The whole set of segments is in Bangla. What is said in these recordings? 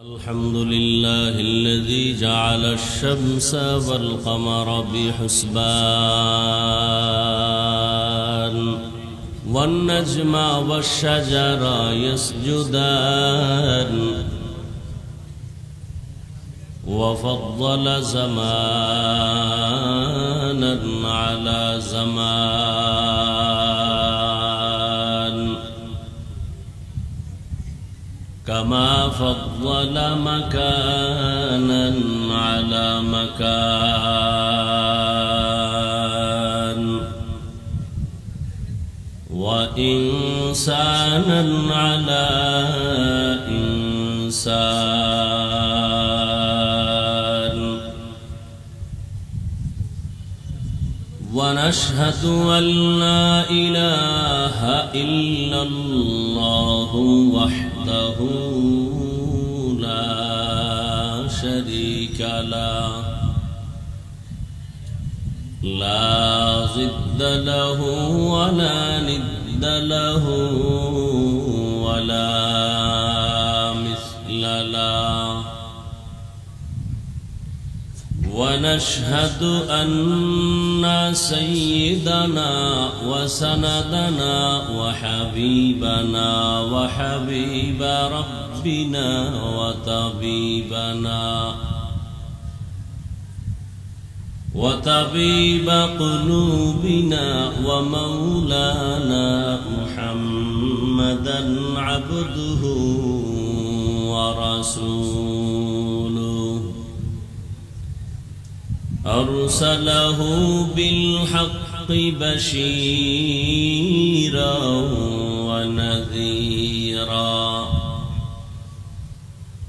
الحمد لله الذي جعل الشمس والقمر بحسبان والنجم والشجر يسجدان وفضل زمانا على زمان كما فضل مكانا على مكان وإنسانا على إنسان ونشهد أن لا إله إلا الله وحده لا شريك له لا ضد له ولا ند له ولا مثل له ونشهد أن سيدنا وسندنا وحبيبنا وحبيب ربنا وطبيب قلوبنا ومولانا محمدا عبده ورسوله أرسله بالحق بشيرا ونذيرا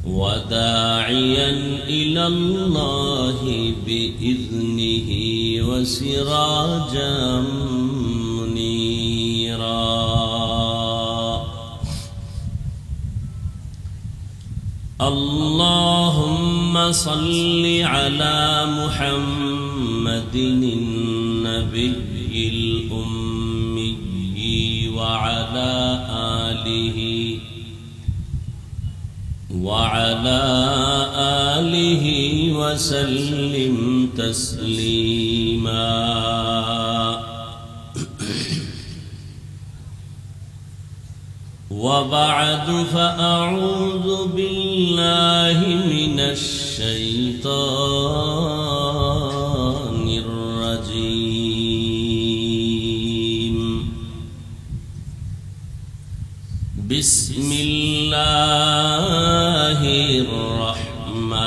وداعيا إلى الله بإذنه وسراجا منيرا اللهم صل على محمد النبي الأمي وعلى آله وسلم تسليما وبعد فأعوذ بالله من الشيطان الرجيم بسم الله الرحمن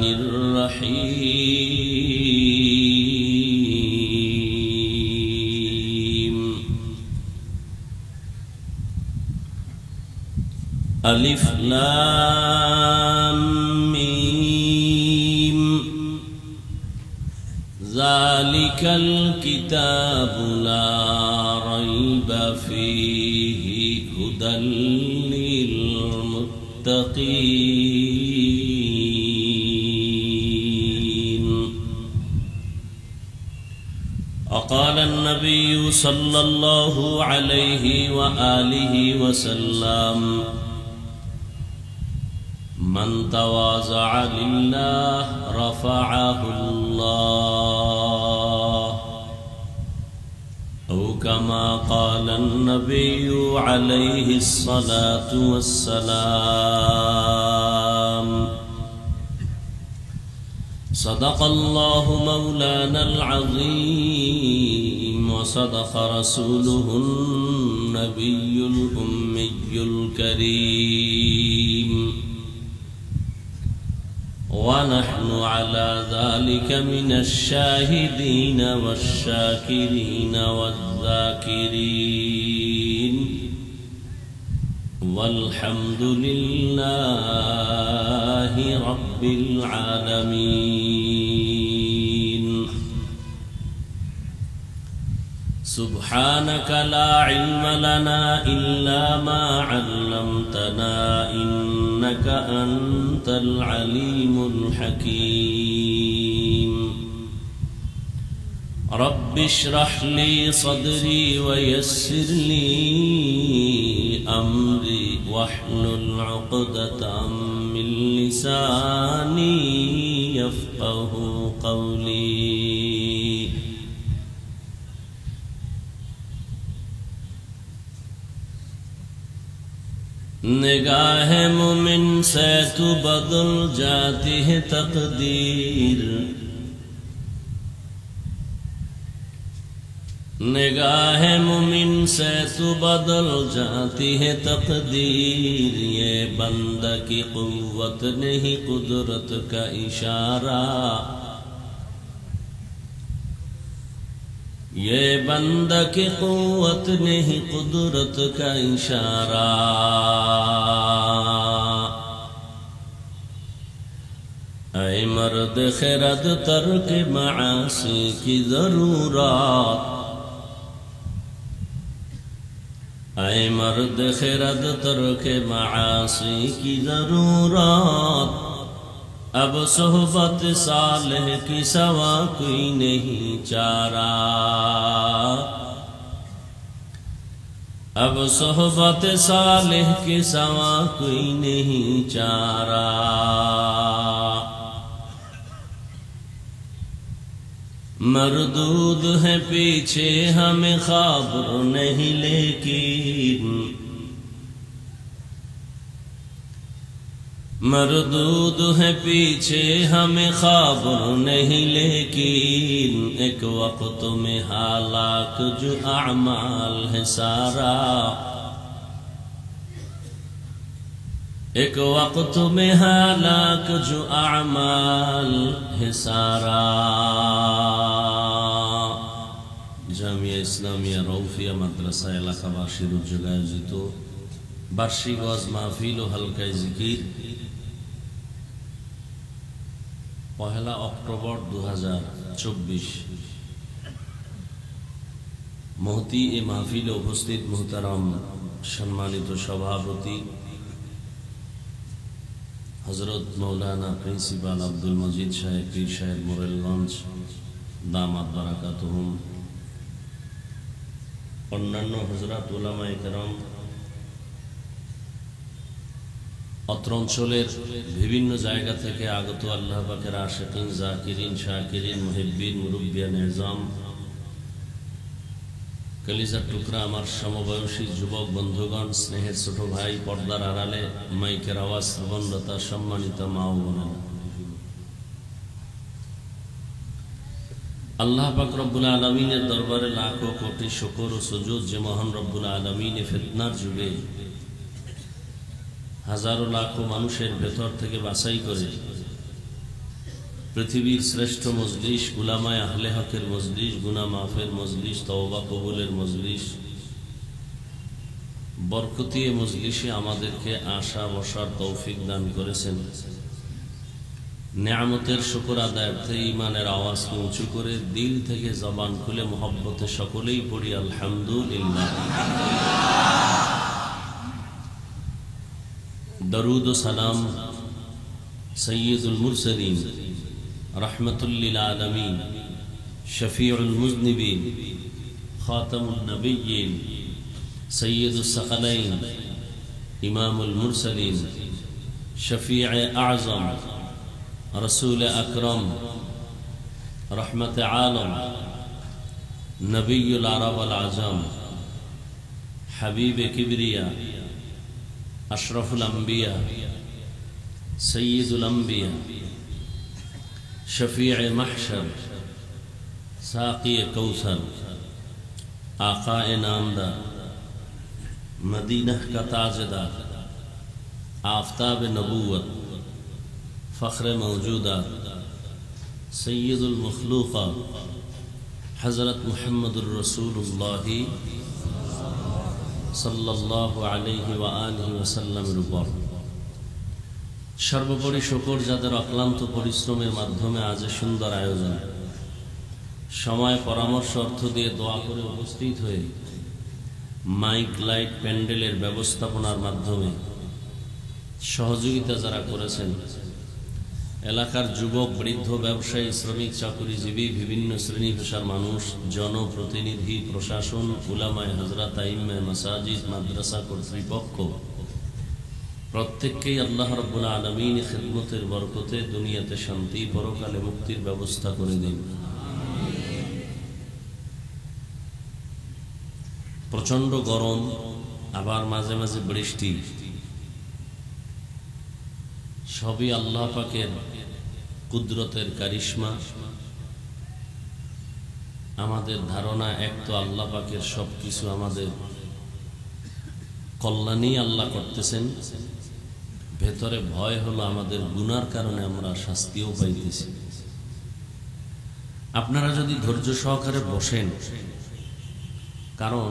الرحيم ألف لام ميم ذلك الكتاب لا ريب فيه هدى للمتقين وقال النبي صلى الله عليه وآله وسلم من تواضع لله رفعه الله أو كما قال النبي عليه الصلاة والسلام صدق الله مولانا العظيم وصدق رسوله النبي الأمي الكريم ونحن على ذلك من الشاهدين والشاكرين والذاكرين والحمد لله رب العالمين سبحانك لا علم لنا إلا ما علمتنا إنك أنت العليم الحكيم رب اشرح لي صدري ويسر لي أمري واحلل عقدة من لساني يفقهوا قولي نگاہ مومن سے تو بدل جاتی ہے تقدیر نگاہ مومن سے تو بدل جاتی ہے تقدیر یہ بندہ کی قوت نہیں قدرت کا اشارہ یہ بندہ کی قوت نہیں قدرت کا اشارہ اے مرد خرد ترک معاصی کی ضرورت اے مرد خرد ترک معاصی کی ضرورت اب صحبت صالح کی سوا کوئی نہیں چارہ اب صحبت صالح کی سوا کوئی نہیں چارہ مردود ہے پیچھے ہمیں خبر نہیں لیکن مردود ہے پیچھے ہمیں خبر نہیں لیکن ایک وقت میں ہلاک جو اعمال ہے سارا ایک وقت میں ہلاک جو اعمال ہے سارا জামিয়া ইসলামিয়া রৌফিয়া মাদ্রাসা এলাকাবাসীর উদ্যোগে আয়োজিত বার্ষিক ওয়াজ মাহফিল ও হালকায় জিকির 1 অক্টোবর 2024 মহতি এ মাহফিলে উপস্থিত মুহতারাম সম্মানিত সভাপতি হযরত মাওলানা প্রিন্সিপাল আব্দুল মজিদ সাহেব পীর সাহেব মোরেলগঞ্জ দামাত বারাকাতুহুম অন্যান্য হযরত উলামায়ে কেরাম অত্র অঞ্চলের বিভিন্ন জায়গা থেকে আগত আল্লাহ পাকের আশিকিন জাকিরিন শাকিরিন মুহিব্বিন মুরব্বিয়ান নিজাম কলিজার টুকরা আমার সমবয়সী যুবক বন্ধুগণ স্নেহের ছোট ভাই পর্দার আড়ালে মাইকের আওয়াজ শ্রবণরতা সম্মানিত মা ও বোনেরা আল্লাহ পাক রব্বুল আলামিনের দরবারে লাখো কোটি শুকর ও সুজুদ যে মহান রব্বুল আলামিন ফিতনার যুগে হাজারো লাখো মানুষের ভেতর থেকে বাছাই করে পৃথিবীর শ্রেষ্ঠ মজলিস উলামায়ে আহলে হকের মজলিস গুনাহ মাফের মজলিস তওবা কবুলের মজলিস বরকতি মজলিসে আমাদেরকে আসা বসার তৌফিক দান করেছেন নেয়ামতের শুকর আদায়ার্থে ঈমানের আওয়াজকে উঁচু করে দিল থেকে জবান খুলে মহব্বতে সকলেই পড়ি আলহামদুলিল্লাহ দরুদ ও সালাম সৈয়দুল মুরসলিন রহমতুল লিল আলামিন শফিউল মুজনিবিন খাতামুন নবিয়্যিন সৈয়দুস সাকালাইন ইমামুল মুরসলিন শফিউ আযম رسول اکرم رحمت عالم نبی العرب والعجم حبیب کبریا اشرف الانبیاء سید الانبیاء شفیع محشر ساقی کوثر آقا نامدار مدینہ کا تاجدار آفتاب نبوت فخر موجودہ سید المخلوقہ حضرت محمد الرسول اللہ صلی اللہ علیہ وآلہ وسلم উপর সর্বোপরি শুকর যাদের অক্লান্ত পরিশ্রমের মাধ্যমে আজ সুন্দর আয়োজন সময় পরামর্শ অর্থ দিয়ে দোয়া করে উপস্থিত হয়ে মাইক লাইট প্যান্ডেলের ব্যবস্থাপনার মাধ্যমে সহযোগিতা যারা করেছেন এলাকার যুবক বৃদ্ধ ব্যবসায়ী শ্রমিক চাকুরিজীবী বিভিন্ন শ্রেণী পেশার মানুষ জনপ্রতিনিধি প্রশাসন উলামায়ে হযরত আইম্মায়ে মাসাজিদ মাদ্রাসা কর্তৃপক্ষ প্রত্যেককেই আল্লাহ রাব্বুল আলামিন খিদমতের বরকতে দুনিয়াতে শান্তি, পরকালে মুক্তির ব্যবস্থা করে দিন। প্রচন্ড গরম, আবার মাঝে মাঝে বৃষ্টি, সবই আল্লাহ পাকের কুদরতের কারিশমা। আমাদের ধারণা এক তো আল্লাহ পাকের সবকিছু আমাদের কল্যাণই আল্লাহ করতেছেন, ভেতরে ভয় হলো আমাদের গুনার কারণে আমরা শাস্তিও পাইতেছি। আপনারা যদি ধৈর্য সহকারে বসেন, কারণ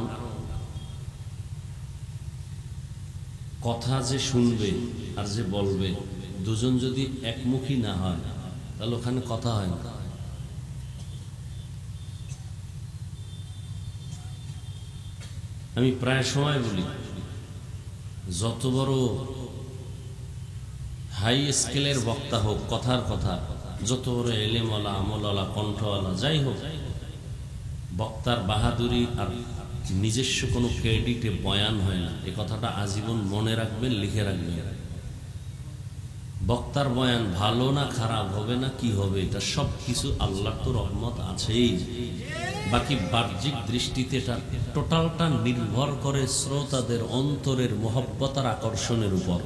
কথা যে শুনবে আর যে বলবে দুজন যদি একমুখী না হয় তাহলে ওখানে কথা হয় না। আমি প্রায় সময় বলি, যত বড় হাই স্কেলের বক্তা হোক, কথার কথা, যত বড় এলেমওয়ালা, আমলওয়ালা, কণ্ঠওয়ালা যাই হোক, বক্তার বাহাদুরি আর নিজস্ব কোনো ক্রেডিটে বয়ান হয় না। এই কথাটা আজীবন মনে রাখবেন, লিখে রাখবেন। বক্তার বয়ান ভালো না খারাপ হবে না কি হবে, এটা সব কিছু আল্লাহর তো রহমত আছেই। বাকি বাহ্যিক দৃষ্টিতে এটা টোটালটা নির্ভর করে শ্রোতাদের অন্তরের মহব্বত আর আকর্ষণের উপর।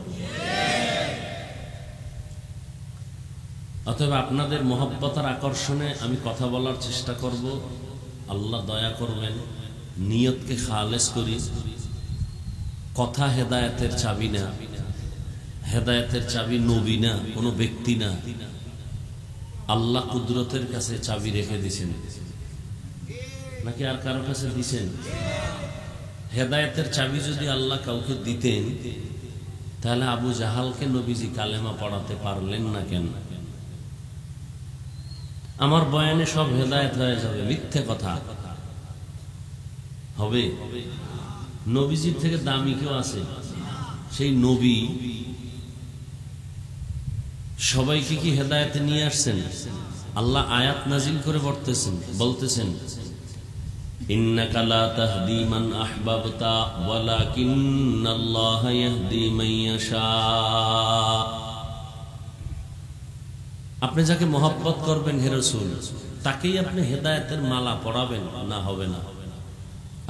অতএব আপনাদের মহব্বত আর আকর্ষণে আমি কথা বলার চেষ্টা করব। আল্লাহ দয়া করবেন, নিয়তকে খালেস করি। কথা হেদায়েতের চাবি না, হেদায়েতের চাবি নবী না, কোনো ব্যক্তি না, আল্লাহ কুদরতের কাছে চাবি রেখে দিয়েছেন। নাকি আর কারো কাছে দিছেন? হেদায়েতের চাবি যদি আল্লাহ কাউকে দিতেন তাহলে আবু জাহালকে নবীজি কালেমা পড়াতে পারলেন না কেন? আমার বয়ানে সব হেদায়েত হয়ে যাবে, মিথ্যে কথা হবে। নবীজির থেকে দামি কেউ আছে? সেই নবী সবাইকে কি হেদায়েতে নিয়ে আসছেন? আল্লাহ আয়াত নাজিল করে বলতেছেন, ইন্নাকা লা তাহদি মান আহবাবতা ওয়ালাকিন্নাল্লাহা ইয়াহদি মান ইয়াশা। আপনি যাকে মহব্বত করবেন হে রাসূল, তাকেই আপনি হেদায়েতের মালা পরাবেন, না হবে না।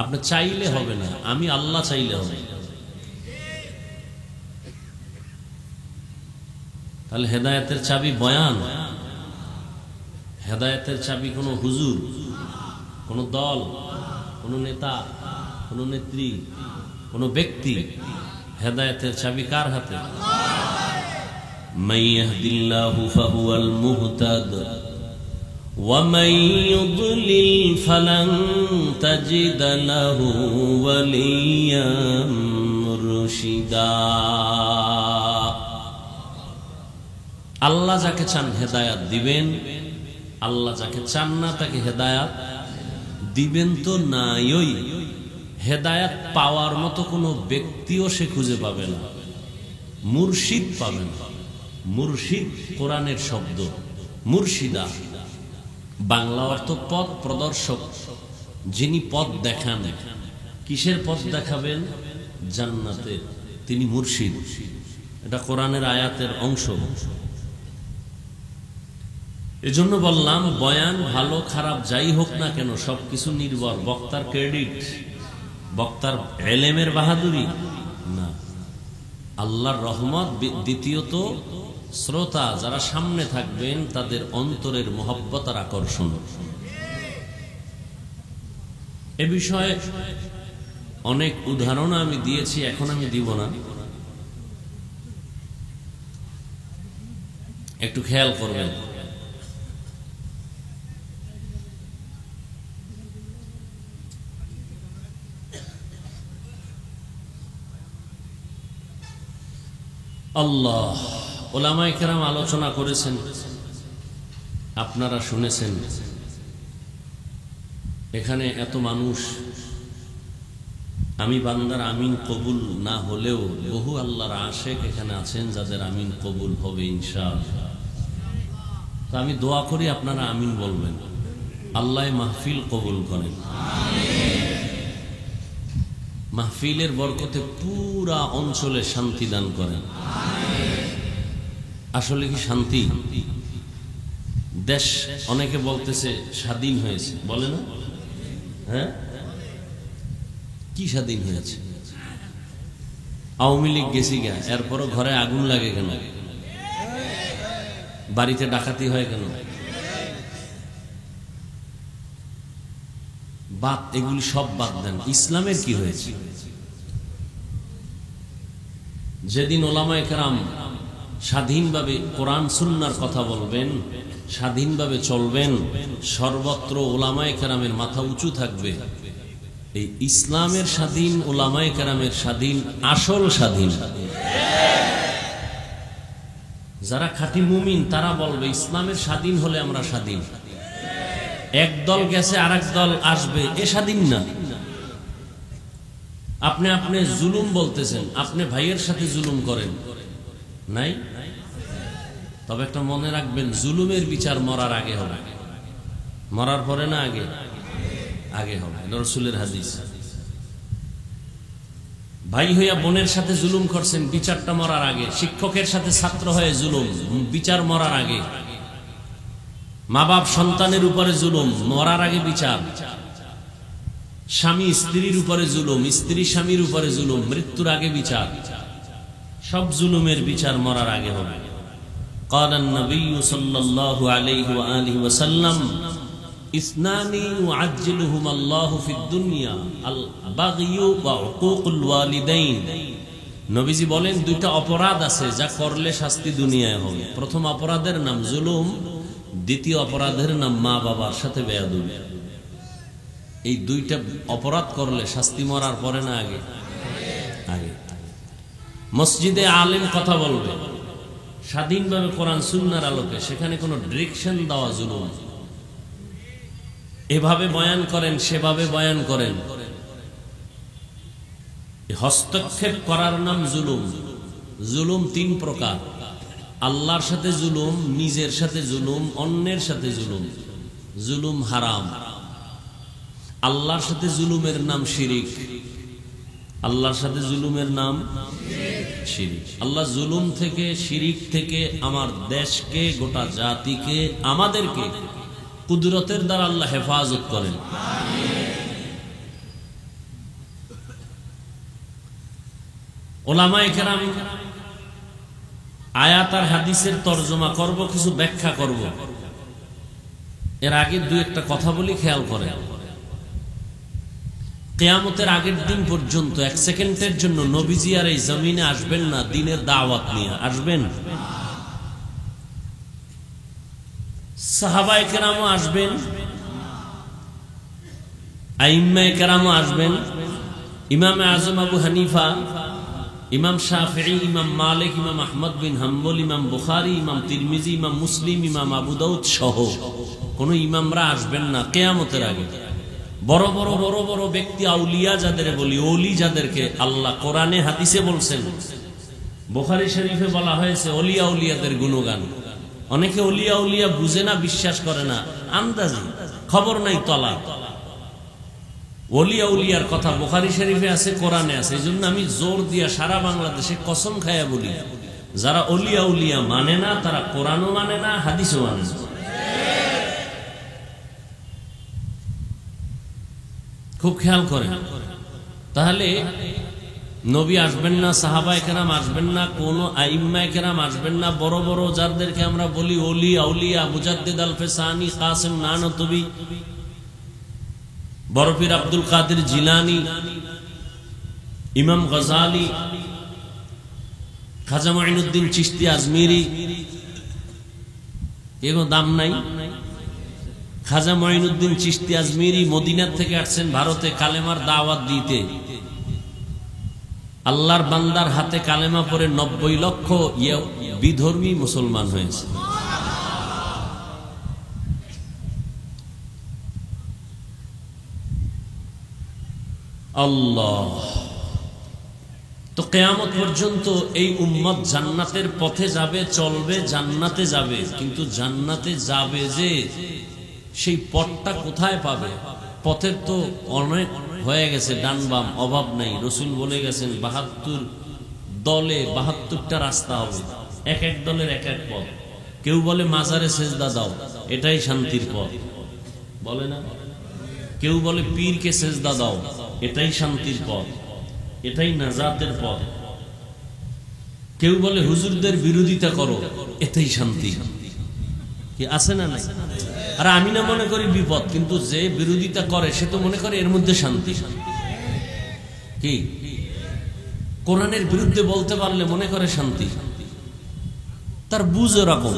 আপনি চাইলে হবে না, আমি আল্লাহ চাইলে হবে। তাহলে হেদায়েতের চাবি বয়ান, হেদায়েতের চাবি কোনো হুজুর, কোনো দল, কোনো নেতা, কোনো নেত্রী, কোনো ব্যক্তি। হেদায়েতের চাবি কার হাতে? মান ইয়াহদিল্লাহু ফাহুয়াল মুহতাদ ওয়া মান ইউদ্লিল ফালান তাজিদ লাহু ওয়ালিয়াম মুরশিদা। আল্লাহ যাকে চান হেদায়াত দিবেন, আল্লাহ যাকে চান না তাকে হেদায়াত দিবেন তো নাই। ওই হেদায়াত পাওয়ার মতো কোনো ব্যক্তিও সে খুঁজে পাবে না, মুর্শিদ পাবেন। মুর্শিদ কোরআনের শব্দ, মুর্শিদা বাংলা অর্থ পথ প্রদর্শক, যিনি পথ দেখান। কিসের পথ দেখাবেন? জান্নাতের। তিনি মুর্শিদ। এটা কোরআনের আয়াতের অংশ। এজন্য বললাম, বয়ান ভালো খারাপ যাই হোক না কেন, সবকিছু নির্ভর বক্তার ক্রেডিট, বক্তার এলেমের বাহাদুরি না, আল্লাহর রহমত। দ্বিতীয়ত শ্রোতা যারা সামনে থাকবেন তাদের অন্তরের মহব্বত আর আকর্ষণ। এ বিষয়ে অনেক উদাহরণ আমি দিয়েছি, এখন আমি দিব না। একটু খেয়াল করবেন। আল্লাহ, ওলামায়ে কেরাম আলোচনা করেছেন, আপনারা শুনেছেন। এখানে এত মানুষ, আমি বান্দার আমিন কবুল না হলেও বহু আল্লাহর আশেক এখানে আছেন যাদের আমিন কবুল হবে ইনশাআল্লাহ। তো আমি দোয়া করি আপনারা আমিন বলবেন, আল্লাহ মাহফিল কবুল করেন। মাহফিলের বরকতে পুরা অঞ্চলে শান্তি দান করেন। আসলে কি শান্তি? দেশ অনেকে বলতেছে স্বাধীন হয়েছে, বলে না? হ্যাঁ, কি স্বাধীন হয়েছে? আওয়ামী লীগ গেছি গা, এরপরও ঘরে আগুন লাগে কেন? বাড়িতে ডাকাতি হয় কেন? বাদ, এগুলি সব বাদ দেন। ইসলামের কি হয়েছে? যেদিন ওলামায়ে কেরাম স্বাধীনভাবে কোরআন সুন্নাহর কথা বলবেন, স্বাধীনভাবে চলবেন, সর্বত্র ওলামায়ে কেরামের মাথা উঁচু থাকবে। এই ইসলামের স্বাধীন, ওলামায়ে কেরামের স্বাধীন, আসল স্বাধীন। যারা খাঁটি মুমিন তারা বলবে ইসলামের স্বাধীন হলে আমরা স্বাধীন। এক দল গেছে আর এক দল আসবে, এ স্বাধীন না। আপনি আপনি জুলুম বলতেছেন, আপনি ভাইয়ের সাথে জুলুম করেন নাই? তবে একটা মনে রাখবেন, জুলুমের বিচার মরার আগে হবে, মরার পরে না, আগে আগে হবে। রাসূলের হাদিস। ভাই হইয়া বোনের সাথে জুলুম করছেন, বিচারটা মরার আগে। শিক্ষকের সাথে ছাত্র হয়ে জুলুম, বিচার মরার আগে। মা বাপ সন্তানের উপরে জুলুম, মরার আগে বিচার। স্বামী স্ত্রীর উপরে জুলুম, স্ত্রী স্বামীর উপরে জুলুম, মৃত্যুর আগে বিচার। সব জুলুমের বিচার মরার আগে হবে। قال النبي صلى الله عليه وآله وسلم اثنان يعجلهما الله في الدنيا البغي وعقوق الوالدين। নবীজি বলেন দুইটা অপরাধ আছে যা করলে শাস্তি দুনিয়ায় হবে। প্রথম অপরাধের নাম জুলুম, দ্বিতীয় অপরাধের নাম মা বাবার সাথে বেয়াদবি। এই দুইটা অপরাধ করলে শাস্তি মরার পরে না আগে? আগে। মসজিদে আলেম কথা বলবে স্বাধীনভাবে কোরআন সুন্নাহর আলোকে, সেখানে কোনো ডিরেকশন দেওয়া জুলুম। এভাবে বয়ান করেন, সেভাবে বয়ান করেন, হস্তক্ষেপ করার নাম জুলুম। জুলুম তিন প্রকার: আল্লাহর সাথে জুলুম, নিজের সাথে জুলুম, অন্যের সাথে জুলুম। জুলুম হারাম। আল্লাহর সাথে জুলুমের নাম শিরিক। আল্লাহর সাথে জুলুমের নাম শিরিক। আল্লাহ জুলুম থেকে, শিরিক থেকে আমার দেশকে, গোটা জাতিকে, আমাদেরকে কুদরতের দ্বারা আল্লাহ হেফাজত করেন। ওলামায়ে কেরাম আয়াত আর হাদিসের তরজমা করব, কিছু ব্যাখ্যা করব। এর আগে দুই একটা কথা বলি, খেয়াল করেন। কিয়ামতের আগের দিন পর্যন্ত এক সেকেন্ডের জন্য নবীজি আর এই জমিনে আসবেন না দ্বীনের দাওয়াত নিয়ে। আসবেন? সাহাবায়ে কেরামও আসবেন, আইম্মায়ে কেরামও আসবেন। ইমাম আজম আবু হানিফা, ইমাম শাফিঈ, ইমাম মালিক, ইমাম আহমদ বিন হাম্বল, ইমাম বুখারী, ইমাম তিরমিজি, ইমাম মুসলিম, ইমাম আবু দাউদ সহ কোন ইমামরা আসবেন না কিয়ামতের আগে। বড় বড় বড় বড় ব্যক্তি, আউলিয়া যাদের বলি, ওলি যাদেরকে আল্লাহ কোরআনে হাদিসে বলছেন, বুখারী শরীফে বলা হয়েছে ওলিয়া উলিয়াদের গুণগান। অনেকে ওলিয়া উলিয়া বুঝে না, বিশ্বাস করে না, আন্দাজি, খবর নাই তলা। ওলিয়া উলিয়ার কথা বুখারী শরীফে আছে, কোরআনে আছে। এই জন্য আমি জোর দিয়া সারা বাংলাদেশে কসম খায়া বলি, যারা ওলিয়া উলিয়া মানে না তারা কোরআনও মানে না, হাদিসও মানে না। খুব খেয়াল করেন। তাহলে নবী আসবেন না, সাহাবায়ে কেরাম আসবেন না, কোন আইম্মায়ে কেরাম আসবেন না। বড় বড় যাদেরকে আমরা বলি ওলি আউলিয়া, মুজাদ্দিদ আল ফেসানি, কাসিম নানতবি, বড় পীর আব্দুল কাদের জিলানী, ইমাম গজালি, খাজা মাইনুদ্দিন চিশতি আজমিরি, এগুলো দাম নাই। খাজা মাইনুদ্দিন চিশতি আজমিরি মদিনার থেকে আসছেন ভারতে কালেমার দাওয়াত দিতে। আল্লাহর বান্দার হাতে কালেমা পড়ে 90 লক্ষ বিধর্মী মুসলমান হয়েছে। আল্লাহ। তো কিয়ামত পর্যন্ত এই উম্মত জান্নাতের পথে যাবে, চলবে, জান্নাতে যাবে। কিন্তু জান্নাতে যাবে যে সেই পথটা কোথায় পাবে? পথের তো অনেক হয়ে গেছে ডান বাম, অভাব নাই। রসুল বলে গেছেন ৭২ দলে ৭২টা রাস্তা হবে, এক এক দলের এক এক পথ। কেউ বলে মাজারে সেজদা দাও, এটাই শান্তির পথ, বলে না? কেউ বলে পীরকে সেজদা দাও, এটাই শান্তির পথ, এটাই নাজাতের পথ। কেউ বলে হুজুরদের বিরোধিতা করো, এটাই শান্তি। কি আছে না নাই? আর আমি না মনে করি বিপদ, কিন্তু যে বিরোধিতা করে সে তো মনে করে এর মধ্যে শান্তি। কি কোরআনের বিরুদ্ধে বলতে পারলে মনে করে শান্তি, তার বুঝ এরকম।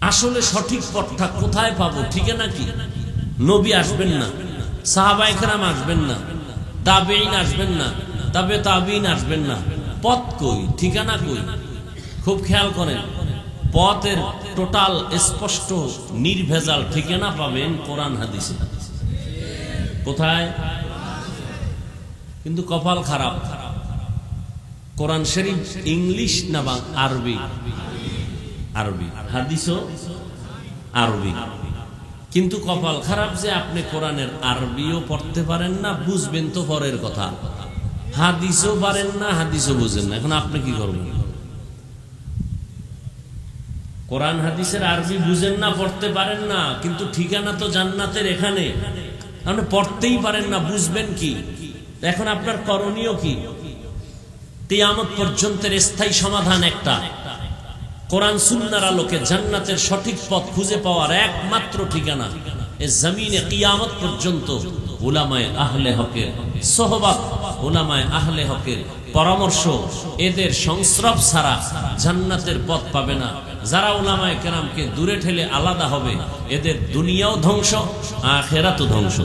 আসলে সঠিক পথটা কোথায় পাবো? ঠিকানা কি? নবী আসবেন না, সাহাবায়ে কেরাম আসবেন না, তাবেঈন আসবেন না, তাবে তাবেঈন আসবেন না। পথ কই? ঠিকানা কই? খুব খেয়াল করেন, পথের টোটাল স্পষ্ট নির্ভেজাল ঠিকানা পাবেন কোরআন হাদিসে। কোথায়? কিন্তু কপাল খারাপ, কোরআন শরীফ ইংলিশ না আরবি? আরবি। হাদিসও আরবি। কিন্তু কপাল খারাপ যে আপনি কোরআনের আরবিও পড়তে পারেন না, বুঝবেন তো পরের কথা। হাদিসও পারেন না, হাদিসও বুঝেন না। এখন আপনি কি করবেন? কোরআন হাদিসের আরবি বুঝেন না, পড়তে পারেন না, কিন্তু ঠিকানা তো জান্নাতের এখানে। আপনি পড়তেই পারেন না, বুঝবেন কি? এখন আপনার করণীয় কি? কিয়ামত পর্যন্তের স্থায়ী সমাধান একটা, কোরআন সুন্নাহর আলোকে জান্নাতের সঠিক পথ খুঁজে পাওয়ার একমাত্র ঠিকানা এই জমিনে কিয়ামত পর্যন্ত উলামায়ে আহলে হকের সোহবত, উলামায়ে আহলে হকের পরামর্শ, এদের সংস্রব ছাড়া জান্নাতের পথ পাবে না। যারা উলামায়ে কেরামকে দূরে ঠেলে আলাদা হবে, এদের দুনিয়াও ধ্বংস, আখিরাতও ধ্বংস।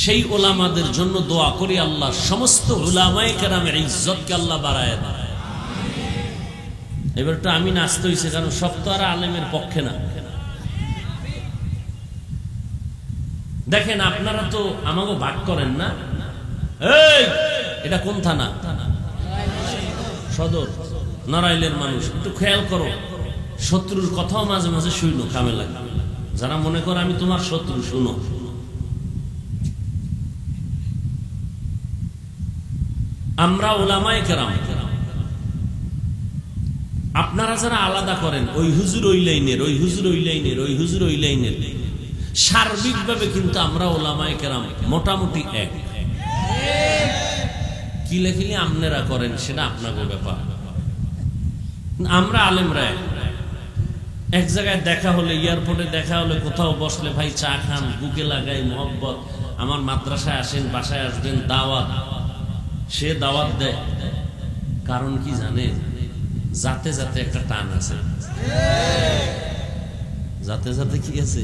সেই উলামাদের জন্য দোয়া করি, আল্লাহ সমস্ত উলামায়ে কেরামের ইজ্জতকে আল্লাহ বাড়ায় দেন। এবারটা আমি নাচতে হয়েছে, কারণ সব তো আর আলেমের পক্ষে না। দেখেন, আপনারা তো আমাকে ভাগ করেন না। এই এটা কোন থানা? সদর, নড়াইলের মানুষ। একটু খেয়াল করো, শত্রুর কথাও মাঝে মাঝে শুনো, কামে লাগে। যারা মনে করে আমি তোমার শত্রু, শুনো। আমরা উলামায়ে কেরাম, আপনারা যারা আলাদা করেন, ওই হুজুর ওই লাইনের, ওই হুজুর ওই লাইনের, ওই হুজুর ওই লাইনের, সার্বিকভাবে কিন্তু আমরা উলামায়ে কেরাম মোটামুটি এক। কি লেখিলে আপনারা করেন সেটা আপনাদের ব্যাপার। আমরা আলেমরা এক জায়গায় দেখা হলে, এয়ারপোর্টে দেখা হলে, কোথাও বসলে, ভাই চা খান, বুকে লাগাই মহব্বত, আমার মাদ্রাসায় আসেন, বাসায় আসবেন, দাওয়াত। সে দাওয়াত দেয়, কারণ কি জানে? যাতে যাতে একটা টান আছে। যাতে যাতে কি আছে?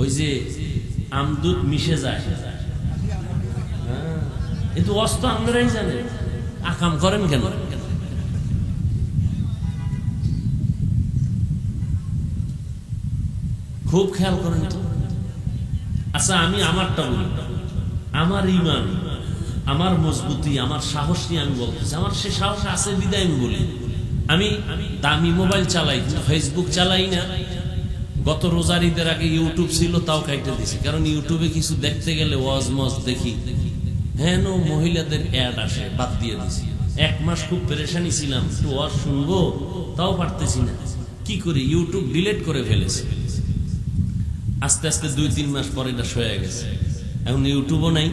ওই যে আমদুদ মিশে যায়। কিন্তু অস্ত আপনারাই জানেন, আকাম করেন কেন? খুব খেয়াল করেন তো। আচ্ছা, আমি আমারটা বলি। আমার ইমান, আমার মজবুতি, আমার সাহস নিয়ে আমি বলতেছি। আমার সে সাহস আছে বিদায় আমি বলি। আমি দামি মোবাইল চালাই, ফেসবুক চালাই না। গত রোজার ঈদের আগে ইউটিউব ছিল, তাও কাইটে দিছি। কারণ ইউটিউবে কিছু দেখতে গেলে ওয়াজ মজ দেখি, হ্যাঁ মহিলাদের অ্যাড আসে, বাদ দিয়ে দিছি। 1 মাস খুব পেরেশানি ছিলাম, একটু ওয়াজ শুনবো, তাও পারতেছি না। কি করি? ইউটিউব ডিলিট করে ফেলেছি। আস্তে আস্তে 2-3 মাস পরে এটা সয়ে গেছে। এখন ইউটিউবও নাই,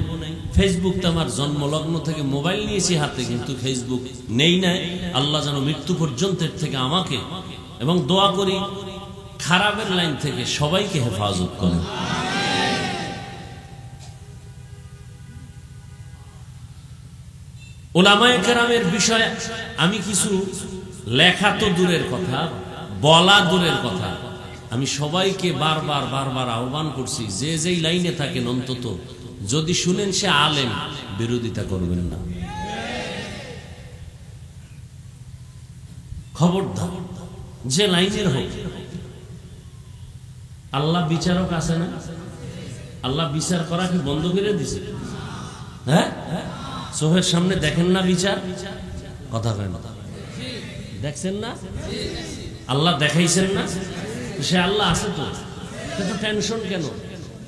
ফেসবুক তো আমার জন্মলগ্ন থেকে মোবাইল নিয়েছি হাতে, কিন্তু ফেসবুক নেই নাই। আল্লাহ যেন মৃত্যু পর্যন্ত থেকে আমাকে, এবং দোয়া করি খারাপের লাইন থেকে সবাইকে হেফাজত করেন। উলামায়ে কেরামের বিষয়ে আমি কিছু লেখা তো দূরের কথা, বলা দূরের কথা, আমি সবাইকে বারবার বারবার আহ্বান করছি, যে যেই লাইনে থাকেন, অন্তত যদি শুনেন সে আলেম, বিরোধিতা করবেন না। খবরদার, যে লাইনের হোক। আল্লাহ বিচারক আছে না? আল্লাহ বিচার করা কি বন্ধ করে দিছে? হ্যাঁ, চোখের সামনে দেখেন না বিচার? কথা কয় না, দেখছেন না? আল্লাহ দেখাইছেন না, সে আল্লাহ আছে তো, কিন্তু টেনশন কেন?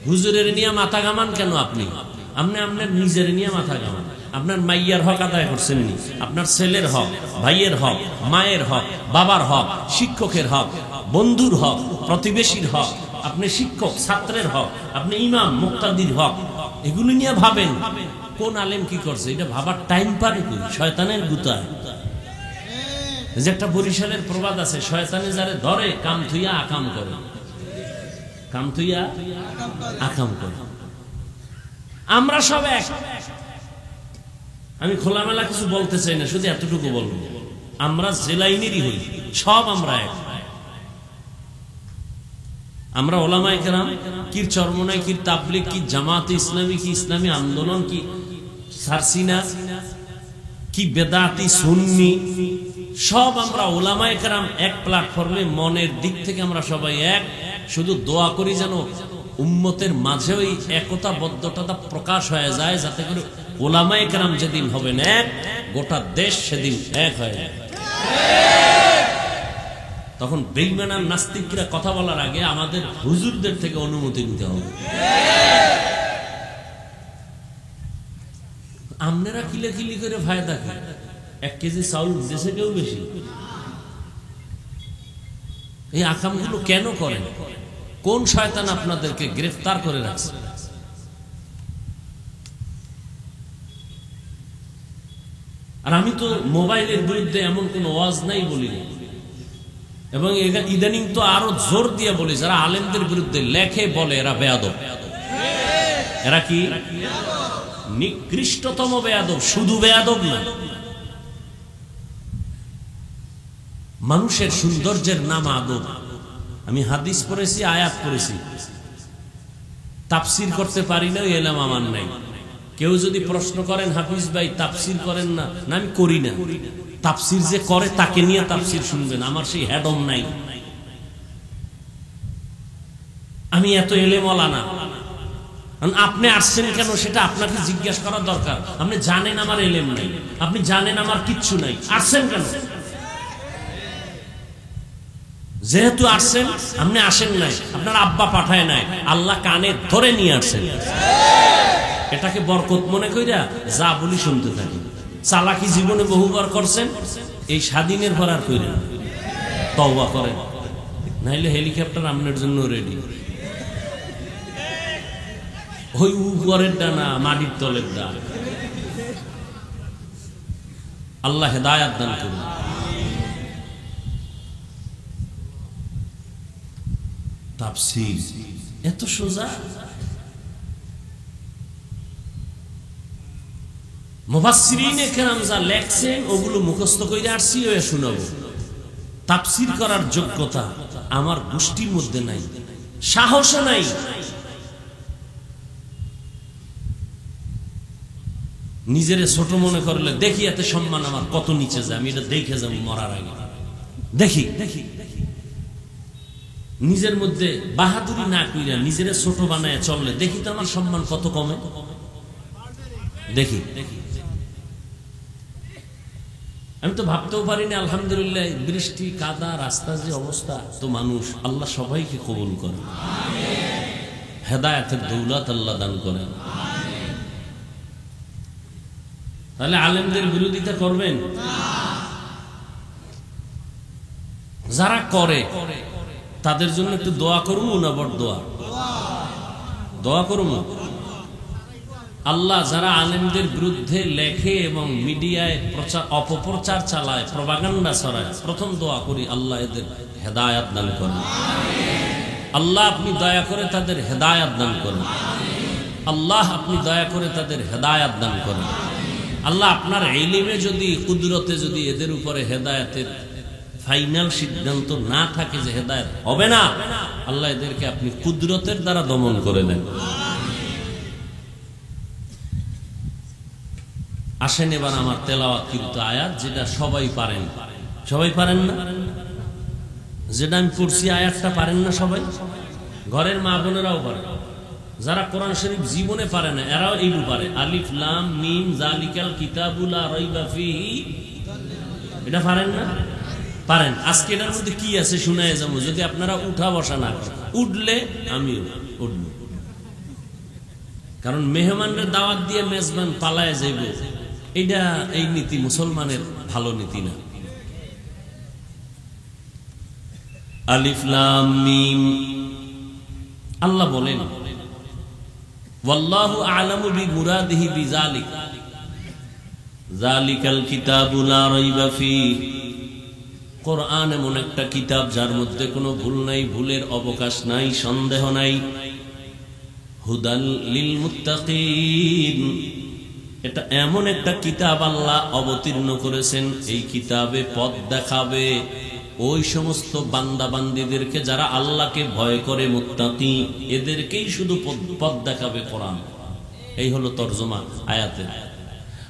হুজুরের নিয়ে মাথা ঘামান কেন? আপনি আপনার নিজের নিয়ে মাথা ঘামান। আপনার মাইয়ার হক আদায় করছেন নি? আপনার ছেলের হক, ভাইয়ের হক, মায়ের হক, বাবার হক, শিক্ষকের হক, বন্ধুর হক, প্রতিবেশীর হক, আপনি শিক্ষক ছাত্রের হক, আপনি ইমাম মুক্তাদির হক, এগুলো নিয়ে ভাবেন। কোন আলেম কি করছে এটা ভাবার টাইম পারে কি? শয়তানের গুতায়। যে একটা বরিশালের প্রবাদ আছে, শয়তানে যারে ধরে কাম থুইয়া আকাম করে, কাম থুইয়া আকাম করে। আমরা সব এক। আমি খোলামেলা কিছু বলতে চাই না, শুধু এতটুকু বলবো, আমরা যে লাইনেরই হই সব আমরা এক। আমরা ওলামায়ে কেরাম, কি চরমনাই, কি তাবলীগ, কি জামাতে ইসলামী, কি ইসলামী আন্দোলন, কি সারসিনা, কি বেদাতি সুন্নি, সব আমরা ওলামায়ে কেরাম এক প্ল্যাটফর্মে। মনের দিক থেকে আমরা সবাই এক। শুধু দোয়া করি যেন উম্মতের মাঝে ওই একতাবদ্ধতা প্রকাশ হয়ে যায়, যাতে করে ওলামায়ে কেরাম যেদিন হবেন এক, গোটা দেশ সেদিন এক হয়ে যায়। তখন বেঈমান আর নাস্তিকরা কথা বলার আগে আমাদের হুজুরদের থেকে অনুমতি নিতে হবে। আপনারা কিলাকিলি করে ফায়দা কি? 1 কেজি চাউল দিয়েছে কেউ বেশি? এই আকামগুলো কেন করেন? কোন শয়তান আপনাদেরকে গ্রেফতার করে রাখছে? আর আমি তো মোবাইলের বিরুদ্ধে এমন কোন ওয়াজ নাই বলিনি, এবং ইদানিং তো আরো জোর দিয়ে বলি, যারা আলেমদের বিরুদ্ধে লেখে বলে এরা বেয়াদব। এরা কি? নিকৃষ্টতম বেয়াদব। শুধু বেয়াদব না, মানুষের সৌন্দর্যের নাম আদব। আমি হাদিস পড়েছি, আয়াত পড়েছি, তাফসির করতে পারি না, এলাম আমার নাই। কেউ যদি প্রশ্ন করেন হাফিজ ভাই তাফসির করেন না, না আমি করি না। তাফসির যে করে তাকে নিয়ে তাফসির শুনবেন, আমার সেই হেডম নাই। আমি এত এলেমওয়ালা না। আপনি আসছেন কেন সেটা আপনাকে জিজ্ঞাসা করার দরকার। আপনি জানেন আমার এলেম নাই, আপনি জানেন আমার কিচ্ছু নাই, আসছেন কেন? যেহেতু আসছেন, আপনি আসেন নাই, আপনার আব্বা পাঠায় নাই, আল্লাহ কানে ধরে নিয়ে আসছেন। এটাকে বরকত মনে কইরা যা বলি শুনতে থাকি। চালাকি জীবনে বহুবার করছেন, এই স্বাধীনের পর আর কইরেন, তওবা করেন, নাইলে হেলিকপ্টার আপনার জন্য রেডি। ওই উপরের ডানা মাটির তলের ডান। আল্লাহ হেদায়াত দান করুন। তাফসীর এত সোজা। মুফাসসিরিনে কেরাম যা লেখছেন ওগুলো মুখস্থ কইরা আসছি, ওই শোনাবো। তাফসীর করার যোগ্যতা আমার গোষ্ঠীর মধ্যে নাই, সাহস নাই। নিজেরে ছোট মনে করলে দেখি এতে সম্মান আমার কত নিচে যায়, আমি এটা দেখে যাবো মরার আগে। দেখি দেখি নিজের মধ্যে বাহাদুরি না কইরা নিজেরে ছোট বানায় চললে দেখি তো আমার সম্মান কত কমে। দেখি আমি তো ভাবতেও পারি না। আলহামদুলিল্লাহ, বৃষ্টি কাদা রাস্তার যে অবস্থা, তো মানুষ, আল্লাহ সবাইকে কবুল করেন, হেদায়েতের দৌলত আল্লাহ দান করেন। তাহলে আলেমদের বিরোধিতা করবেন? যারা করে তাদের জন্য একটু দোয়া করুন না? বড় দোয়া করুন। আল্লাহ যারা আলেমদের বিরুদ্ধে লেখে এবং মিডিয়ায় অপপ্রচার চালায়, প্রপাগান্ডা ছড়ায়, প্রথম দোয়া করি আল্লাহ এদের হেদায়াত দান করেন। আল্লাহ আপনি দয়া করে তাদের হেদায়াত দান করেন। আল্লাহ আপনি দয়া করে তাদের হেদায়াত দান করেন। আল্লাহ আপনার ইলমে যদি, কুদরতে যদি এদের উপরে হেদায়েতের ফাইনাল সিদ্ধান্ত না থাকে যে হেদায়েত হবে না, আল্লাহ এদেরকে আপনি কুদরতের দ্বারা দমন করে দেন। আসেন এবার আমার তেলাওয়াত কিন্তু আয়াত, যেটা সবাই পারেন। সবাই পারেন না? যেটা আমি পড়ছি আয়াতটা পারেন না সবাই? ঘরের মা বোনেরাও পারে, যারা কোরআন শরীফ জীবনে পারে না এরাও এইটু পারে। আলিফ লাম মিম যালিকাল কিতাবু লা রাইবা ফীহি, এটা পারেন না? পারেন। আজকে এটার মধ্যে কি আছে শুনায় যাবো, যদি আপনারা উঠা বসা না করেন। উঠলে আমি উঠব, কারণ মেহমানের দাওয়াত দিয়ে মেজবান পালায় যাইব, এইটা এই নীতি মুসলমানের ভালো নীতি না। আলিফ লাম মিম। আল্লাহ বলেন ওয়াল্লাহু আ'লামু বিমুরাদিহি বিযালিক যালিকাল কিতাবু লা রাইবা ফীহ। কোরআন এমন একটা কিতাব যার মধ্যে কোনো ভুল নাই, ভুলের অবকাশ নাই, সন্দেহ নাই। হুদাল লিল মুত্তাকিন, এটা এমন একটা কিতাব আল্লাহ অবতীর্ণ করেছেন, এই কিতাবে পথ দেখাবে ওই সমস্ত বান্দা বান্দীদেরকে যারা আল্লাহকে ভয় করে, মুত্তাকি, এদেরকেই শুধু পথ দেখাবে কোরআন। এই হলো তরজমা আয়াতের।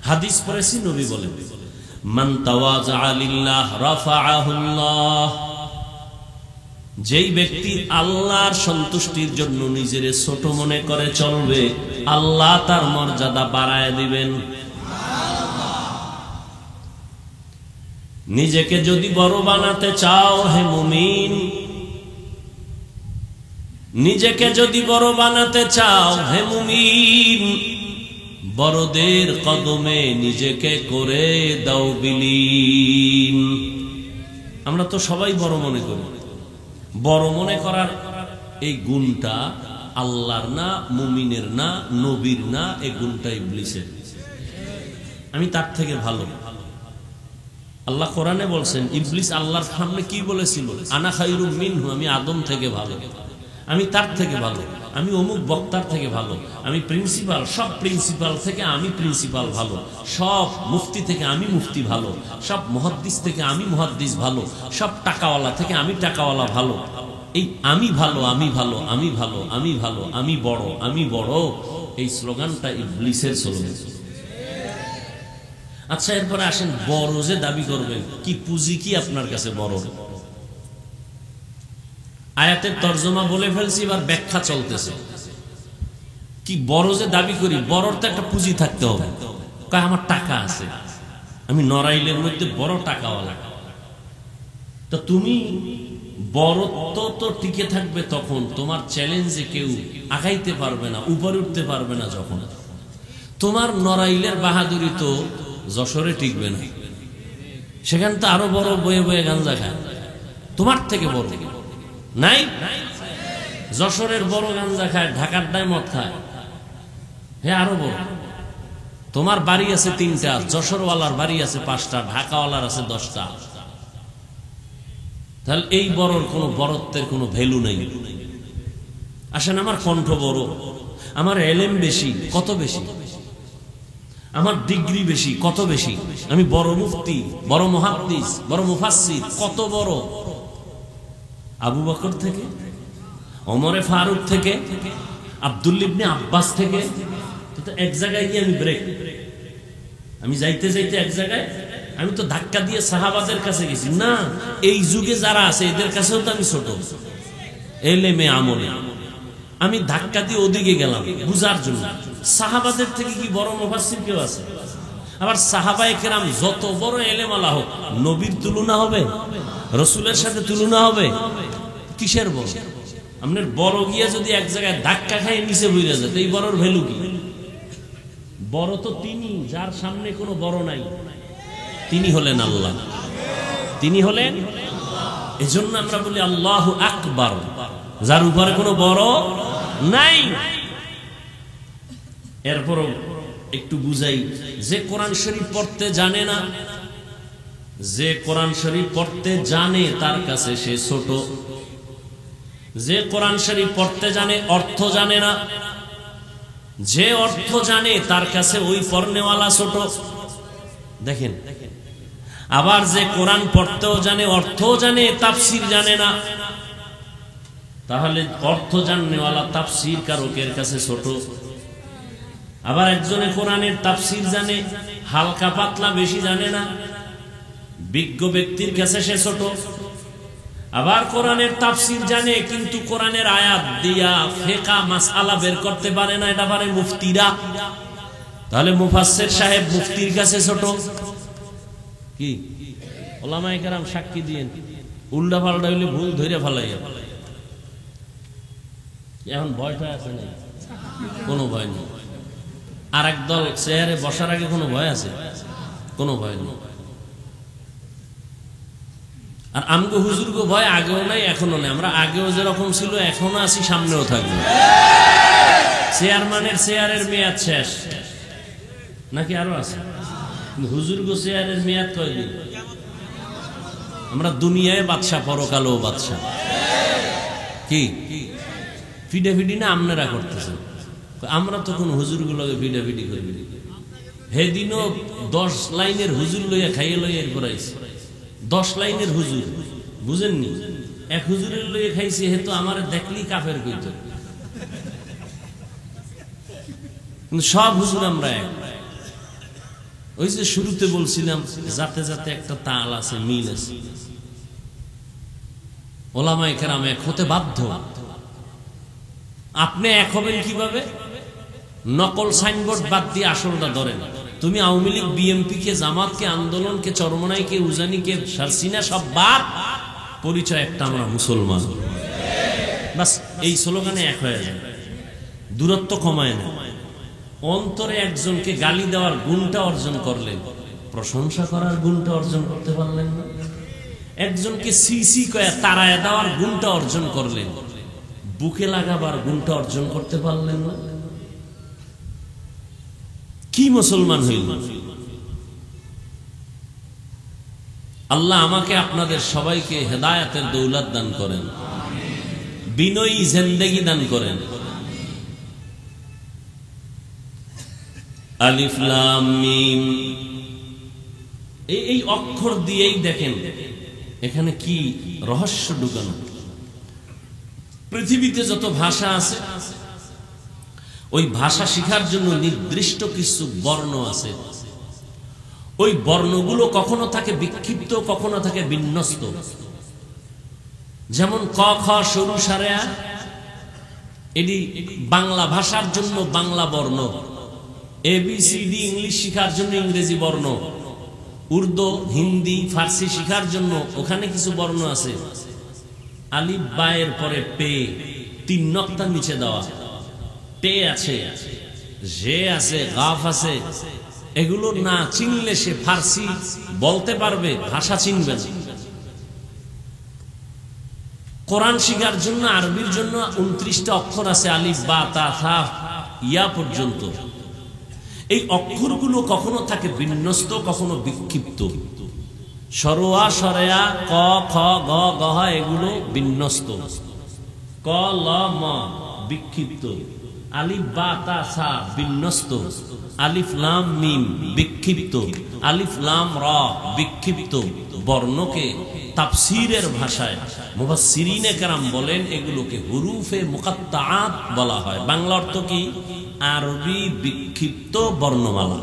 হাদিস পড়েছি, নবী বলেন মান তাওয়াজা লিল্লাহ রাফাআহুল্লাহ। যেই ব্যক্তি আল্লাহর সন্তুষ্টির জন্য নিজের ছোট মনে করে চলবে, আল্লাহ তার মর্যাদা বাড়ায় দিবেন। নিজেকে যদি বড় বানাতে চাও হে মুমিন, নিজেকে যদি বড় বানাতে চাও হে মুমিন, বড়দের কদমে নিজেকে করে দাও বিলীন। আমরা তো সবাই বড় মনে করি। বড় মনে করার এই গুণটা আল্লাহর না, মুমিনের না, নবীর না, এই গুণটা ইবলিসের। আমি তার থেকে ভালো। আল্লাহ কোরআনে বলছেন, ইবলিস আল্লাহর সামনে কি বলেছিল? আনা খায়রুম মিনহু, আমি আদম থেকে ভালো, আমি তার থেকে ভালো, আমি অমুক বক্তার থেকে ভালো, আমি প্রিন্সিপাল, সব প্রিন্সিপাল থেকে আমি প্রিন্সিপাল ভালো, সব মুফতি থেকে আমি মুফতি ভালো, সব মুহাদ্দিস থেকে আমি মুহাদ্দিস ভালো, সব টাকাওয়ালা থেকে আমি টাকাওয়ালা ভালো। এই আমি ভালো, আমি ভালো, আমি ভালো, আমি ভালো, আমি বড়, আমি বড়, এই স্লোগানটা ইবলিসের স্লোগান। আচ্ছা, এরপরে আসেন, বড় যে দাবি করবেন, কি পুঁজি কি আপনার কাছে বড়? আয়াতের তরজমা বলে ফেলছি, এবার ব্যাখ্যা চলতেছে। কি বড় যে দাবি করি, বড়র তো একটা পুঁজি থাকতে হবে। কয় আমার টাকা আছে, আমি নড়াইলের মধ্যে বড় টাকাওয়ালা। তো তুমি বড়ত্ব তো টিকে থাকবে তখন তোমার চ্যালেঞ্জে কেউ আগাইতে পারবে না, উপরে উঠতে পারবে না। যখন তোমার নড়াইলের বাহাদুরি তো যশোরে টিকবে না, সেখানে তো আরো বড় বয়ে বয়ে গাঞ্জা খায়, তোমার থেকে বড় নাই। যশোরের বড় গাঞ্জা খায়, ঢাকার ডায় মদ খায়, হ্যাঁ আরো বড়। তোমার বাড়ি আছে 3টা, যশোরওয়ালার বাড়ি আছে 5টা, ঢাকাওয়ালার আছে 10টা। তাহলে এই বড়র কোনো বড়ত্বের কোনো ভ্যালু নেই। আসেন, আমার কণ্ঠ বড়, আমার এলেম বেশি, কত বেশি, আমার ডিগ্রি বেশি, কত বেশি, আমি বড় মুফতি, বড় মুহাদ্দিস, বড় মুফাসসির, কত বড়। আবু বকর থেকে, ওমরে ফারুক থেকে, আব্দুল্লাহ ইবনে আব্বাস থেকে। তো এক জায়গায় গিয়ে আমি ব্রেক, আমি যাইতে যাইতে এক জায়গায় আমি তো ধাক্কা দিয়ে সাহাবাদের কাছে গেছি না। এই যুগে যারা আছে এদের কাছেও তো আমি ছোট, এলেমে আমলে আমি ধাক্কা দিয়ে ওদিকে গেলাম বুঝার জন্য। সাহাবাদের থেকে কি বড় মুফাসসির কেউ আছে? আবার সাহাবায়ে কেরাম যত বড় এলেমওয়ালা হোক, নবীর তুলনা হবে? রসুলের সাথে তুলনা হবে? কিসের বড়? আপনার বড় গিয়া যদি এক জায়গায় ধাক্কা খায় নিচে বইরা যায়, এই বড়র ভ্যালু কি? বড় তো তিনি, যার সামনে কোনো বড় নাই, তিনি হলেন আল্লাহ, তিনি হলেন। এজন্য আমরা বলি আল্লাহু আকবার, যার উপরে কোনো বড় নাই। এরপরও একটু বুঝাই, যে কোরআন শরীফ পড়তে জানে না, যে কোরআন শরীফ পড়তে জানে তার কাছে সে ছোট। যে কোরআন শরীফ পড়তে জানে, অর্থ জানে না, যে অর্থ জানে তার কাছে ওই পড়নেওয়ালা ছোট। দেখেন, আবার যে কোরআন পড়তেও জানে, অর্থও জানে, তাফসীর জানে না, তাহলে অর্থ জাননেওয়ালা তাফসীর কারকের কাছে ছোট। আবার একজনে কোরআনের তাফসীর জানে, হালকা পাতলা বেশি জানে না, বিজ্ঞ ব্যক্তির কাছে সে ছোট। আবার কোরআনের তাফসীর জানে, কিন্তু কোরআনের আয়াত দিয়া ফিকহ মাসআলা বের করতে পারে না, এটা পারে মুফতিরা। তাহলে মুফাসসির সাহেব মুফতির কাছে ছোট। কি ওলামায়ে কেরাম সাক্ষী দিয়েন, উল্টা পাল্টা হইলে ভুল ধরে ফেলাইয়া। এখন ভয়টা আছে না? কোনো ভয় নেই। আর একদল চেয়ারে বসার আগে কোনো ভয় আছে? কোনো ভয় নেই। আর আমগো হুজুরগো ভয় আগেও নাই এখনো নাই। আমরা আগেও যেরকম ছিল এখনো আছি, সামনেও থাকবো। চেয়ারম্যানের চেয়ারের মেয়াদ শেষ নাকি আরো আছে? হুজুরগো চেয়ারের মেয়াদ কয়দিন? আমরা দুনিয়ায় বাদশাহ, পরকালেও বাদশাহ। কি ফিডাফিডি না আপনারা করতেছেন? আমরা তো কোন হুজুরগুলোকে ফিডাফিডি করি। সেদিনও 10 লাইনের হুজুর লইয়া খাইয়ে লইয়া এরপর আইছে। 10 লাইনের হুজুর, বুঝেননি? এক হুজুরের লইয়া খাইছে, হে তো আমার দেখলি কাফের কইত। কিন্তু সব হুজুর আমরা এক। ওই যে শুরুতে বলছিলাম, যাতে যাতে একটা তাল আছে, মিল আছে। ওলামায়ে কেরাম এক হতে বাধ্য। আপনি এক হবেন কিভাবে? নকল সাইনবোর্ড বাদ দিয়ে আসলটা ধরেন। তুমি আওয়ামী লীগ, বিএনপি কে, জামাত কে, আন্দোলন কে, চরমনাই কে, উজানি কে, সারসিনা সব বাদ, পরিচয় একটা, আমরা মুসলমান। বাস এই স্লোগানে এক হয়ে যায়। দূরত্ব কমায় না। অন্তরে একজনকে গালি দেওয়ার গুণটা অর্জন করলেন, প্রশংসা করার গুণটা অর্জন করতে পারলেন না। একজনকে সিসি কয়া তাড়ায় দেওয়ার গুণটা অর্জন করলেন, বুকে লাগাবার গুণটা অর্জন করতে পারলেন না। কি মুসলমান হইল? আল্লাহ আমাকে আপনাদের সবাইকে হেদায়েতের দৌলত দান করেন, বিনয়ী জিন্দেগি দান করেন। আলিফ লাম মিম, এই অক্ষর দিয়েই দেখেন এখানে কি রহস্য ঢুকানো। পৃথিবীতে যত ভাষা আছে, ওই ভাষা শিখার জন্য নির্দিষ্ট কিছু বর্ণ আছে। ওই বর্ণগুলো কখনো থাকে বিক্ষিপ্ত, কখনো থাকে বিন্যস্ত। যেমন ক খ সরু সারেয়া, এটি বাংলা ভাষার জন্য বাংলা বর্ণ। ABCD ইংলিশ শিখার জন্য ইংরেজি বর্ণ। উর্দু, হিন্দি, ফার্সি শিখার জন্য ওখানে কিছু বর্ণ আছে। আলিফ বায়ের পরে পে, 3 নক্তার নিচে দেওয়া, টে আছে, জে আছে, গাফ আছে। এগুলো না চিনলে সে ফার্সি বলতে পারবে, ভাষা চিনবে না। কোরআন শিখার জন্য আরবির জন্য 29টা অক্ষর আছে, আলিফ বা তা থা ইয়া পর্যন্ত। এই অক্ষরগুলো কখনো থাকে বিন্যস্ত, কখনো বিক্ষিপ্ত। সরোয়া, সরেয়া, ক খ গ গহ এগুলো বিন্যস্ত। ক ল ম বিক্ষিপ্ত। আলিফ বা তা সা বিন্যস্ত। আলিফ লাম মিম বিক্ষিপ্ত। আলিফ লাম র বিক্ষিপ্ত। বর্ণকে তাফসীরের ভাষায় মুফাসসিরিনে কেরাম বলেন এগুলোকে হুরুফে মুকাত্তাআত বলা হয়। বাংলা অর্থ কি? আরবি বিক্ষিপ্ত বর্ণমালা।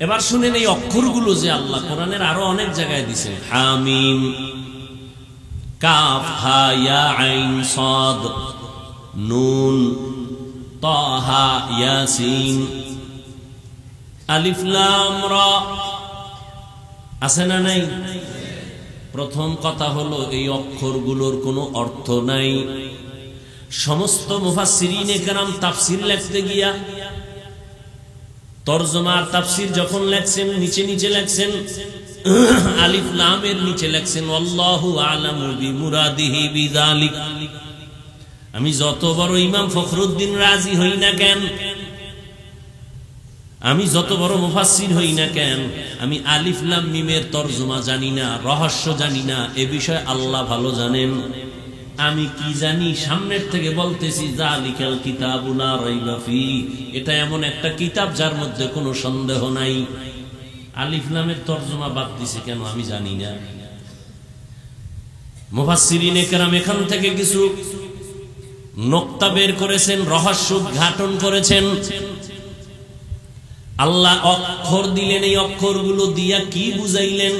এবার শুনেন এই অক্ষরগুলো যে আল্লাহ কোরআনের আরো অনেক জায়গায় দিয়েছেন। হামিম, কাফ, হা, ইয়া, আইন, সাদ, নুন, তাহা, ইয়াসিন, আলিফ লাম রা। আছে না নাই? প্রথম কথা হলো এই অক্ষরগুলোর কোনো অর্থ নাই। সমস্ত মুফাসসিরিনে কেরাম তাফসীর লিখতে গিয়া, তরজমার তাফসীর যখন লেখছেন, নিচে নিচে লেখছেন আলিফ লামের নিচে লেখছেন আল্লাহু আ'লামু বিমুরাদিহি বিযালিক। আমি যত বড় ইমাম ফখরুদ্দিন রাজি হই না কেন, আমি যত বড় মুফাসসির হই না কেন, আমি আলিফ লাম মিমের তরজমা জানি না, রহস্য জানি না। এ বিষয়ে আল্লাহ ভালো জানেন। আমি কি জানি? সামনের থেকে বলতেছি যালিকাল কিতাবু লা রাইবা ফি, এটা এমন একটা কিতাব যার মধ্যে কোনো সন্দেহ নাই। আলিফ লামের তরজমা বাদ দিছে কেন আমি জানি না। মুফাসসিরিনে কেরাম এখান থেকে কিছু নকতা বের করেছেন, রহস্য উদ্ঘাটন করেছেন। আল্লাহ অক্ষর দিলেন, এই অক্ষরগুলো দিয়া কি বুঝাইলেন?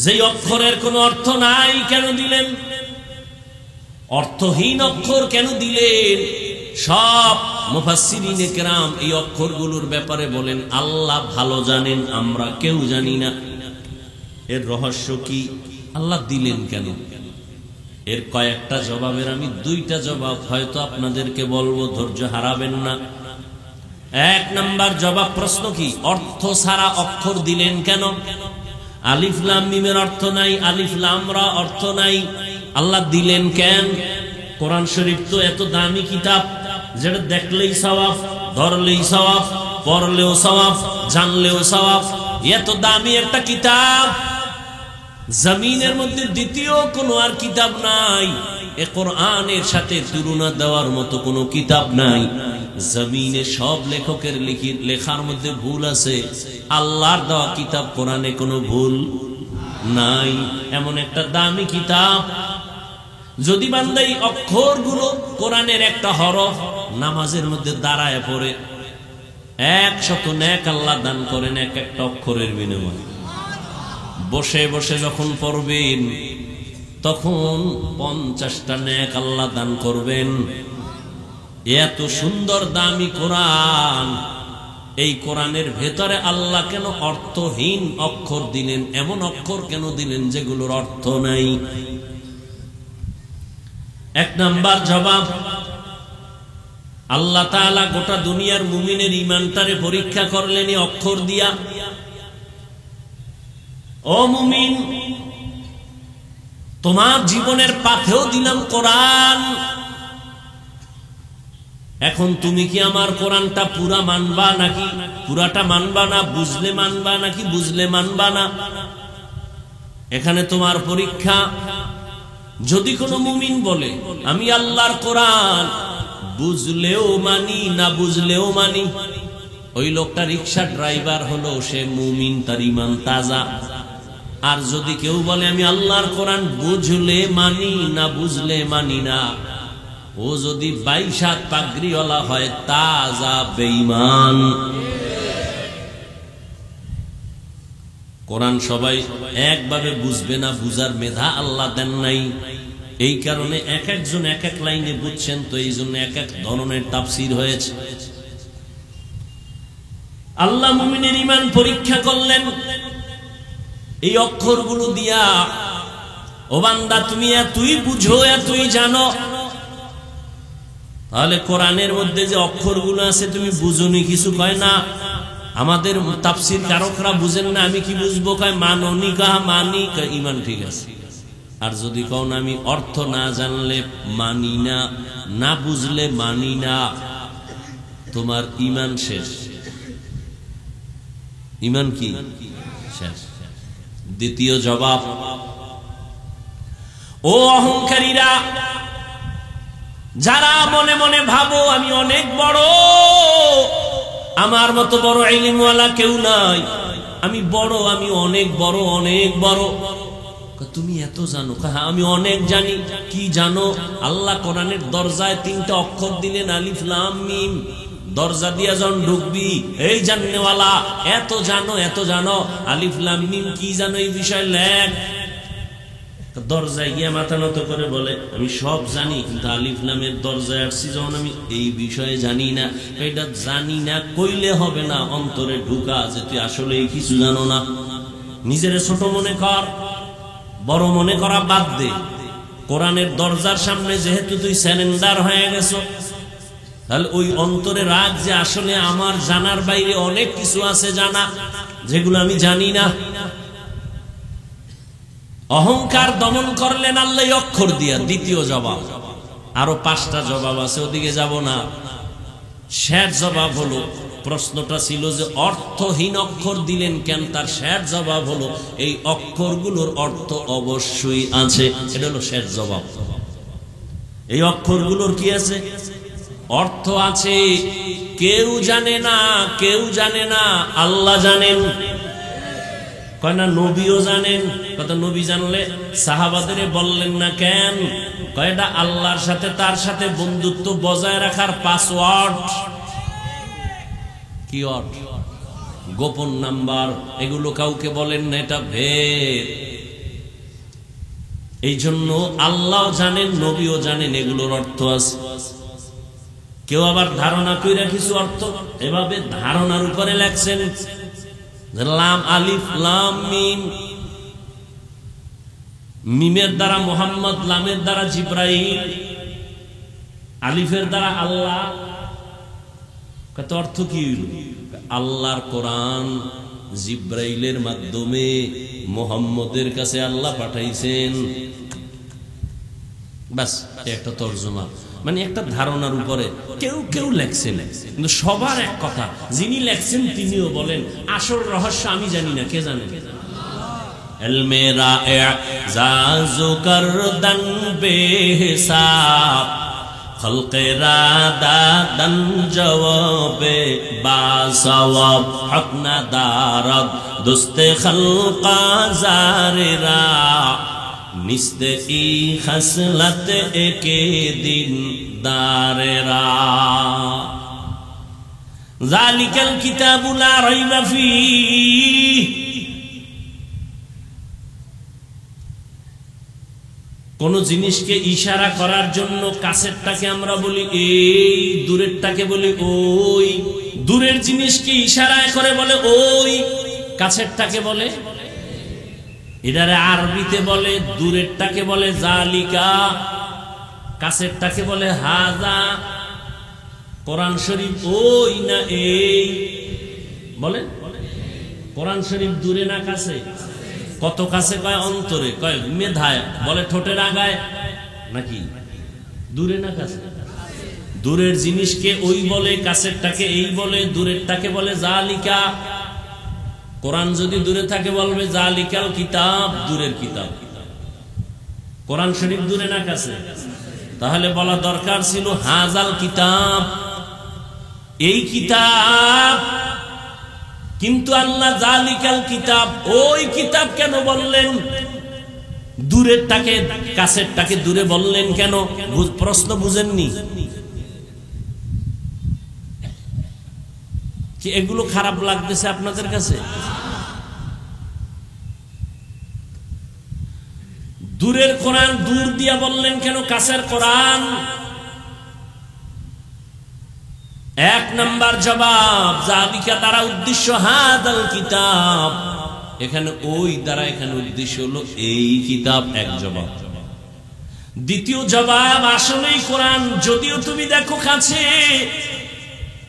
যে অক্ষরের কোনো অর্থ নাই কেন দিলেন? অর্থহীন অক্ষর কেন দিলেন? সব মুফাসসিরিনে কেরাম এই অক্ষরগুলোর ব্যাপারে বলেন আল্লাহ ভালো জানেন, আমরা কেউ জানি না। এর রহস্য কি, আল্লাহ দিলেন কেন? এর কয়েকটা জবাবের আমি দুইটা জবাব হয়তো আপনাদেরকে বলবো, ধৈর্য হারাবেন না। এক নাম্বার জবাব, প্রশ্ন কি, অর্থ ছাড়া অক্ষর দিলেন কেন? আলিফ লাম মিমের অর্থ নাই, আলিফ লাম রা অর্থ নাই, আল্লাহ দিলেন কেন? কোরআন শরীফ তো এত দামি কিতাব, যেটা দেখলেই সওয়াব, ধরলেই সওয়াব, পড়লেও সওয়াব, জানলেও সওয়াব। এত দামি একটা কিতাব, জমিনের মধ্যে দ্বিতীয় কোনো আর কিতাব নাই। এ কোরআনের সাথে তুলনা দেওয়ার মতো কোনো কিতাব নাই। জমিনে সব লেখকের লেখার মধ্যে ভুল আছে, আল্লাহর দেওয়া কিতাব কোরআনে কোনো ভুল নাই। এমন একটা দামি কিতাব, যদি বান্দা এই অক্ষরগুলো কোরআনের একটা হরফ নামাজের মধ্যে দাঁড়ায় পড়ে, 100 নেক আল্লাহ দান করেন এক একটা অক্ষরের বিনিময়ে। বসে বসে যখন পড়বেন তখন 50টা নেক আল্লাহ দান করবেন। এত সুন্দর দামি কোরআন, এই কোরআনের ভেতরে আল্লাহ কেন অর্থহীন অক্ষর দিলেন? এমন অক্ষর কেন দিলেন যেগুলোর অর্থ নাই? এক নাম্বার জবাব, আল্লাহ তাআলা গোটা দুনিয়ার মুমিনের ঈমানটারে পরীক্ষা করলেন এই অক্ষর দিয়া। ও মুমিন, তোমার জীবনের পাথেও দিলাম কোরআন, এখন তুমি কি আমার কোরআনটা পুরা মানবা নাকি পুরাটা মানবা না, বুঝলে মানবা নাকি বুঝলে মানবা না? এখানে তোমার পরীক্ষা। যদি কোনো মুমিন বলে আমি আল্লাহর কোরআন বুঝলেও মানি না বুঝলেও মানি, ওই লোকটা রিকশা ড্রাইভার হলো, সে মুমিন, তার ঈমান তাজা। আর যদি কেউ বলে আমি আল্লাহর কোরআন বুঝলে মানি না বুঝলে মানি না, ও যদি 22 হাত পাগড়িওয়ালা হয়, তাজা বেঈমান। কোরআন সবাই একভাবে বুঝবে না, বুঝার মেধা আল্লাহ দেন নাই। এই কারণে এক একজন এক এক লাইনে বুঝছেন, তো এই জন্য এক এক ধরনের তাফসীর হয়েছে। আল্লাহ মুমিনের ঈমান পরীক্ষা করলেন এই অক্ষরগুলো দিয়া। ও বান্দা, তুমি এতই বুঝো, এতই জানো, তাহলে কোরআনের মধ্যে যে অক্ষরগুলো আছে তুমি বুঝোনি কিছু? কয় না, আমাদের তাফসীর কারকরা বুঝেন না, আমি কি বুঝবো? কয় মাননি, কাহা মানি, ঈমান ঠিক আছে। আর যদি কও না আমি অর্থ না জানলে মানি না, না বুঝলে মানি না, তোমার ঈমান শেষ। ঈমান কি শেষ? দ্বিতীয় জবাব, ও অহংকারীরা, যারা মনে মনে ভাবো আমি অনেক বড়, আমার মতো বড় ইলমওয়ালা কেউ নাই, আমি বড়, আমি অনেক বড়, অনেক বড়। তুমি এত জানো? হ্যাঁ, আমি অনেক জানি। কি জানো? আল্লাহ কোরআনের দরজায় 3টা অক্ষর দিলেন, আলিফ লাম মিম। দরজা দিয়া যখন ঢুকবি, এই জাননেওয়ালা, এত জানো, এত জানো, আলিফ লাম মিম কি জানো এই বিষয় লেখ। দরজায় গিয়ে মাথা নত করে বলে আমি সব জানি, কিন্তু আলিফ লামের দরজায় আসছি যখন আমি এই বিষয়ে জানি না। এটা জানি না কইলে হবে না, অন্তরে ঢুকা যে তুই আসলে কিছু জানো না। নিজের ছোট মনে কর, বড় মনে করা বাদ দে। কোরআনের দরজার সামনে যেহেতু তুই স্যালেন্ডার হয়ে গেছো, তাহলে ওই অন্তরে রাখ যে আসলে আমার জানার বাইরে অনেক কিছু আছে জানা, যেগুলো আমি জানি না। অহংকার দমন করলেন আল্লাহ অক্ষর দিয়া। দ্বিতীয় জবাব, আরো 5টা জবাব আছে, ওদিকে যাব না। শেষ জবাব হলো, প্রশ্নটা ছিল যে অর্থহীন অক্ষর দিলেন কেন, তার শেষ জবাব হলো এই অক্ষরগুলোর অর্থ অবশ্যই আছে। এটা হলো শেষ জবাব। এই অক্ষরগুলোর কি আছে? অর্থ আছে। কেউ জানে না, কেউ জানে না, আল্লাহ জানেন। কয় না নবীও জানেন। কত নবী জানলে সাহাবাদের বললেন না কেন? কয়টা আল্লাহর সাথে তার সাথে বন্ধুত্ব বজায় রাখার পাসওয়ার্ড। কি অর্থ? গোপন নাম্বার। এগুলো কাউকে বলেন না, এটা ভেদ। এই জন্য আল্লাহ জানেন, নবীও জানেন এগুলোর অর্থ আছে। কেউ আবার ধারণা কইরা কিছু অর্থ এভাবে ধারণার উপরে লেখছেন, লাম আলিফ লাম মিম, মিমের দ্বারা মোহাম্মদ, লামের দ্বারা জিব্রাইল, আলিফের দ্বারা আল্লাহ। কত অর্থ কি? আল্লাহর কোরআন জিব্রাইলের মাধ্যমে মোহাম্মদের কাছে আল্লাহ পাঠাইছেন। বাস একটা তর্জমা, মানে একটা ধারণার উপরে কেউ কেউ লেখছেন, কিন্তু সবার এক কথা, যিনি লেখছেন তিনিও বলেন আসল রহস্য আমি জানি না, কে জানে? বেহিসাব খলকে রাদাদান জওয়াবে বাসওয়াব হক না দারদ দুস্তে খলকা জারেরা নিস্তে ই খসলত একে দিন দারেরা যালিকাল কিতাবু লা রাইবা ফীহ। কোন জিনিসকে ইশারা করার জন্য কাছেরটাকে আমরা বলি এই, দূরেরটাকে বলি ওই। দূরের জিনিসকে ইশারায় করে বলে ওই, কাছেরটাকে বলে। এটারে আরবিতে বলে, দূরেরটাকে বলে জালিকা, কাছেরটাকে বলে হাজা। কোরআন শরীফ ওই না এই বলে? কোরআন শরীফ দূরে না কাছে? কত কাছে কয় অন্তরে, কয় মেধায়, বলে ঠোঁটের আগায়, নাকি দূরে না কাছে? দূরের জিনিসকে ওই বলে, কাছেরটাকে এই বলে, দূরেরটাকে বলে জালিকা। কোরআন যদি দূরে থাকে বলবে জালিকাল কিতাব, দূরের কিতাব। কোরআন শরীফ দূরে না কাছে? তাহলে বলা দরকার ছিল হাজাল কিতাব, এই কিতাব। কিন্তু আল্লাহ জালিকাল কিতাব, ওই কিতাব কেন বললেন? দূরেরটাকে কাছেরটাকে দূরে বললেন কেন? প্রশ্ন বুঝেননি কি? এগুলো খারাপ লাগতেছে আপনাদের কাছে? দূরের কোরআন দূর দিয়া বললেন কেন? কাছের কোরআন। এক নাম্বার জবাব, জালিকা দ্বারা উদ্দেশ্য হাদাল কিতাব, এখানে ওই দ্বারা এখানে উদ্দেশ্য হলো এই কিতাব, এক জবাব। দ্বিতীয় জবাব, আসলেই কোরআন যদিও তুমি দেখো কাছে,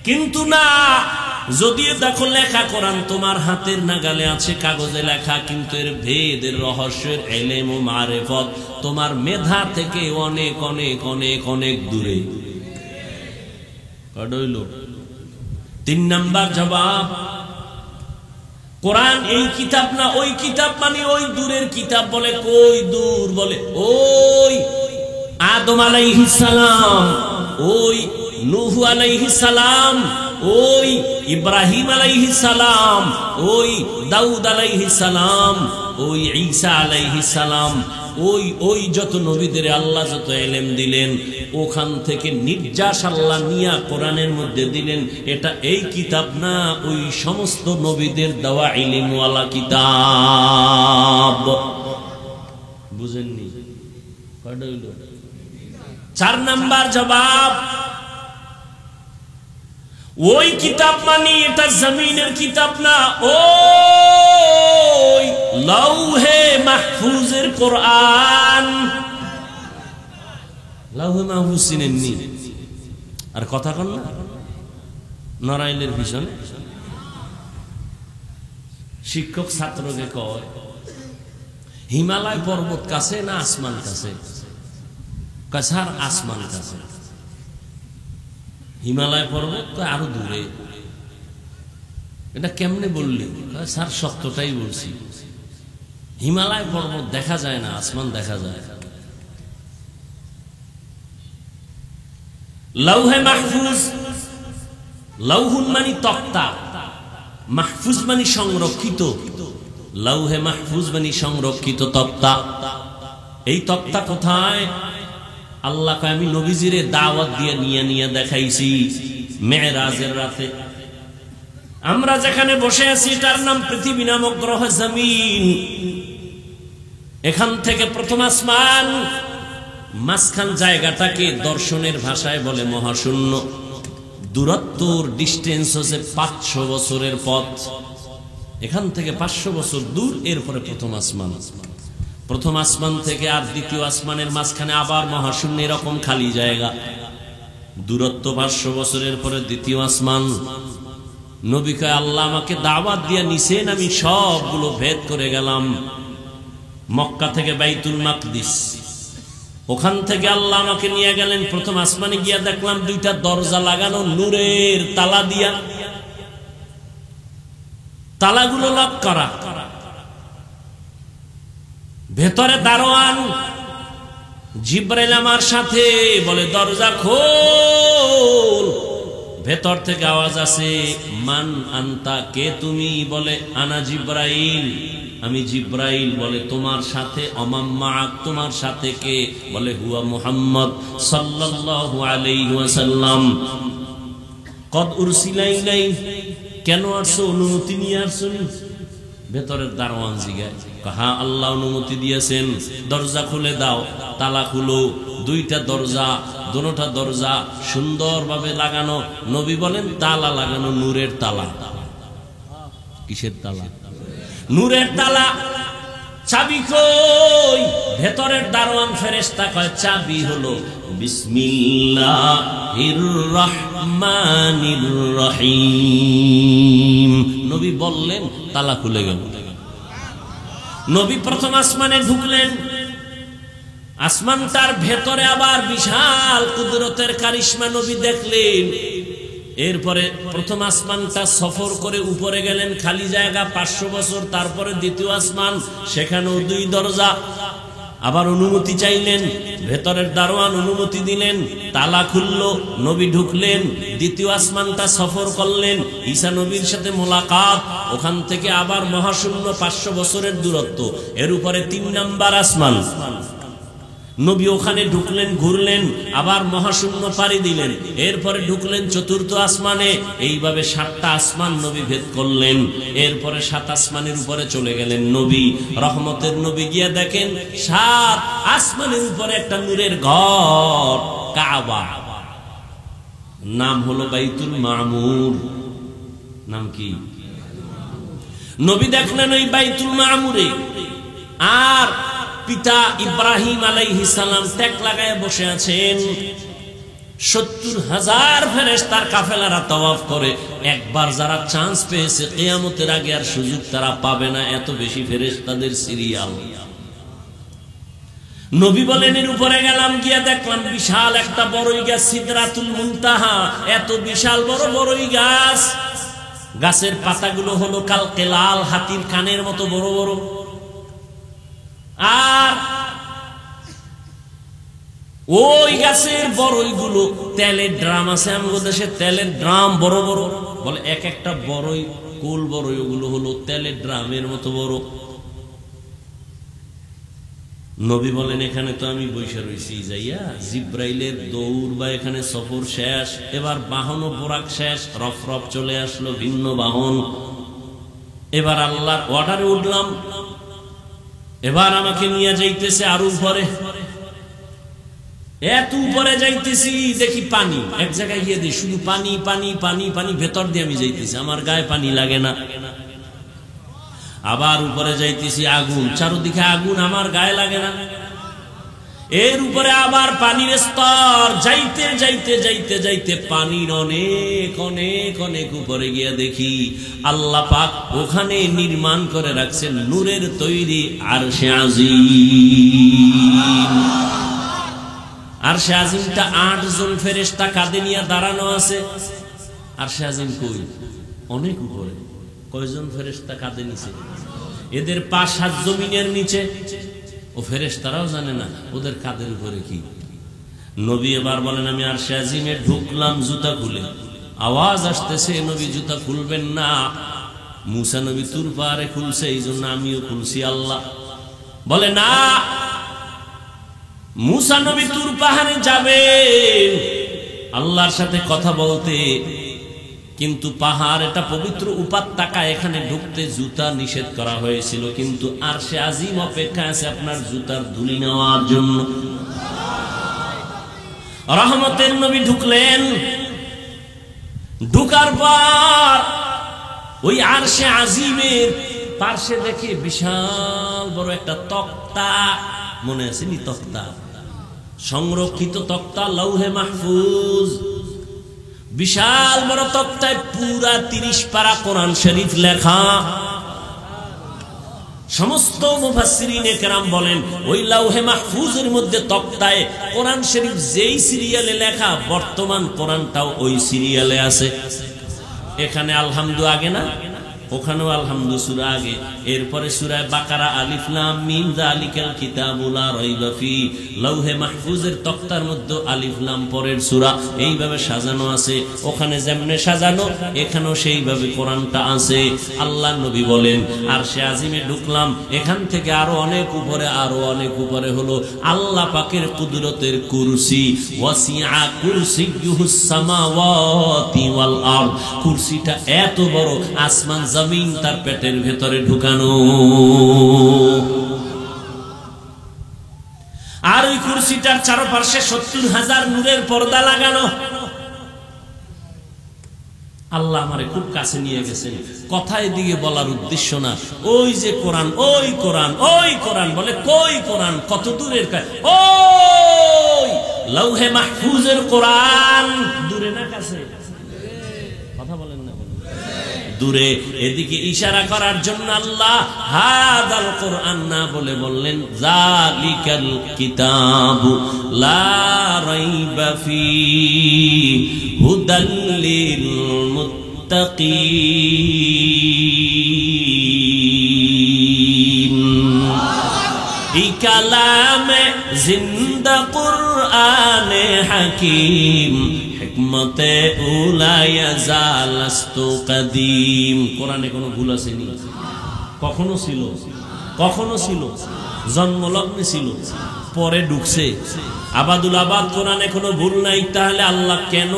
কিন্তু না, যদিও দেখো লেখা কোরআন তোমার হাতের নাগালে আছে, কাগজে লেখা, কিন্তু এর ভেদের রহস্যের ইলম ও মারিফত তোমার মেধা থেকে অনেক অনেক অনেক অনেক দূরে। তিন নাম্বার জবাব, কোরআন এই কিতাব না ওই কিতাব, মানে ওই দূরের কিতাব। বলে কই দূর? বলে ওই আদম আলাইহিস সালাম, ওই নূহ আলাইহিস সালাম, ওই ইব্রাহিম আলাইহিস সালাম, ওই দাউদ আলাইহিস সালাম, ওই ঈসা আলাইহিস সালাম, ওই ওই যত নবীদের আল্লাহ যত ইলম দিলেন, ওখান থেকে নির্যাস আল্লাহ নিয়া কোরআনের মধ্যে দিলেন। এটা এই কিতাব না, ওই সমস্ত নবীদের দেওয়া ইলমওয়ালা কিতাব। বুঝেননি? চার নাম্বার জবাব, ওই কিতাব মানে এটা জমিনের কিতাব না, ওই লাউহে মাহফুজের কোরআন। লাউহে মাহফুজ চিনেননি? আর কথা কন না, নড়াইলের ভীষণ শিক্ষক ছাত্রকে কয় হিমালয় পর্বত কাছে না আসমান কাছে? কাছার আসমান কাছে। হিমালয় পর্বত তো আরো দূরে। এটা কেমনে বললি? স্যার সত্যটাই বলছি, হিমালয় পর্বত দেখা যায় না, আসমান দেখা যায়। লাউহে মাহফুজ, লাউহুন মানে তক্তা, মাহফুজ মানে সংরক্ষিত। লাউহে মাহফুজ মানে সংরক্ষিত তক্তা। এই তক্তা কোথায়? আল্লাহ কয় আমি নবীজিরে দাওয়াত দিয়ে নিয়ে নিয়ে দেখাইছি মেরাজের রাতে। আমরা যেখানে বসে আছি এটার নাম পৃথিবী নামক গ্রহ জমিন। এখান থেকে প্রথম আসমান, মাঝখান জায়গাটাকে দর্শনের ভাষায় বলে মহাশূন্য। দূরত্বর ডিস্টেন্স হচ্ছে 500 বছরের পথ। এখান থেকে 500 বছর দূর, এরপরে প্রথম আসমান। প্রথম আসমান থেকে আর দ্বিতীয় আসমানের মাঝখানে আবার মহাশূন্য, এরকম খালি জায়গা। দূরত্ব 500 বছরের পরে দ্বিতীয় আসমান। নবী কয়, আল্লাহ আমাকে দাওয়াত দিয়ে নিছেন, আমি সবগুলো ভেদ করে গেলাম। মক্কা থেকে বাইতুল মাকদিস, ওখান থেকে আল্লাহ আমাকে নিয়ে গেলেন প্রথম আসমানে। গিয়া দেখলাম 2টা দরজা লাগানো নূরের তালা দিয়া, তালাগুলো লক করা। ভেতরে দারোয়ান জিবরাইল আমার সাথে, বলে দরজা খোল। ভেতর থেকে আওয়াজ আছে, মান আনতা, কে তুমি? বলে আনা জিবরাইল, আমি জিবরাইল। বলে তোমার সাথে? অমাম্মাক, তোমার সাথে কে? বলে হুয়া মুহাম্মদ সাল্লাল্লাহু আলাইহি ওয়াসাল্লাম। কদ উরসিলা ইলাই, কেন আসছো? অনুমতি নিয়ে আসছো? ভেতরের দারোয়ান জিগায়, হ্যাঁ আল্লাহ অনুমতি দিয়েছেন, দরজা খুলে দাও। তালা খুলো। 2টা দরজা, দোনোটা দরজা সুন্দরভাবে লাগানো। নবী বলেন তালা লাগানো নূরের তালা। কিসের তালা? নূরের তালা। চাবি কই? ভেতরের দারোয়ান ফেরেশতা কয়, চাবি হলো বিসমিল্লাহির রহমানির রহিম। নবী বললেন, তালা খুলে গেল। নবী প্রথম আসমানে ঢুকলেন। আসমানটার ভেতরে আবার বিশাল কুদরতের কারিশমা নবী দেখলেন। এরপরে প্রথম আসমানটা সফর করে উপরে গেলেন, খালি জায়গা 500 বছর। তারপরে দ্বিতীয় আসমান, সেখানেও 2 দরজা। আবার অনুমতি চাইলেন, ভেতরের দারোয়ান অনুমতি দিলেন, তালা খুললো, নবী ঢুকলেন। দ্বিতীয় আসমানটা সফর করলেন, ঈসা নবীর সাথে মোলাকাত। ওখান থেকে আবার মহাশূন্য, 500 বছরের দূরত্ব। এর উপরে 3 নাম্বার আসমান। নবী ওখানে ঢুকলেন, ঘুরলেন, আবার মহাশূন্য পাড়ি দিলেন। এরপরে ঢুকলেন 4র্থ আসমানে। এইভাবে 7টা আসমান নবী ভেদ করলেন। এরপরে 7 আসমানের উপরে চলে গেলেন নবী, রহমতের নবী। গিয়া দেখেন 7 আসমানের উপরে একটা নূরের ঘর, কাবা। নাম হলো বাইতুল মামুর। নাম কি? নবী দেখলেন ওই বাইতুল মামুরে। আর পিতা ইব্রাহিম আলাইহিস সালাম ট্যাক লাগায় বসে আছেন। 70,000 ফেরেশতার কাফেলারা তওয়াফ করে। একবার যারা চান্স পেয়েছে, কিয়ামতের আগে আর সুযোগ তারা পাবে না, এত বেশি ফেরেশতাদের সিরিয়াল। নবী বলেন, এর উপরে গেলাম, গিয়া দেখলাম বিশাল একটা বড়ই গাছ, সিদরাতুল মুনতাহা। এত বিশাল বড় বড়ই গাছ, গাছের পাতাগুলো হলো কালকে লাল, হাতির কানের মতো বড় বড়। আর ওই গাছের বড়ইগুলো তেলের ড্রাম আছে, আমাদের দেশে তেলের ড্রাম বড় বড়। বলে এক একটা বড়ই, কুল বড়ই, ওগুলো হলো তেলের ড্রামের মতো বড়। নবী বলেন, এখানে তো আমি বসে রয়েছি, যাইয়া জিব্রাইলের দৌড় বা এখানে সফর শেষ। এবার বাহন ও বোরাক শেষ, রফ রফ চলে আসলো ভিন্ন বাহন। এবার আল্লাহর অর্ডারে উঠলাম। এবার আমাকে নিয়ে যাইতেছে আরো উপরে। এত উপরে যাইতেছি, দেখি পানি। এক জায়গায় গিয়ে দেখি শুধু পানি পানি পানি পানি, ভেতর দিয়ে আমি যাইতেছি, আমার গায়ে পানি লাগে না। আবার উপরে যাইতেছি, আগুন, চারদিকে আগুন, আমার গায়ে লাগে না। এর উপরে আবার পানির স্তর, যাইতে যাইতে যাইতে যাইতে পানির অনেক অনেক অনেক উপরে গিয়ে দেখি আল্লাহ পাক ওখানে নির্মাণ করে রাখছেন নূরের তৈরি আরশে আজিম। আরশে আজিমটা 8 জন ফেরেশতা কাঁধে নিয়ে দাঁড়ানো আছে। আরশে আজিম কই? অনেক উপরে। কয়জন ফেরেশতা কাঁধে নিচে? এদের পা 7 জমিনের নিচে। ও ফেরেশতারাও জানে না ওদের কাঁধের উপরে কি। নবী এবার বলেন, আমি আরশে আজিমে ঢুকলাম জুতা খুলে। আওয়াজ আসতেছে, নবী জুতা খুলবেন না। মুসা নবী তুর পাহাড়ে খুলছে, এই জন্য আমিও খুলছি। আল্লাহ বলে না, মুসা নবী তুর পাহাড়ে যাবেন আল্লাহর সাথে কথা বলতে, কিন্তু পাহাড় এটা পবিত্র উপত্যকা, এখানে ঢুকতে জুতা নিষেধ করা হয়েছিল। কিন্তু আরশে আজিম অপেক্ষা আছে আপনার জুতার ধুলি নেওয়ার জন্য। রহমতের নবী ঢুকলেন। ঢুকার পর ওই আরশে আজিমের পার্শ্বে দেখে বিশাল বড় একটা তক্তা, মনে আছে নি? তক্তা, সংরক্ষিত তক্তা, লৌহে মাহফুজ। বিশাল বড় তক্তায় পুরা 30 পারা কোরআন শরীফ লেখা। সমস্ত মুফাসসিরিনে কেরাম বলেন ওই লৌহে মাহফুজের মধ্যে তক্তায় কোরআন শরীফ যেই সিরিয়ালে লেখা, বর্তমান কোরআনটাও ওই সিরিয়ালে আছে। এখানে আলহামদু আগে না, ওখানেও আলহামদু সূরা আগে। এরপরে সূরা বাকারা আলিফ লাম মিম যালিকাল কিতাবু লা রাইবা ফি। লৌহে মাহফুজের তক্তার মধ্যে আলিফ লাম পরের সূরা, এইভাবে সাজানো আছে। ওখানে যেমনে সাজানো এখানেও সেইভাবে কোরআনটা আছে। আল্লাহ নবী বলেন আরশে আজিমে ঢুকলাম, এখান থেকে আরো অনেক উপরে, আরো অনেক উপরে হলো আল্লাহ পাকের কুদরতের কুরসি। ওয়াসিআ কুরসিয়ুহুস সামাওয়াতি ওয়াল আরদ। কুরসিটা এত বড়, আসমান জমিন তার পেটের ভেতরে ঢুকানো। আর ওই কুরসিটার চারপাশে 70,000 নূরের পর্দা লাগানো। আল্লাহ আমারে খুব কাছে নিয়ে গেছেন। কথা এদিকে বলার উদ্দেশ্য না, ওই যে কোরআন, ওই কোরআন, ওই কোরআন বলে, কই কোরআন? কত দূরের? ওই লৌহে মাহফুজের কোরআন। দূরে না কাছে? কথা বলেন না, দূরে। এদিকে ইশারা করার জন্য আল্লাহ হাদাল কোরআন না বলে বললেন যালিকাল কিতাবু লা রাইবা ফি হুদাল লিল মুত্তাকিন। এই কালামে জিন্দা কুরআনে হাকিম, হিকমতে উলায়া জালাস্তু কাদিম। কোরআনে কোনো ভুল আসেনি? কখনো ছিল? কখনো ছিল? জন্মলগ্নে ছিল, পরে ঢুকছে। আবাদুল আবাদ কোরআনে কোনো ভুল নাই। তাহলে আল্লাহ কেন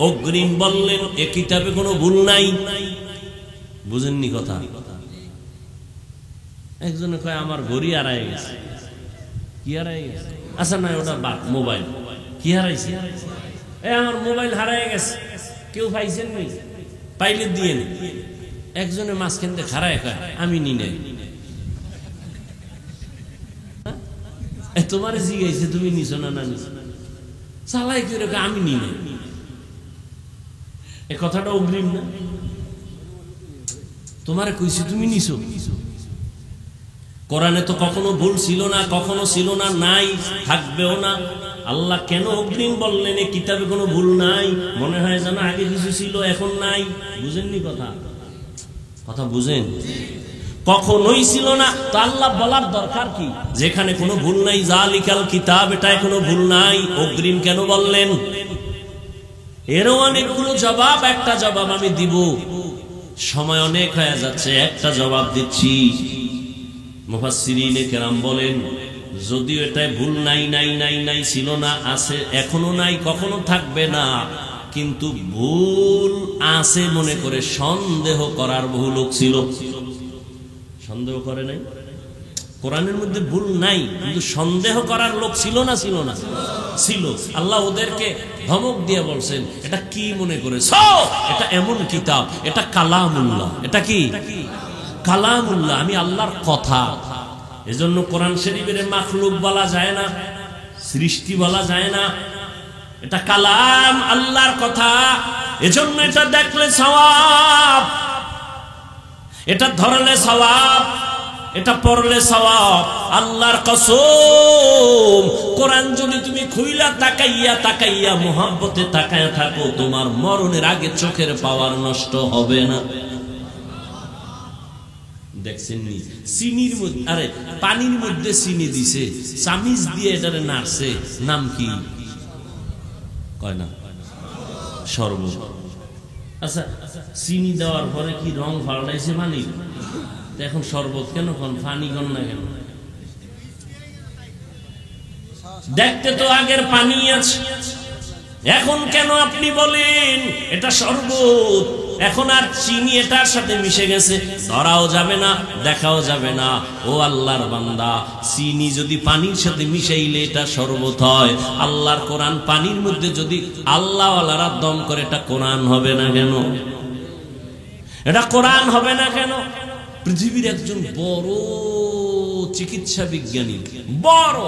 অগ্রিম বললেন এ কিতাবে কোনো ভুল নাই? বুঝেননি কথা? একজনে কয় আমার ঘড়ি হারায় গেছে। কি হারায় গেছে? আচ্ছা না, ওটা বাদ, মোবাইল। কি হারাইছে? আমার মোবাইল হারায় গেছে। কেউ পাইছেন নি? পাইলে দিয়ে নি। একজনে মাঝখান থেকে খারায় কয় আমি নি নাই। তোমার জিজ্ঞাসা তুমি নিছো না? না নিছো। চালাই করে আমি নি নাই। এ কথাটা অগ্রিম না? তোমার কইছি তুমি নিছো। কোরআনে তো কখনো ভুল ছিল না, কখনো ছিল না, নাই, থাকবেও না। আল্লাহ কেন অগ্রিম বললেন এই কিতাবে কোনো ভুল নাই? মনে হয় যেন আগে কিছু ছিল এখন নাই। বুঝেননি কথা? কথা বুঝেন? কখনোই ছিল না, তো আল্লাহ বলার দরকার কি? যেখানে কোনো ভুল নাই, যালিকাল কিতাব, এটায় কোনো ভুল নাই, অগ্রিম কেন বললেন? এরও অনেকগুলো জবাব, একটা জবাব আমি দিব। সময় অনেক হয়ে যাচ্ছে, একটা জবাব দিচ্ছি। মুফাসসিরিনে কেরাম বলেন যদিও এটাই ভুল নাই, নাই নাই নাই, ছিল না, আছে, এখনো নাই, কখনো থাকবে না, কিন্তু ভুল আছে মনে করে সন্দেহ করার বহু লোক ছিল। সন্দেহ করে নাই? কোরআনের মধ্যে ভুল নাই, কিন্তু সন্দেহ করার লোক ছিল না? ছিল না? ছিল। আল্লাহ ওদেরকে ধমক দিয়ে বলছেন এটা কি মনে করেছ? এটা এমন কিতাব, এটা কালামুল্লাহ। এটা কি? কালামুল্লাহ, আমি আল্লাহর কথা। এজন্য কোরআন শরীফের মাখলুক বলা যায় না, সৃষ্টি বলা যায় না। এটা কালাম, আল্লাহর কথা। এজন্য এটা দেখলে সওয়াব, এটা ধরলে সওয়াব, এটা পড়লে সওয়াব। আল্লাহর কসম, কোরআন যদি তুমি খুইলা তাকাইয়া তাকাইয়া মোহাব্বতে তাকায়া থাকো, তোমার মরণের আগে চোখের পাওয়ার নষ্ট হবে না। দেখছেন নি? চিনির মধ্যে, আরে পানির মধ্যে চিনি দিছে, চামিচ দিয়ে এটারে নাড়ছে, নাম কি? কয় না? শরবত। আচ্ছা, চিনি দেওয়ার পরে কি রং পাল্টাইছে পানির? এখন শরবত কেন কোন? পানি কোন না কেন? দেখতে তো আগের পানি আছে, এখন কেন আপনি বলেন এটা শরবত? এখন আর চিনি এটার সাথে মিশে গেছে, ধরাও যাবে না, দেখাও যাবে না। ও আল্লাহর বান্দা, চিনি যদি পানির সাথে মিশাইলে এটা শরবত হয়, আল্লাহর কোরআন পানির মধ্যে যদি আল্লাহওয়ালারা দম করে, এটা কোরআন হবে না কেন? এটা কোরআন হবে না কেন? পৃথিবীর একজন বড় চিকিৎসা বিজ্ঞানী, বড়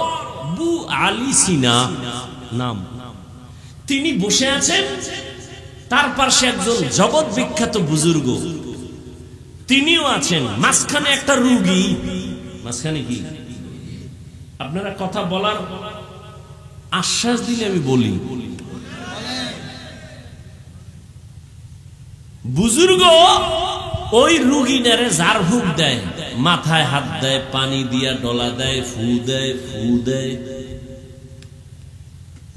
আবু আলী সিনা নাম, তিনি বসে আছেন, তার পাশে একজন জগৎ বিখ্যাত বুজুর্গ, তিনিও আছেন, মাঝখানে একটা রোগী। মাঝখানে কি? আপনারা কথা বলার আশ্বাস দিলে আমি বলি। বুজুর্গ ওই রুগীটারে ঝাড়ফুঁক দেয়, মাথায় হাত দেয়, পানি দিয়া ডলা দেয়, ফু দেয়, ফু দেয়।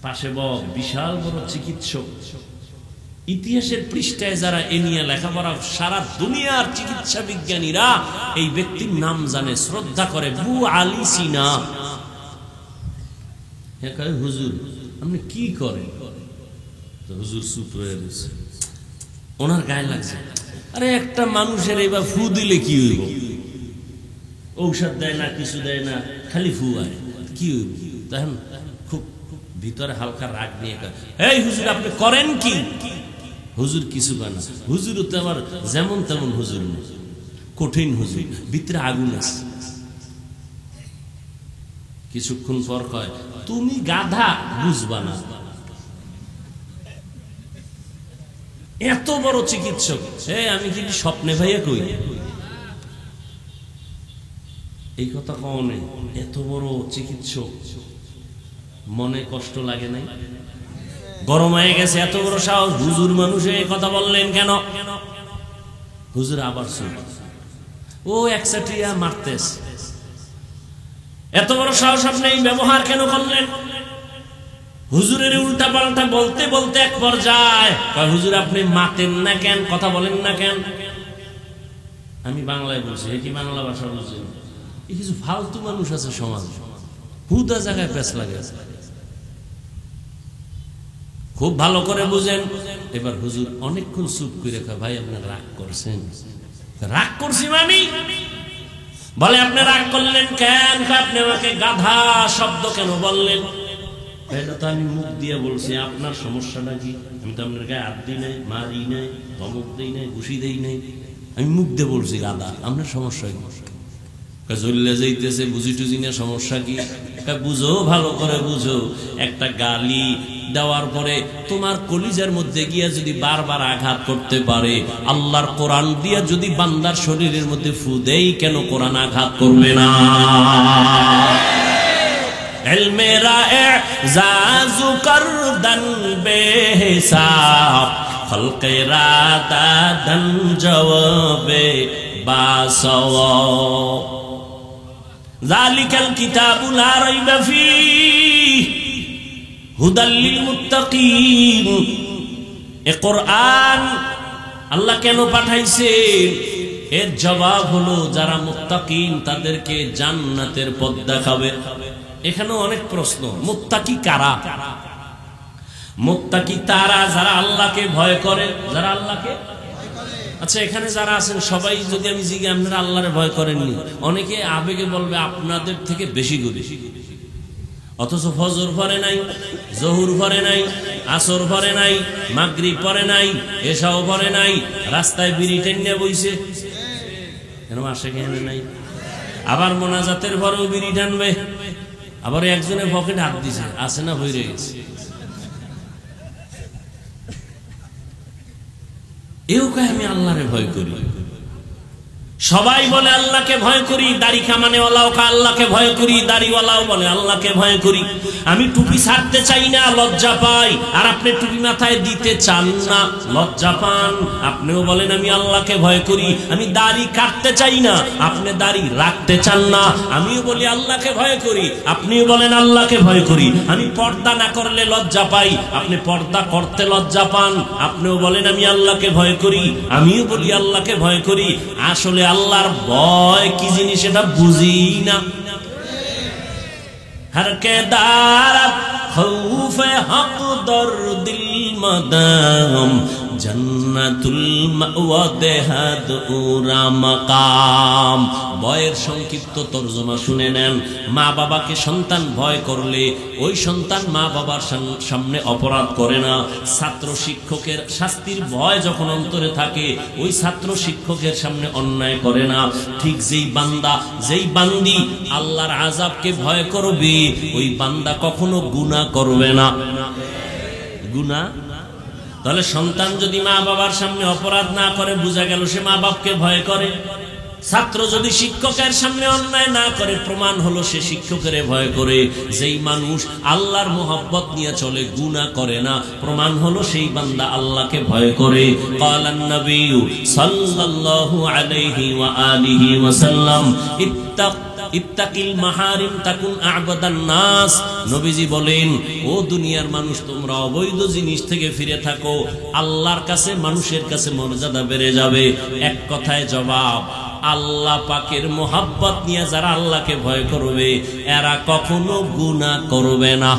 পাশে বিশাল বড় চিকিৎসক, ইতিহাসের পৃষ্ঠায় যারা এ নিয়ে লেখাপড়া, সারা দুনিয়ার চিকিৎসা বিজ্ঞানীরা এই ব্যক্তির নাম জানে, শ্রদ্ধা করে, আবু আলী সিনা। হুজুর আপনি কি করেন? হুজুর চুপ হয়ে গেছে, ওনার গায়ে লাগছে। আরে একটা মানুষের এবার ফু দিলে কি হইব? ঔষধ দেয় না, কিছু দেয় না, খালি ফু আয়, কি হইব? তখন খুব ভিতরে হালকা রাগ নিয়ে, এই হুজুর আপনি করেন কি? হুজুর কিছু করে না। হুজুর তো আমার যেমন তেমন হুজুর না, কঠিন হুজুর, ভিতরে আগুন আছে। কিছুক্ষণ পর কয়, তুমি গাধা, বুঝবা না। এত বড় চিকিৎসক, আমি কি স্বপ্নে ভাইয়া কই? এই কথা কনে, এত বড় চিকিৎসক, মনে কষ্ট লাগে নাই? গরম হয়ে গেছে, এত বড় সাহস, হুজুর মানুষে এই কথা বললেন কেন? হুজুর আবার চুপ, ও একসাটিয়া মারতেস, এত বড় সাহস আপনি এই ব্যবহার কেন করলেন? হুজুরের উল্টা পাল্টা বলতে বলতে এক পর্যায়ে হুজুর আপনি মাতেন না কেন, কথা বলেন না কেন? আমি বাংলায় বলছি, কি বাংলা ভাষা বুঝছেন? এই কিছু ফালতু মানুষ আছে সমাজ, হুদা জায়গায় পেছ লাগে। খুব ভালো করে বুঝেন। এবার হুজুর অনেকক্ষণ চুপ করে কয়, ভাই আপনি রাগ করছেন? রাগ করছি মানে? বলে আপনি রাগ করলেন কেন? আপনি আমাকে গাধা শব্দ কেন বললেন? এটা তো আমি মুখ দিয়ে বলছি, আপনার সমস্যাটা কি? আমি তো আপনার গায়ে হাত দিই নাই, মারি নাই, ধমক দিই নাই, ঘুষি দেই নাই, আমি মুখ দিয়ে বলছি গাধা। আপনার সমস্যা কি? জ্বললে যাইতেছে, বুঝি টুঝি না, সমস্যা কি? বুঝো, ভালো করে বুঝো। একটা গালি দেওয়ার পরে তোমার কলিজার মধ্যে গিয়া যদি বারবার আঘাত করতে পারে, আল্লাহর কোরআন দিয়া যদি বান্দার শরীরের মধ্যে ফু দেই, কেন কোরআন আঘাত করবে না? মেরা এজাজু করদন বেহিসাব, খলকে রাদাদন জওয়াবে বাসওয়াব, যালিকাল কিতাবু লা রাইবা ফীহ হুদাল লিল মুত্তাকিন। এ কোরআন আল্লাহ কেন পাঠাইছেন? এর জবাব হলো যারা মুত্তাকিন তাদেরকে জান্নাতের পথ দেখাবে। এখানে অনেক প্রশ্ন। মুত্তাকি কারা? মুত্তাকি তারা যারা আল্লাহকে ভয় করে, যারা আল্লাহকে, আচ্ছা এখানে যারা আছেন সবাই যদি আমি জিজ্ঞাসা আপনারা আল্লাহরে ভয় করেননি, অনেকে আবেগে বলবে আপনাদের থেকে বেশি করে, অথচ ফজর পড়ে নাই, জহুর পড়ে নাই, আসর পড়ে নাই, মাগরিব পড়ে নাই, এশাও পড়ে নাই, রাস্তায় বিড়ি টেনে বইছে, কেন আসে কেন নাই? আবার মোনাজাতের পরেও বিড়ি টানবে, আবার একজনের পকেটে হাত দিছে, আছে না হয়ে গেছে। এও কয় আমি আল্লাহরে ভয় করি। সবাই বলে আল্লাহকে ভয় করি, দাড়ি কামানেওয়ালাও আল্লাহকে ভয় করি, দাড়িওয়ালাও বলে আল্লাহকে ভয় করি। আমি টুপি ছাড়তে চাই না, লজ্জা পাই, আর আপনি টুপি মাথায় দিতে চান না, লজ্জা পান। আপনিও বলেন আমি আল্লাহকে ভয় করি। আমি দাড়ি কাটতে চাই না, আপনি দাড়ি রাখতে চান না। আমিও বলি আল্লাহকে ভয় করি, আপনিও বলেন আল্লাহকে ভয় করি। আমি পর্দা না করলে লজ্জা পাই, আপনি পর্দা করতে লজ্জা পান। আপনিও বলেন আমি আল্লাহকে ভয় করি, আমিও বলি আল্লাহকে ভয় করি। আসলে আল্লাহর ভয় কি জিনিস এটা বুঝি না। हर के दारत खौफ हक दर दिल मदाम জান্নাতুল মাওয়া দেহাদুরা মাকাম। ভয়ের সংক্ষিপ্ত তর্জমা শুনে নেন। মা বাবাকে সন্তান ভয় করলে ওই সন্তান মা বাবার সামনে অপরাধ করে না। ছাত্র শিক্ষকের শাস্তির ভয় যখন অন্তরে থাকে ওই ছাত্র শিক্ষকের সামনে অন্যায় করে না। ঠিক যেই বান্দা যেই বান্দি আল্লাহর আযাবকে ভয় করবে ওই বান্দা কখনো গুনাহ করবে না। গুনাহ তাহলে সন্তান যদি মা বাবার সামনে অপরাধ না করে বোঝা গেল সে মা বাপকে ভয় করে। ছাত্র যদি শিক্ষকের সামনে অন্যায় না করে প্রমাণ হলো সে শিক্ষকের ভয় করে। যেই মানুষ আল্লাহর মোহাব্বত নিয়ে চলে গুনাহ করে না প্রমাণ হলো সেই বান্দা আল্লাহকে ভয় করে। ক্বালান নবী সাল্লাল্লাহু আলাইহি ওয়া আলিহি ওয়াসাল্লাম ইত্তাকিল মাহারিম তাকুন আ'বাদান নাস। নবীজি বলেন, ও দুনিয়ার মানুষ তোমরা অবৈধ জিনিস থেকে ফিরে থাকো, আল্লাহর কাছে মানুষের কাছে মর্যাদা বেড়ে যাবে। এক কথায় জবাব, আল্লাহ পাকের মোহাব্বত নিয়ে যারা আল্লাহকে ভয় করবে এরা কখনো গুনাহ করবে না।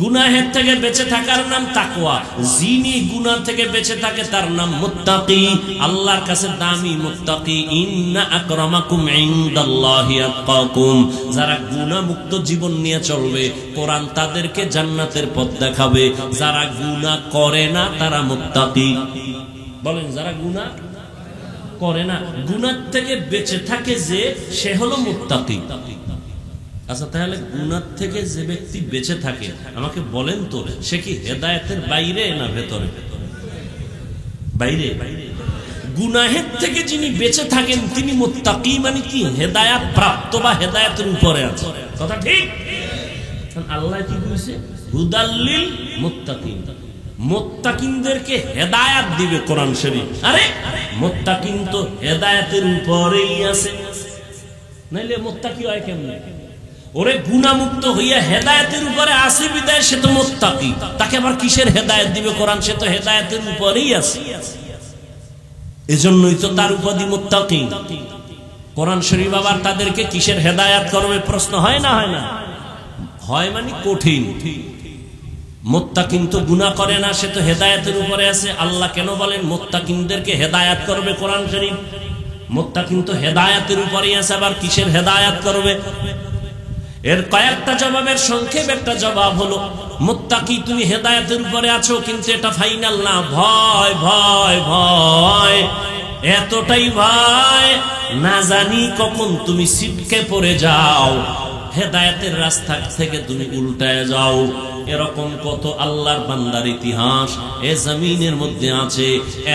গুনাহের থেকে বেঁচে থাকার নাম তাকওয়া। যিনি গুনাহ থেকে বেঁচে থাকে তার নাম মুত্তাকি। আল্লাহর কাছে দামি মুত্তাকি। ইন্না আকরামাকুম ইনদাল্লাহি আতকাকুম। যারা গুনাহ মুক্ত জীবন নিয়ে চলবে কোরআন তাদেরকে জান্নাতের পথ দেখাবে। যারা গুনাহ করে না তারা মুত্তাকি। বলেন, যারা গুনাহ করে না গুনাহ থেকে বেঁচে থাকে যে সে হলো মুত্তাকি। আচ্ছা, তাহলে গুনাহ থেকে যে ব্যক্তি বেঁচে থাকে আমাকে বলেন তো সে কি হেদায়েতের বাইরে না ভেতরে? বাইরে। গুনাহের থেকে যিনি বেঁচে থাকেন তিনি মুত্তাকি, মানে কি হেদায়েত প্রাপ্ত বা হেদায়েতের উপরে আছে। কথা ঠিক? আল্লাহ কি বলেছে? হুদাল্লিল মুত্তাকিন। মুত্তাকিনদেরকে হেদায়েত দিবে কোরআন শরীফ। আরে মুত্তাকিন তো হেদায়েতের উপরেই আছে, নাইলে মুত্তাকি হয় কেমনে? ওরে গুনাহ মুক্ত হইয়া হেদায়েতের উপরে আসে বিদায় সে তো মুত্তাকি। তাকে আবার কিসের হেদায়েত দিবে কোরআন? সে তো হেদায়েতের উপরেই আছে, এজন্যই তো তার উপাধি মুত্তাকি। কোরআন শরীফ আবার তাদেরকে কিসের হেদায়েত করবে প্রশ্ন হয় না? হয় না? হয় মানে কঠিন। মুত্তাকিন তো গুনাহ করে না, সে তো হেদায়েতের উপরে আছে। আল্লাহ কেন বলেন মুত্তাকিনদেরকে হেদায়েত করবে কোরআন শরীফ? মুত্তাকিন তো হেদায়েতের উপরেই আছে, আবার কিসের হেদায়েত করবে? এর কয়েকটা জবাবের সংক্ষেপ একটা জবাব হলো, মুত্তাকি তুমি হেদায়েতের উপরে আছো কিন্তু এটা ফাইনাল না। ভয় ভয় ভয়, এতটাই ভয় না জানি কখন তুমি ছিটকে পড়ে যাও, হেদায়েতের রাস্তা থেকে তুমি উল্টায় যাও। এরকম কত আল্লাহর বান্দার ইতিহাস এ জমিনের মধ্যে আছে।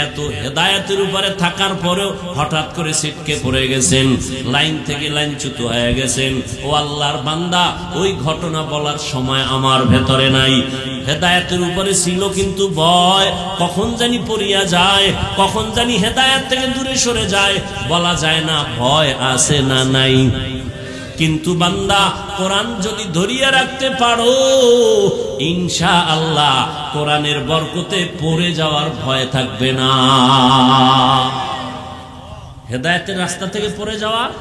এত হেদায়েতের উপরে থাকার পরেও হঠাৎ করে ছিটকে পড়ে গেছেন, লাইন থেকে লাইনচ্যুত হয়ে গেছেন। ও আল্লাহর বান্দা, ওই ঘটনা বলার সময় আমার ভেতরে নাই। হেদায়েতের উপরে ছিল কিন্তু ভয় কখন জানি পড়িয়া যায়, কখন জানি হেদায়েত থেকে দূরে সরে যায়, বলা যায় না ভয় আছে না নাই। কিন্তু বান্দা কোরআন যদি ধরিয়ে রাখতে পারো ইনশাআল্লাহ কোরআনের বরকতে পড়ে যাওয়ার ভয় থাকবে না। হেদায়েতের রাস্তা থেকে পড়ে যাওয়ার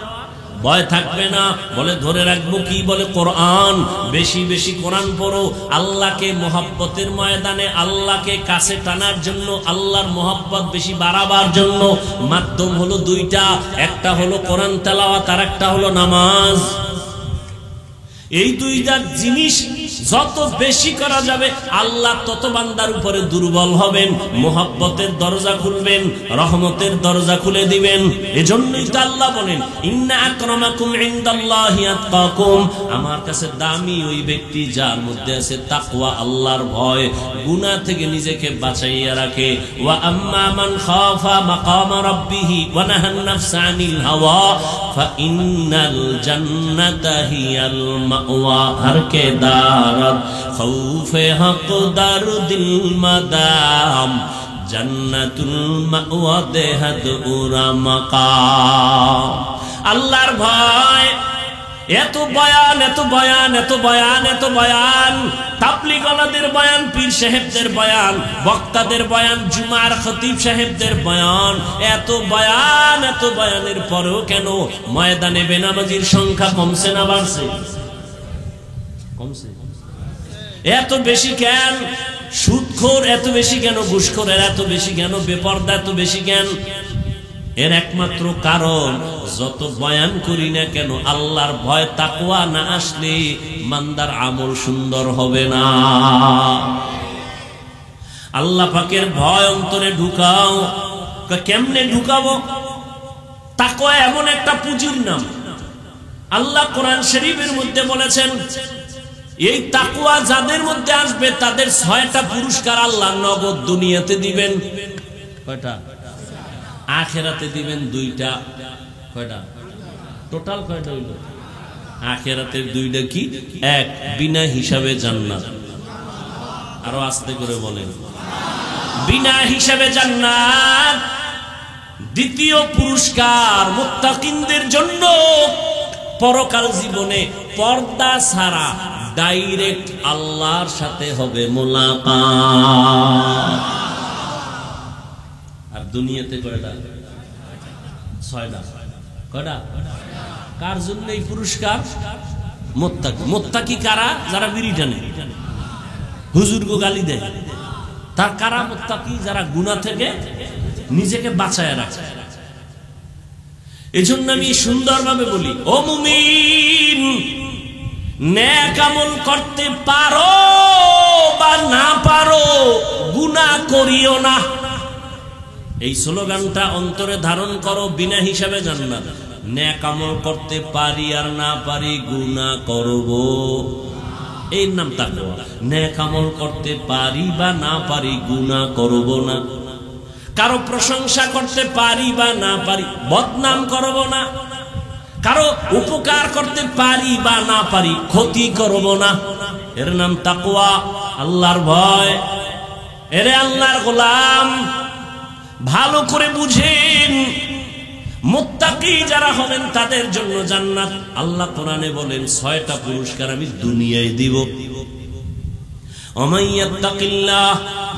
ভয় থাকবে না। বলে ধরে রাখবো কি? বলে কোরআন। বেশি বেশি কোরআন পড়ো। আল্লাহকে মোহাব্বতের ময়দানে আল্লাহকে কাছে টানার জন্য, আল্লাহর মোহাব্বত বেশি বাড়াবার জন্য মাধ্যম হলো দুইটা। একটা হলো কোরআন তেলাওয়াত, আর একটা হলো নামাজ। এই দুইটা জিনিস যত বেশি করা যাবে আল্লাহ তত বান্দার উপরে দুর্বল হবেন, মোহাব্বতের দরজা খুলবেন, রহমতের দরজা খুলে দিবেন। এজন্যই তো আল্লাহ বলেন ইন্না আকরামাকুম ইনদাল্লাহি আতকাকুম। আমার কাছে দামি ওই ব্যক্তি যার মধ্যে আছে তাকওয়া, আল্লাহর ভয়, গুনাহ থেকে নিজেকে বাঁচাইয়া রাখে। ওয়া আম্মা মান খাফা মাকাম রাব্বিহি ওয়া নাহান নাফসা আনিল হাওয়া ফা ইন্নাল জান্নাতা হিয়াল মাওয়া। হর কে দারত খৌফে হক দার দিল মাদাম জান্নাতুল মাওয়া দেহাদ উরা মাকাম। আল্লাহর ভয়, এত বয়ান এত বয়ান এত বয়ান এত বয়ান, তাবলীগওয়ালাদের বয়ান, পীর সাহেবদের বয়ান, বক্তাদের বয়ান, জুমার খতিব সাহেবদের বয়ান, এত বয়ান এত বয়ানের পরেও কেন ময়দানে বেনামাজির সংখ্যা কমছে না বাড়ছে? কমছে। এত বেশি কেন? সুদখোর এত বেশি কেন? ঘুষখোরের এত বেশি কেন? বেপরদা এত বেশি কেন? এর একমাত্র কারণ, যত বয়ান করি না কেন, আল্লাহর ভয় তাকওয়া না আসলে বান্দার আমল সুন্দর হবে না। আল্লাহ পাকের ভয় অন্তরে ঢুকাও। কেমনে ঢুকাবো? তাকওয়া এমন একটা পুঁজির নাম। আল্লাহ কোরআন শরীফের মধ্যে বলেছেন, এই তাকওয়া যাদের মধ্যে আসবে তাদের 6টা পুরস্কার আল্লাহ নগদ দুনিয়াতে দিবেন। কয়টা? আখিরাতে দিবেন 2টা। কয়টা? টোটাল কয়টা হইল? আখিরাতের 2টা কি? 1, বিনা হিসাবে জান্নাত। আরো আস্তে করে বলেন, বিনা হিসাবে জান্নাত। দ্বিতীয় পুরস্কার মুত্তাকিনদের জন্য, পরকাল জীবনে পর্দা ছাড়া ডাইরেক্ট আল্লাহর সাথে হবে মোলাকাত। আর দুনিয়াতে কয়টা? 6টা। কয়টা? কার জন্য এই পুরস্কার? মুত্তাকি। মুত্তাকি কারা? যারা বিড়ি টানে, হুজুরকে গালি দেয়, তার কারা মুত্তাকি? যারা গুনাহ থেকে নিজেকে বাঁচায় রাখে। এজন্য আমি সুন্দরভাবে বলি, ও মুমিন, নেক আমল করতে পারো বা না পারো, গুনাহ করিও না। এই স্লোগানটা অন্তরে ধারণ করো। বিনা হিসাবে জান্নাত। নেক আমল করতে পারি আর না পারি, গুনাহ করব, এর নাম তাকওয়া। নেক আমল করতে পারি বা না পারি, গুনাহ করব না। কারো প্রশংসা করতে পারি বা না পারি, বদনাম করব না। কারো উপকার করতে পারি বা না পারি, ক্ষতি করব না। এর নাম তাকওয়া, আল্লাহর ভয়। এরে আল্লাহর গোলাম, ভালো করে বুঝেন, মুত্তাকি যারা হবেন তাদের জন্য জান্নাত। আল্লাহ কোরআনে বলেন 6টা পুরস্কার আমি দুনিয়ায় দিব। ওয়া ইয়াত্তাকিল্লাহ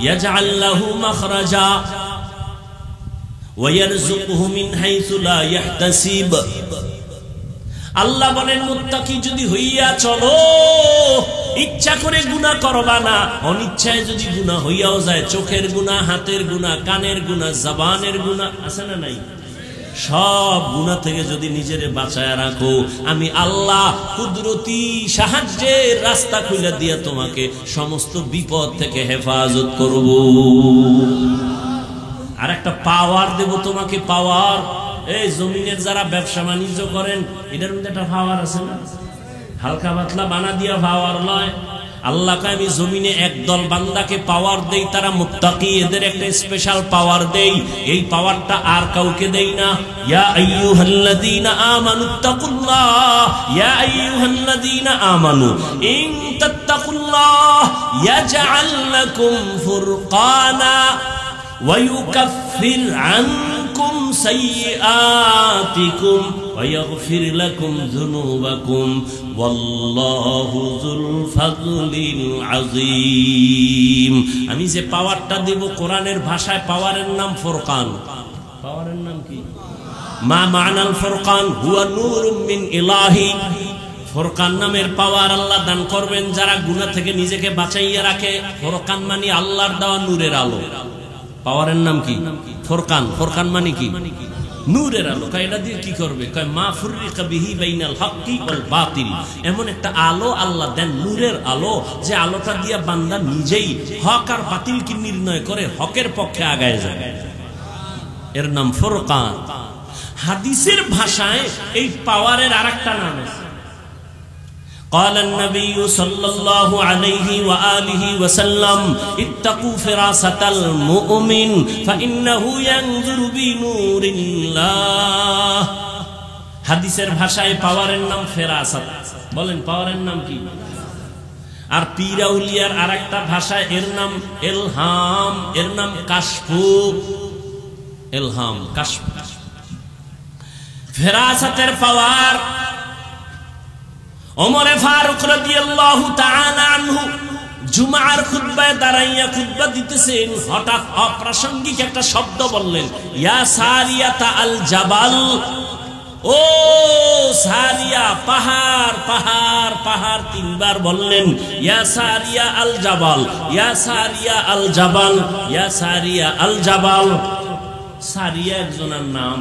ইয়াজআল লাহু মাখরাজা ওয়া ইয়ারযুকুহু মিন হাইসু লা ইয়াহতাসিব। আল্লাহ বলেন, মুত্তাকি যদি হইয়া চলো, ইচ্ছা করে গুনাহ করবা না। অনিচ্ছায় যদি গুনাহ হইয়াও যায়, চোখের গুনাহ, হাতের গুনাহ, কানের গুনাহ, জবানের গুনাহ, আছে না নাই? সব গুনাহ থেকে যদি নিজেরে বাঁচায় রাখো, আমি আল্লাহ কুদরতি সাহায্যের রাস্তা খুলে দিয়ে তোমাকে সমস্ত বিপদ থেকে হেফাজত করব। আর একটা পাওয়ার দেব তোমাকে, পাওয়ার। এই জমিনের যারা ব্যবসা বাণিজ্য করেন, এটার মধ্যে একটা পাওয়ার আছে না? হালকা পাতলা বানা দিয়া পাওয়ার নয়। আল্লাহকে আমি জমিনে একদল বান্দাকে পাওয়ার দেই, তারা মুত্তাকি, এদের একটা স্পেশাল পাওয়ার দেই। এই পাওয়ারটা আর কাউকে দেই না। ইয়া আইয়ুহাল্লাযীনা আমানুত্তাকুল্লাহ, ইয়া আইয়ুহাল্লাযীনা আমানু ইন তাত্তাকুল্লাহ ইয়াজআল লাকুম ফুরকানা ওয়া ইউকাফির আনকুম সাইয়্যাতিকুম ওয়া ইয়াগফির লাকুম যুনুবাকুম ওয়াল্লাহু যুল ফাযলিল আযীম। আমি যে পাওয়ারটা দেব, কোরআনের ভাষায় পাওয়ারের নাম ফুরকান। পাওয়ারের নাম কি? মা মা'নাল ফুরকান হুয়া নূরুম মিন ইলাহি। ফুরকান নামের পাওয়ার আল্লাহ দান করবেন যারা গুনাহ থেকে নিজেকে বাঁচাইয়া রাখে। ফুরকান মানে আল্লাহর দেওয়া নূরের আলো। পাওয়ারের নাম কি? ফুরকান। ফুরকান মানে কি? নূরের আলো। এটা দিয়ে কি করবে? মা ফুররিকা বিহি বাইনাল হক্কি ওয়াল বাতিল। এমন একটা আলো আল্লাহ দেন, নূরের আলো, যে আলোটা দিয়া বান্দা নিজেই হক আর বাতিল কি নির্ণয় করে হকের পক্ষে আগায় যায়। এর নাম ফুরকান। হাদিসের ভাষায় এই পাওয়ারের আরেকটা নাম আছে। قال النبي صلى الله عليه وآله وسلم اتقوا فراسة المؤمن فإنه ينظر بنور الله। হাদিসের ভাষায় পাওয়ারের নাম ফেরাসাত। বলেন, পাওয়ারের নাম কি? আর পীর আউলিয়ার আরেকটা ভাষায় এর নাম ইলহাম, এর নাম কাশফু। ইলহাম, কাশফ। ফেরাসাতের পাওয়ার। ওমরে ফারুক রাদিয়াল্লাহু তাআলা আনহু জুমার খুতবায় দাঁড়াইয়া খুতবা দিতেছেন, হঠাৎ অপ্রাসঙ্গিক একটা শব্দ বললেন, ইয়া সারিয়াতা আল জাবাল। ও সারিয়া, পাহাড় পাহাড় পাহাড়, তিনবার বললেন ইয়া সারিয়া আল জাবাল, ইয়া সারিয়া আল জাবাল, ইয়া সারিয়া আল জাবাল। সারিয়া একজনের নাম।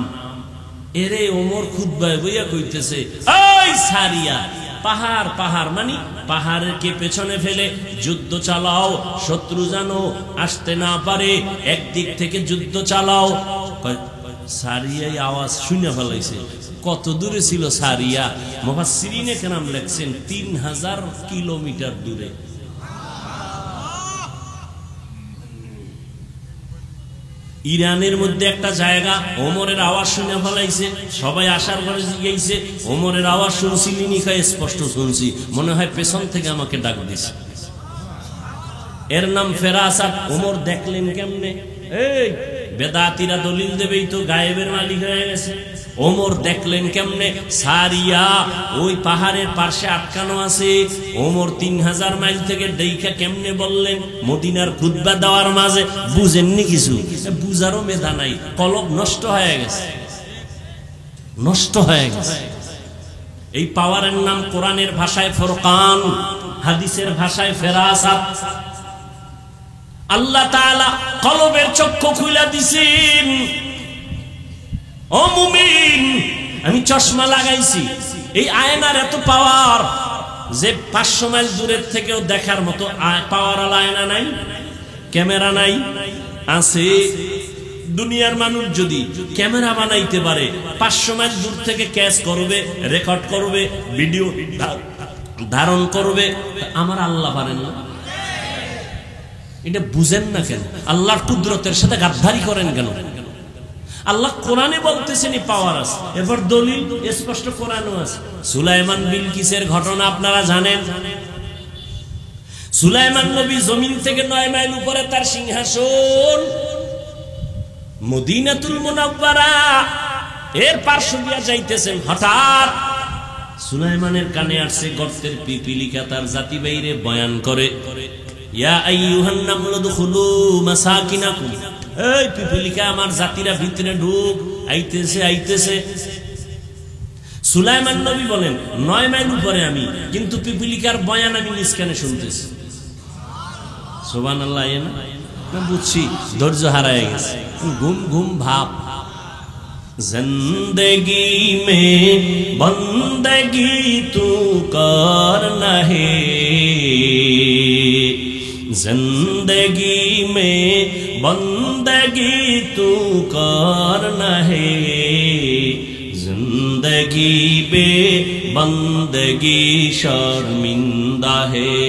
এরে ওমর খুতবায় বইয়া কইতেছে, ওই সারিয়া, পাহাড় পাহাড় মানে পাহাড়কে পেছনে ফেলে যুদ্ধ চালাও, শত্রু জানো আসতে না পারে, একদিক থেকে যুদ্ধ চালাও। সারিয়াই আওয়াজ শুনে ফেলাইছে। কত দূরে ছিল সারিয়া? মুফাসসিরিনে কেরাম লেখছেন 3000 কিলোমিটার দূরে। ইরানের মধ্যে একটা জায়গা, ওমরের আওয়াজ শুনে ফেলাইছে। সবাই আসার পরে জিজ্ঞাসা, ওমরের আওয়াজ শুনছিলি নি? স্পষ্ট শুনছি, মনে হয় পেছন থেকে আমাকে ডাক দিছে। এর নাম ফেরাসাত। ওমর দেখলেন কেমনে? এই বেদাতিরা দলিল দেবেই তো গায়েবের মালিক হয়ে গেছে। ওমর দেখলেন কেমনে? সারিয়া ওই পাহাড়ের পাশে আটকানো আছে। ওমর 3000 মাইল থেকে দেখা কেমনে বললেন? মদিনার খুতবা দেওয়ার মাঝে বুঝেননি কিছু, বুঝারও মেধা নাই, কলব নষ্ট হয়ে গেছে, নষ্ট হয়ে গেছে। এই পাওয়ারের নাম কোরআনের ভাষায় ফুরকান, হাদিসের ভাষায় ফেরাসাত। আল্লাহ তাআলা কলবের চক্ষু খুলে দিছেন। ও মুমিন, আমি চশমা লাগাইছি, এই আয়নার এত পাওয়ার যে 500 মাইল দূরের থেকেও দেখার মতো পাওয়ার আয়না নাই, ক্যামেরা নাই। আছে। দুনিয়ার মানুষ যদি ক্যামেরা বানাইতে পারে, 500 মাইল দূর থেকে ক্যাচ করবে, রেকর্ড করবে, ভিডিও ধারণ করবে, আমার আল্লাহ পারেন না? এটা বুঝেন না কেন? আল্লাহর কুদরতের সাথে গাদ্দারি করেন কেন? আল্লাহ কোরআনে বলতেছেন পাওয়ার আছে, এরপর দলিল স্পষ্ট কোরআনও আছে। সুলাইমান বিলকিসের ঘটনা আপনারা জানেন। সুলাইমান নবী জমিন থেকে 9 মাইল উপরে তার সিংহাসন, মদিনাতুল মুনাওয়ারা এর পার্শ্ব দিয়া যাইতেছেন। হঠাৎ সুলাইমানের কানে আসছে গর্তের পিপিলিকা তার জাতি বাইরে বয়ান করে, ইয়া আইয়ুহান নামলু দুখুলু মাসাকিনাকুম, এই পিপিলিকা আমার জাতিরা ভিতরে ঢুক, আইতেছে আইতেছে। সুলাইমান নবী বলেন 9 মাইল উপরে আমি, কিন্তু পিপিলিকার বয়ান আমি নিজ কানে শুনতেছি। সুবহানাল্লাহ। না বুঝছি, ধৈর্য হারায় গেছে, ঘুম ঘুম ভাব। জিন্দগি মে বন্দগি তু করনা হে, जिंदगी में बंदगी तू करना है, जिंदगी बे बंदगी शर्मिंदा है,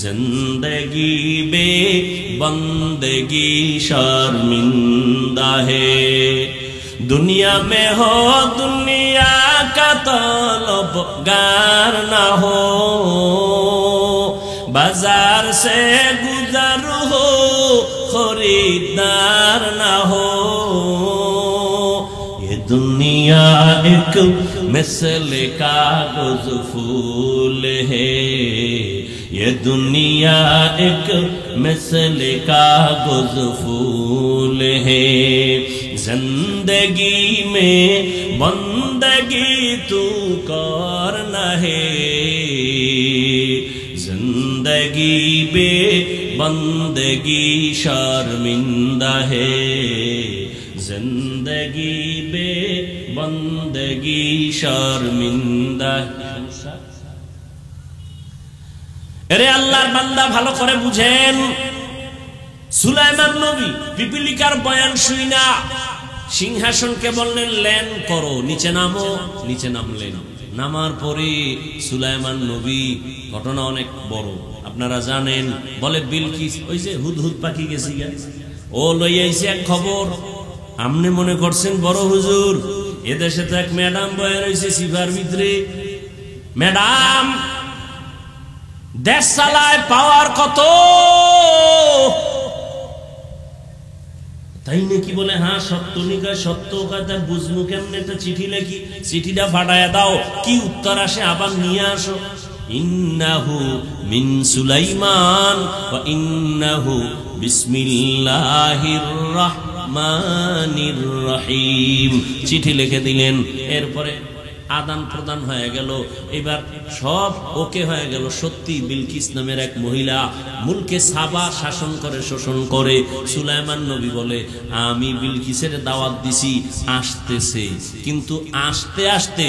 जिंदगी बे बंदगी शर्मिंदा है। दुनिया में हो दुनिया का तलबगार ना हो, बाजार से गुजर हो खरीदार ना हो, ये दुनिया एक मिसल कागज फूल है, ये दुनिया एक मिसल कागज फूल है, जिंदगी में बंदगी तू करना है, जिंदगी बे बंदगी शर्मिंदा है, जिंदगी बे बंदगी शर्मिंदा है। अरे আল্লাহর বান্দা ভালো করে বুঝেন, সুলাইমান নবী পিপিলিকার বয়ান শুইনা সিংহাসনকে বললেন ল্যান্ড করো, নিচে নামো। নিচে নামলেন। নামার পরে সুলাইমান নবী, ঘটনা অনেক বড় আপনারা জানেন, বলে বিলকিস ওই যে হুদহুদ পাখি গেছি, ও লই আইছে এক খবর। আপনি মনে করছেন বড় হুজুর, এদেশে তো এক ম্যাডাম বয়ে রয়েছে সিফার ভিতরে। ম্যাডাম দেশ চালায়, পাওয়ার কত, তাই নাকি? বলে হ্যাঁ সত্য নিকায় সত্য কথা বুঝবো কেমনে? একটা চিঠি লেখি, চিঠিটা ফাটায় দাও, কি উত্তর আসে আবার নিয়ে আসো। ইন্নাহু মিন সুলাইমান ওয়া ইন্নাহু বিসমিল্লাহির রহমানির রহিম। চিঠি লিখে দিলেন। এরপরে আদান প্রদান হয়ে গেল। এবার সব ওকে হয়ে গেল। সত্যি বিলকিস নামের এক মহিলা মুলকে সাবা শাসন করে, শোষণ করে। সুলাইমান নবী বলে, আমি বিলকিসের দাওয়াত দিছি, আসতেছে, কিন্তু আসতে আসতে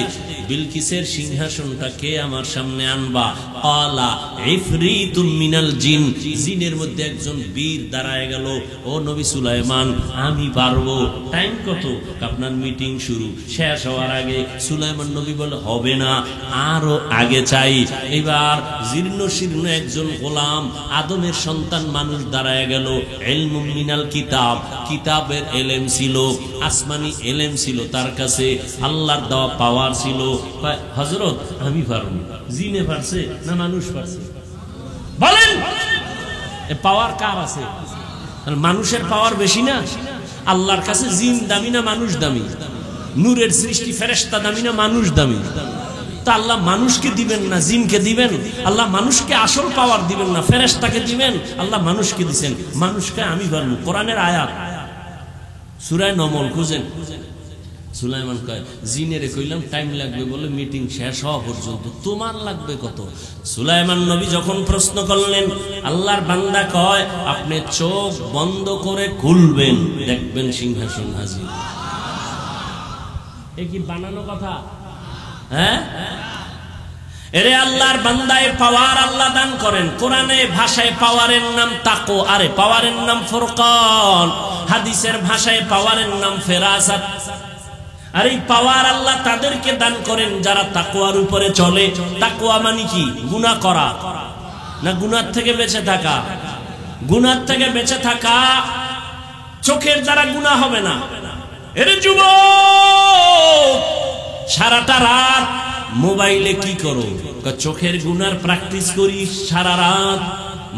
বিলকিসের সিংহাসনটা কে আমার সামনে আনবা? ক্বালা ইফরিতুম মিনাল জিন, জিনের মধ্যে একজন বীর দাঁড়ায় গেল। ও নবী সুলাইমান, আমি পারবো। টাইম কত? আপনার মিটিং শুরু শেষ হওয়ার আগে। সুলাইমান নবী বলে, হবে না, আরো আগে চাই। এবার জীর্ণ শীর্ণ একজন গোলাম, আদমের সন্তান মানুষ দাঁড়ায় গেল। ইলমুম মিনাল কিতাব, কিতাবের এলেম ছিল, আসমানি এলেম ছিল তার কাছে, আল্লাহর দেওয়া পাওয়ার ছিল। হযরত, আমি পারবো। জিনে পারছে না মানুষ পারছে? বলেন, এ পাওয়ার কার আছে? মানুষের পাওয়ার বেশি না? আল্লাহর কাছে জিন দামি না মানুষ দামি? নূরের সৃষ্টি ফেরেশতা দামি না মানুষ দামি? তা আল্লাহ মানুষকে দিবেন না জিনকে দিবেন? আল্লাহ মানুষকে আসল পাওয়ার দিবেন না ফেরেশতাকে দিবেন? আল্লাহ মানুষকে দিবেন। মানুষকে আমি পারবো। কোরআনের আয়াত, সূরা নমল খুঁজেন। সুলাইমান কয়, জিনেরে কইলাম টাইম লাগবে বলে মিটিং শেষ হওয়া পর্যন্ত, তোমার লাগবে কত? সুলাইমান নবী যখন প্রশ্ন করলেন, আল্লাহর বান্দা কয়, আপনি চোখ বন্ধ করে খুলবেন, দেখবেন সিংহাসন হাজির। এ কি বানানো কথা? হ্যাঁ, এরে আল্লাহর বান্দায় পাওয়ার আল্লাহ দান করেন। কোরআনে ভাষায় পাওয়ারের নাম তাকওয়া, আরে পাওয়ারের নাম ফুরকান। হাদিসের ভাষায় পাওয়ারের নাম ফেরাসাত। আর এই পাওয়ার আল্লাহ তাদেরকে দান করেন যারা তাকওয়ার উপরে চলে। তাকওয়া মানে কি? গুনাহ করা না গুনাহ থেকে বেঁচে থাকা? গুনাহ থেকে বেঁচে থাকা। চোখের দ্বারা গুনাহ হবে না। এর যুবক, সারাটা রাত মোবাইলে কি করো? চোখের গুনার প্র্যাকটিস করি সারা রাত।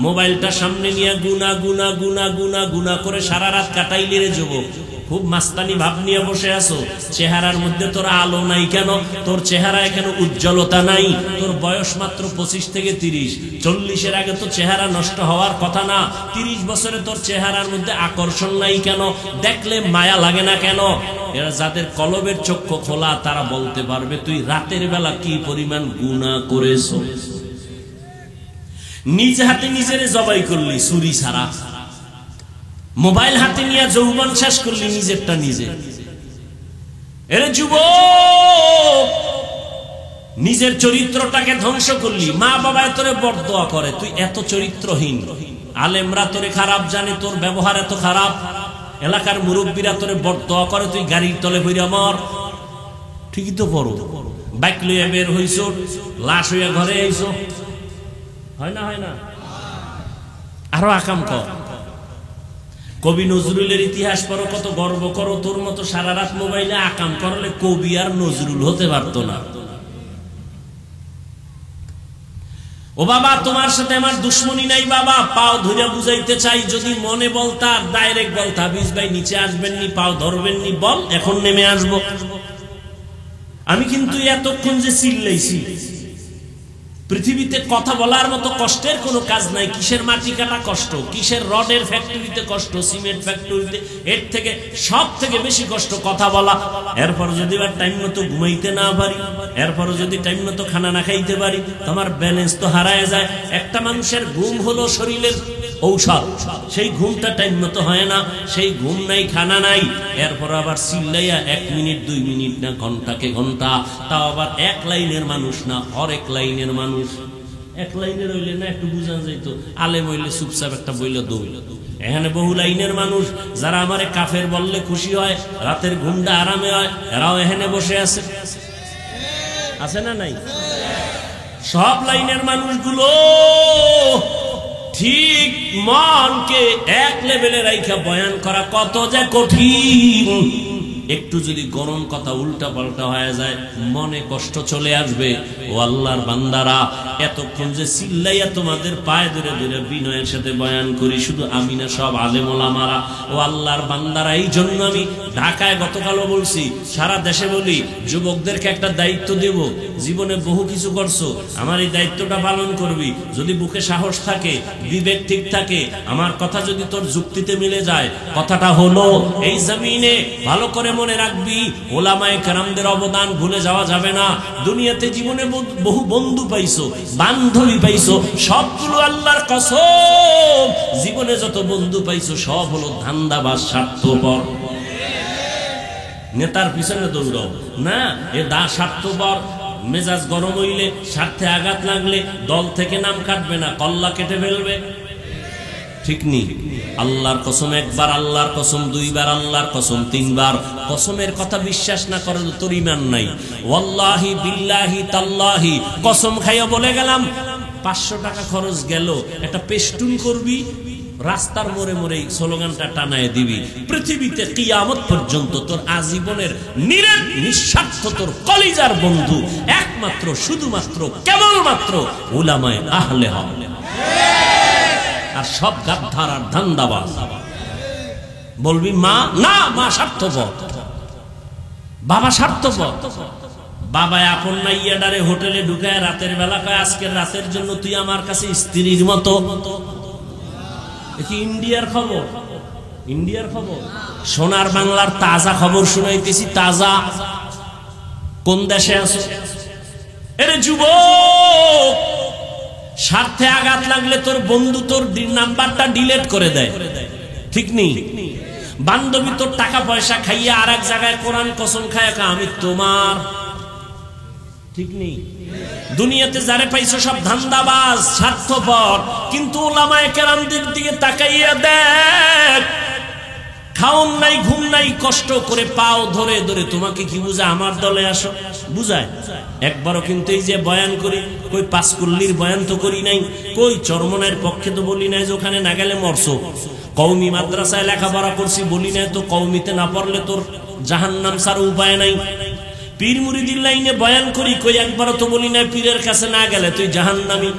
মোবাইলটা সামনে নিয়ে গুনা গুনা গুনা গুনা গুনা করে সারা রাত কাটাইলে রে যুবক। খুব মাস্তানি ভাব নিয়ে বসে আছো। চেহারার মধ্যে তোর আলো নাই কেন? তোর চেহারায় কেন উজ্জ্বলতা নাই? তোর বয়স মাত্র 25 থেকে 30। 40-এর আগে তো চেহারা নষ্ট হওয়ার কথা না। 30 বছরে তোর চেহারার মধ্যে আকর্ষণ নাই কেন? দেখলে মায়া লাগে না কেন? এরা যাদের কলবের চক্ষু খোলা তারা বলতে পারবে তুই রাতের বেলা কি পরিমাণ গুনাহ করেছো। নিজ হাতে নিজেরে জবাই করলি ছুরি ছাড়া। মোবাইল হাতে নিয়ে যৌবন শেষ করলি নিজেরটা নিজে। এর যুবক, নিজের চরিত্রটাকে ধ্বংস করলি। মা বাবা তোরে বরদোয়া করে, তুই এত চরিত্রহীন। আলেমরা তোরে খারাপ জানে, তোর ব্যবহার এত খারাপ। এলাকার মুরব্বীরা তোরে বরদোয়া করে, তুই গাড়ির তলে বইরা মর। ঠিকই তো পড়ো। বাইক লইয়া বের হইছো, লাশ হইয়া ঘরে আইছো। হয় না? হয় না? আরো আকাম কর। কবি নজরুলের ইতিহাস পড়ো, কত গর্ব করো। তোর মতো সারা রাত মোবাইলে আকাম করলে কবি আর নজরুল হতে পারতো না। ও বাবা, তোমার সাথে আমার দুশ্মনী নাই বাবা। পাও ধরে বুঝাইতে চাই, যদি মনে বলতা ডাইরেক্ট বলতা, হাফিজ ভাই নিচে আসবেননি, পাও ধরবেননি, বল এখন নেমে আসবো। আমি কিন্তু এতক্ষণ যে চিল্লাইছি, পৃথিবীতে কথা বলার মতো কষ্টের কোনো কাজ নাই। কিসের মাটি কাটা কষ্ট, কিসের রডের ফ্যাক্টরিতে কষ্ট, সিমেন্ট ফ্যাক্টরিতে, এর থেকে সব থেকে বেশি কষ্ট কথা বলা। এরপর যদি বা টাইম মতো ঘুমাইতে না পারি, এরপর যদি টাইম মতো খানা না খাইতে পারি, তোমার ব্যালেন্স তো হারায় যায়। একটা মানুষের ঘুম হলো শরীরের ঔষধ। সেই ঘুমটা টাইম মতো হয় না, সেই ঘুম নাই, খানা নাই। এরপর আবার চিল্লাইয়া 1 মিনিট 2 মিনিট না ঘন্টাকে ঘন্টা, তাও আবার এক লাইনের মানুষ না, হরেক লাইনের মানুষ। এক লাইনের হইলে না একটু বুঝান যাইতো, আলেম হইলে চুপচাপ একটা বইলে দৌড়। এখানে বহু লাইনের মানুষ, যারা আমারে কাফের বললে খুশি হয়, রাতের ঘুমটা আরামে হয়, এরাও এখানে বসে আছে। আছে না নাই? সব লাইনের মানুষগুলো ঠিক মনকে এক লেভেলে রাইখা বয়ান করা কত যে কঠিন। একটু যদি গরম কথা উল্টা পাল্টা হয়ে যায় মনে কষ্ট চলে আসবে। ও আল্লাহর বান্দারা, এতক্ষণ যে চিল্লাইয়া তোমাদের পায়ে ধরে ধরে বিনয়ের সাথে বয়ান করি, শুধু আমি না, সব আলেম ওলামারা। ও আল্লাহর বান্দারা, এই জন্য আমি ঢাকায় গতকালও বলছি, সারা দেশে বলি, যুবকদেরকে একটা দায়িত্ব দেব। জীবনে বহু কিছু করছো, আমার এই দায়িত্বটা পালন করবি। যদি বুকে সাহস থাকে, বিবেক ঠিক থাকে, আমার কথা যদি তোর যুক্তিতে মিলে যায়, কথাটা হলো এই জমিনে ভালো করে মনে রাখবি, ওলামায়ে কেরামদের অবদান ভুলে যাওয়া যাবে না। দুনিয়াতে জীবনে বহু বন্ধু পাইছো, বান্ধবী পাইছো, সবগুলো আল্লাহর কসম, জীবনে যত বন্ধু পাইছো সব হলো ধান্দাবাজ, স্বার্থপর। নেতার পিছনে দৌড়াও না, এ স্বার্থপর। মেজাজ গরম হইলে, স্বার্থে আঘাত লাগলে দল থেকে নাম কাটবে না, কল্লা কেটে ফেলবে। ঠিক নি? আল্লাহর কসম একবার, আল্লাহর কসম দুইবার, আল্লাহর কসম তিনবার। কসমের কথা বিশ্বাস না করে তোর ঈমান নাই। ওয়াল্লাহি বিল্লাহি তাল্লাহি, কসম খাইয়া বলে গেলাম, 500 টাকা খরচ গেল, একটা পেস্টুন করবি, রাস্তার মোড়ে মোড়ে স্লোগানটা টানায় দিবি, পৃথিবীতে কিয়ামত পর্যন্ত তোর আজীবনের নিঃস্বার্থ তোর কলিজার বন্ধু একমাত্র, শুধুমাত্র, কেবলমাত্র উলামায়ে আহলে হক। আর সব গাদ্দার আর ধান্দাবাজ। বলবি মা, না, মা স্বার্থপর, বাবা স্বার্থপর। বাবা আপন না ইয়াডারে হোটেলে ঢুকায় রাতের বেলা কয়, আজকের রাতের জন্য তুই আমার কাছে স্ত্রীর মতো। ইন্ডিয়ার খবর, ইন্ডিয়ার খবর, সোনার বাংলার তাজা খবর শুনাইতেছি, তাজা। কোন দেশে আছো? এরে যুবক, স্বার্থে আঘাত লাগলে তোর বন্ধু তোর নাম্বারটা ডিলিট করে দেয়, ঠিক নেই? বান্ধবী তোর টাকা পয়সা খাইয়া আর এক জায়গায় কোরআন কসম খায় আমি তোমার, ঠিক নেই? দুনিয়াতে যারে পাইছো সব ধান্দাবাজ, স্বার্থপর। কিন্তু উলামায়ে কেরামদের দিকে তাকাইয়া দেখ, খাওন নাই, ঘুম নাই, কষ্ট করে পাও ধরে ধরে তোমাকে কি বুঝায়, আমার দলে আসো বুঝায়? একবারও কিন্তু এই যে বয়ান করি, কই পাঁচকুল্লির বয়ান তো করি নাই, কই চরমনের পক্ষে তো বলি নাই যে ওখানে না গেলে মরছো। কওমি মাদ্রাসায় লেখাপড়া করছি বলি নাই তো, কওমিতে না পড়লে তোর জাহান্নাম ছাড়া উপায় নাই। পীর মুরিদির লাইনে বয়ান করি, কই একবারও তো বলি নাই পীরের কাছে না গেলে তুই জাহান্নামী।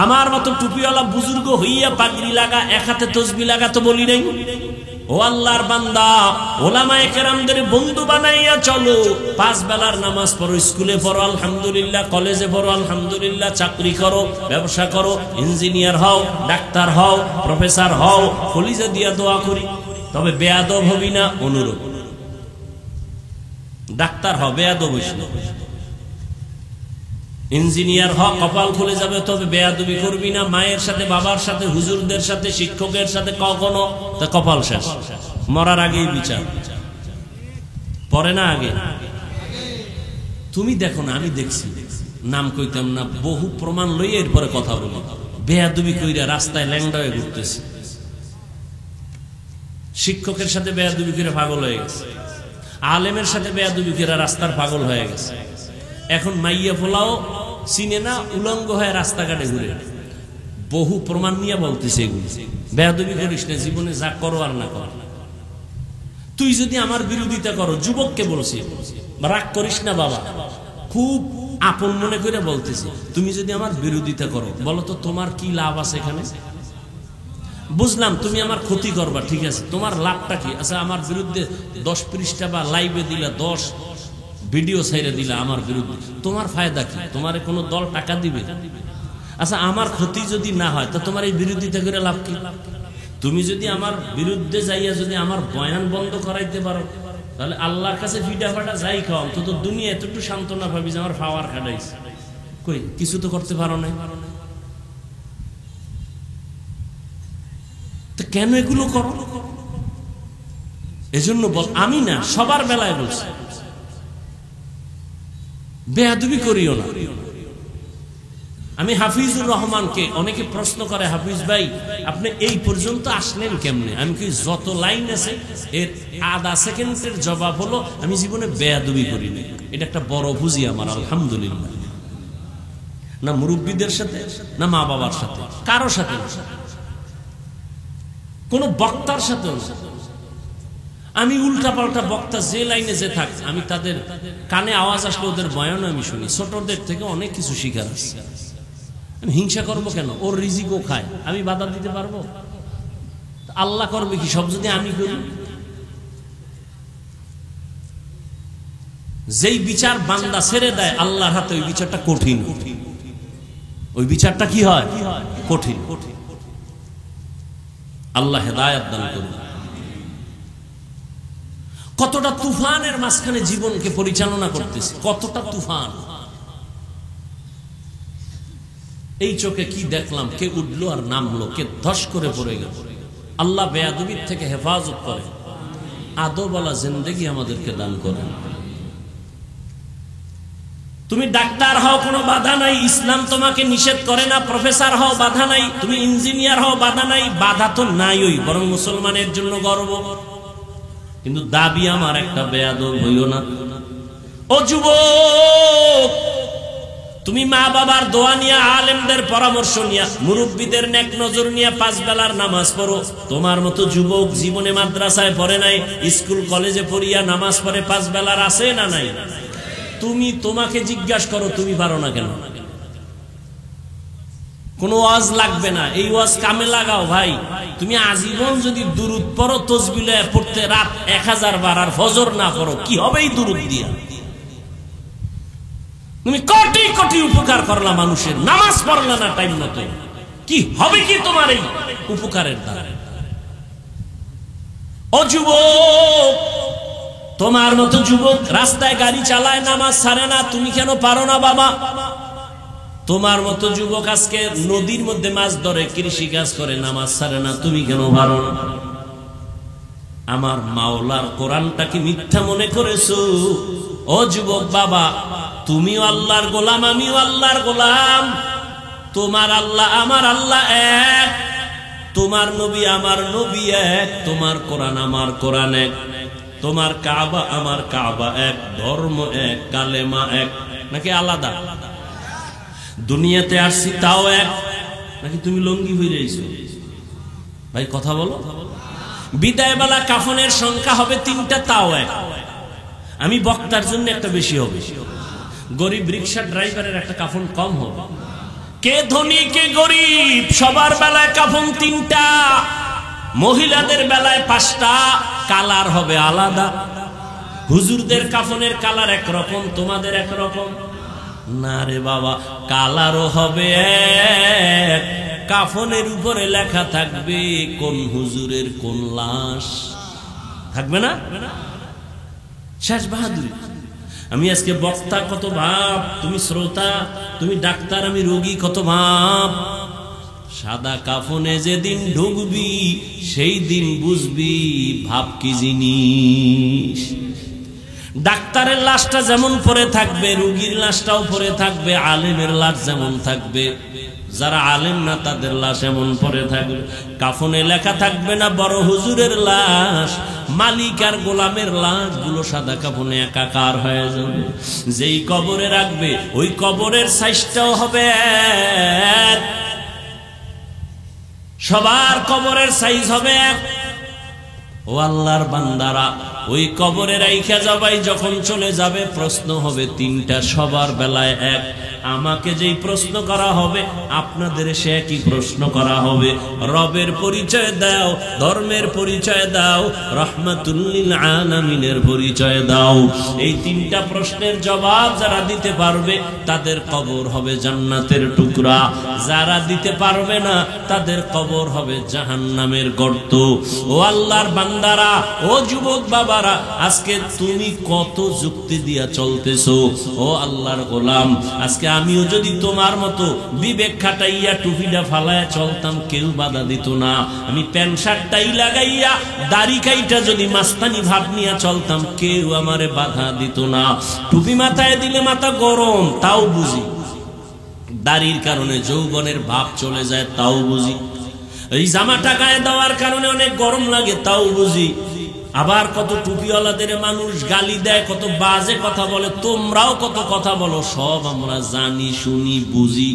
আমার মতো টুপিওয়ালা বুজুর্গ হইয়া পাগড়ি লাগা, এক হাতে তসবিহ লাগা তো বলি নাই। ও আল্লাহর বান্দা, ওলামায়ে কেরামদের বন্ধু বানাইয়া চলো। 5 বেলার নামাজ পড়ো, স্কুলে পড়ো আলহামদুলিল্লাহ, কলেজে পড়ো আলহামদুলিল্লাহ, চাকরি করো, ব্যবসা করো, ইঞ্জিনিয়ার হও, ডাক্তার হও, প্রফেসর হও, কলিজা দিয়া দোয়া করি। তবে বেয়াদব হবি না, অনুরোধ। ডাক্তার হ, বেয়াদব হইস না। ইঞ্জিনিয়ার হ, কপাল খুলে যাবে, তবে বেয়াদবি করবি না। মায়ের সাথে, বাবার সাথে, হুজুরদের সাথে, শিক্ষকের সাথে কখনো, তা কপাল শেষ। মরার আগেই বিচার, পরে না আগে। তুমি দেখো না, আমি দেখছি, নাম কইতাম না, বহু প্রমাণ লইয়া এরপরে কথা বলি। বেয়াদবি কইরা রাস্তায় ল্যাংড়া হয়ে ঘুরতেছে, শিক্ষকের সাথে বেয়াদবি করে পাগল হয়ে গেছে, আলেমের সাথে বেয়াদবি করে রাস্তার পাগল হয়ে গেছে। এখন মাইয়া ফোলাও চিনে না, উলঙ্গ হয়ে রাস্তাঘাটে ঘুরে। বহু প্রমাণ নিয়ে বলতেছে এগুলি। বেয়াদবি করিস না, জীবনে যা করো আর না কর। তুই যদি আমার বিরোধিতা করো, যুবককে বলছি, রাগ করিস না বাবা, খুব আপন মনে করে বলতেছি, তুমি যদি আমার বিরোধিতা করো, বলো তো তোমার কি লাভ আছে এখানে? বুঝলাম তুমি আমার ক্ষতি করবা, ঠিক আছে, তোমার লাভটা কি? আচ্ছা, আমার বিরুদ্ধে 10 পৃষ্ঠা বা লাইভে দিলা, 10 ভিডিও ছাইরে দিলা আমার বিরুদ্ধে, তোমার ফায়দা কি? তোমার কোনো দল টাকা দিবে? আচ্ছা, আমার ক্ষতি যদি না হয় তো তোমার এই বিরোধিতা করে লাভ কি? তুমি যদি আমার বিরুদ্ধে যাইয়া যদি আমার বয়ান বন্ধ করাইতে পারো, তাহলে আল্লাহর কাছে ফিডা ফাটা যাই খাও, অন্তত দুনিয়া এতটুকু সান্ত্বনা ভাবি যে আমার পাওয়ার খাটাইছে। কই কিছু তো করতে পারো না, তো কেন এগুলো করো? এজন্য বল, আমি না, সবার বেলায় বলছি, বেয়াদবি করিও না। আমি হাফিজুর রহমানকে অনেকে প্রশ্ন করে, হাফিজ ভাই আপনি এই পর্যন্ত আসলেন কেমনে? আমি কি, যত লাইন আছে এর আধা সেকেন্ডের জবাব হলো আমি জীবনে বেয়াদবি করিনি। এটা একটা বড় বুঝি আমার, আলহামদুলিল্লাহ। না মুরব্বীদের সাথে, না মা বাবার সাথে, কারো সাথে, কোন বক্তার সাথে। আমি উল্টা পাল্টা বক্তা যে লাইনে যে থাক, আমি তাদের কানে আওয়াজ আসলে ওদের বয়ানও আমি শুনি। ছোটদের থেকে অনেক কিছু শিখার আছে। আমি হিংসা করবো কেন? ওর রিজিকও খায়, আমি বাধা দিতে পারবো? আল্লাহ করবে কি সব যদি আমি করি? যেই বিচার বান্দা ছেড়ে দেয় আল্লাহর হাতে, ওই বিচারটা কঠিন। ওই বিচারটা কি হয়? কঠিন। আল্লাহ হেদায়েত দান করুন। কতটা তুফানের মাঝখানে জীবনকে পরিচালনা করতেছে, কতটা তুফান। এই চোখে কি দেখলাম, কে উঠলো আর নামলো, কে ধস করে পড়ে গেল। আল্লাহ বেয়াদবির থেকে হেফাজত করে, আদবওয়ালা জিন্দেগি আমাদেরকে দান করেন। তুমি ডাক্তার হও, কোনো বাধা নাই, ইসলাম তোমাকে নিষেধ করে না। প্রফেসর হও, বাধা নাই। তুমি ইঞ্জিনিয়ার হও, বাধা নাই। বাধা তো নাই, ওই বরং মুসলমানের জন্য গর্ব। কিন্তু দাবি আমার একটা, বেয়াদব হইও না। ও যুবক, তুমি মা বাবার দোয়া নিয়ে, আলেমদের পরামর্শ নিয়ে, মুরব্বীদের নেক নজর নিয়ে 5 বেলার নামাজ পড়ো। তোমার মতো যুবক জীবনে মাদ্রাসায় পড়ে নাই, স্কুল কলেজে পড়িয়া নামাজ পড়ে 5 বেলার আছে না নাই? তুমি তোমাকে জিজ্ঞাসা করো, তুমি পারো না কেন? কোনো ওয়াজ লাগবে না, এই ওয়াজ কামে লাগাও ভাই। তুমি আজীবন যদি দুরূদ পড়ো, তাসবিহ পড়তে রাত 1000 বার, আর ফজর না পড়ো, কি হবে এই দুরূদ দিয়া? তুমি কোটি কোটি উপকার করলা মানুষের, নামাজ পড়লা না টাইম মতো, কি হবে কি তোমার এই উপকারের দ্বারা? ও যুবক, তোমার মতো যুবক রাস্তায় গাড়ি চালায়, নামাজ ছাড়ে না, তুমি কেন পারো না বাবা? তোমার মতো যুবক আজকে নদীর মধ্যে মাছ ধরে, কৃষি কাজ করে, নামাজ ছাড়ে না, তুমি কেন পারো না? আমার মাওলার কোরআনটা কি মিথ্যা মনে করেছো? ও যুবক বাবা, তুমিও আল্লাহর গোলাম, আমিও আল্লাহর গোলাম। তোমার আল্লাহ আমার আল্লাহ এক, তোমার নবী আমার নবী এক, তোমার কোরআন আমার কোরআন এক, তোমার কাবা আমার কাবা এক, ধর্ম এক, কালেমা এক। নাকি আলাদা? দুনিয়াতে আসছি তাও এক, নাকি তুমি লঙ্গি হয়ে যাইছো? ভাই কথা বলো। বিদায় বেলা কাফনের সংখ্যা হবে 3টা, তাও এক। আমি বক্তার জন্য একটা বেশি হবে, গরিব রিক্সা ড্রাইভারের একটা কাফন কম হবে। কে ধনী কে গরিব, সবার বেলায় কাফন 3টা, মহিলাদের বেলায় 5টা, কালার হবে আলাদা। হুজুরদের কাফনের কালার একরকম, তোমাদের একরকম না রে বাবা, কালারও হবে এক। কাফনের উপরে লেখা থাকবে কোন হুজুরের কোন লাশ, থাকবে না? শেষ বাহাদুরি। আমি আজকে বক্তা কত ভাব, তুমি শ্রোতা, তুমি ডাক্তার, আমি রোগী কত ভাব। সাদা কাফনে যেদিন ঢুকবি সেই দিন বুঝবি ভাব কি জিনিস। ডাক্তারের লাশটা যেমন পরে থাকবে, রোগীর লাশটাও পরে থাকবে, আলেমের লাশ যেমন থাকবে, যারা আলেম না তাদের লাশ এমন পরে থাকবে। কাফনে লেখা থাকবে না বড় হুজুরের লাশ, মালিক আর গোলামের লাশ গুলো সাদা কাফনে একাকার হয়ে যাবে। যেই কবরে রাখবে ওই কবরের সাইজটাও হবে এক, সবার কবরের সাইজ হবে এক। ও আল্লাহর বান্দারা, ওই কবরে রাইখা যাবাই যখন চলে যাবে, প্রশ্ন হবে 3টা, সবার বেলায় এক। আমাকে যেই প্রশ্ন করা হবে, আপনাদের সে একই প্রশ্ন করা হবে। রবের পরিচয় দাও, ধর্মের পরিচয় দাও, রাহমাতুল লিল আলামিনের পরিচয় দাও। এই 3টা প্রশ্নের জবাব যারা দিতে পারবে তাদের কবর হবে জান্নাতের টুকরা, যারা দিতে পারবে না তাদের কবর হবে জাহান্নামের গর্ত। ও আল্লাহর বান্দারা, ও যুবক বাবারা, আজকে তুমি কত যুক্তি দিয়া চলতেছো। ও আল্লাহর গোলাম, আজকে আমিও যদি তোমার মতো বিবেক খাটাইয়া টুপিটা ফালাইয়া চলতাম, কেউ বাধা দিত না। আমি প্যান্ট শার্টটাই লাগাইয়া দাড়ি কাইটা যদি মাস্তানি ভাব নিয়ে চলতাম, কেউ আমারে বাধা দিত না। টুপি মাথায় দিলে মাথা গরম, তাও বুঝি। দাড়ির কারণে যৌবনের ভাব চলে যায়, তাও বুঝি। এই জামাটা গায়ে দেওয়ার কারণে অনেক গরম লাগে, তাও বুঝি। আবার কত টুপিওয়ালাদের মানুষ গালি দেয়, কত বাজে কথা বলে, তোমরাও কত কথা বলো, সব আমরা জানি শুনি বুঝি।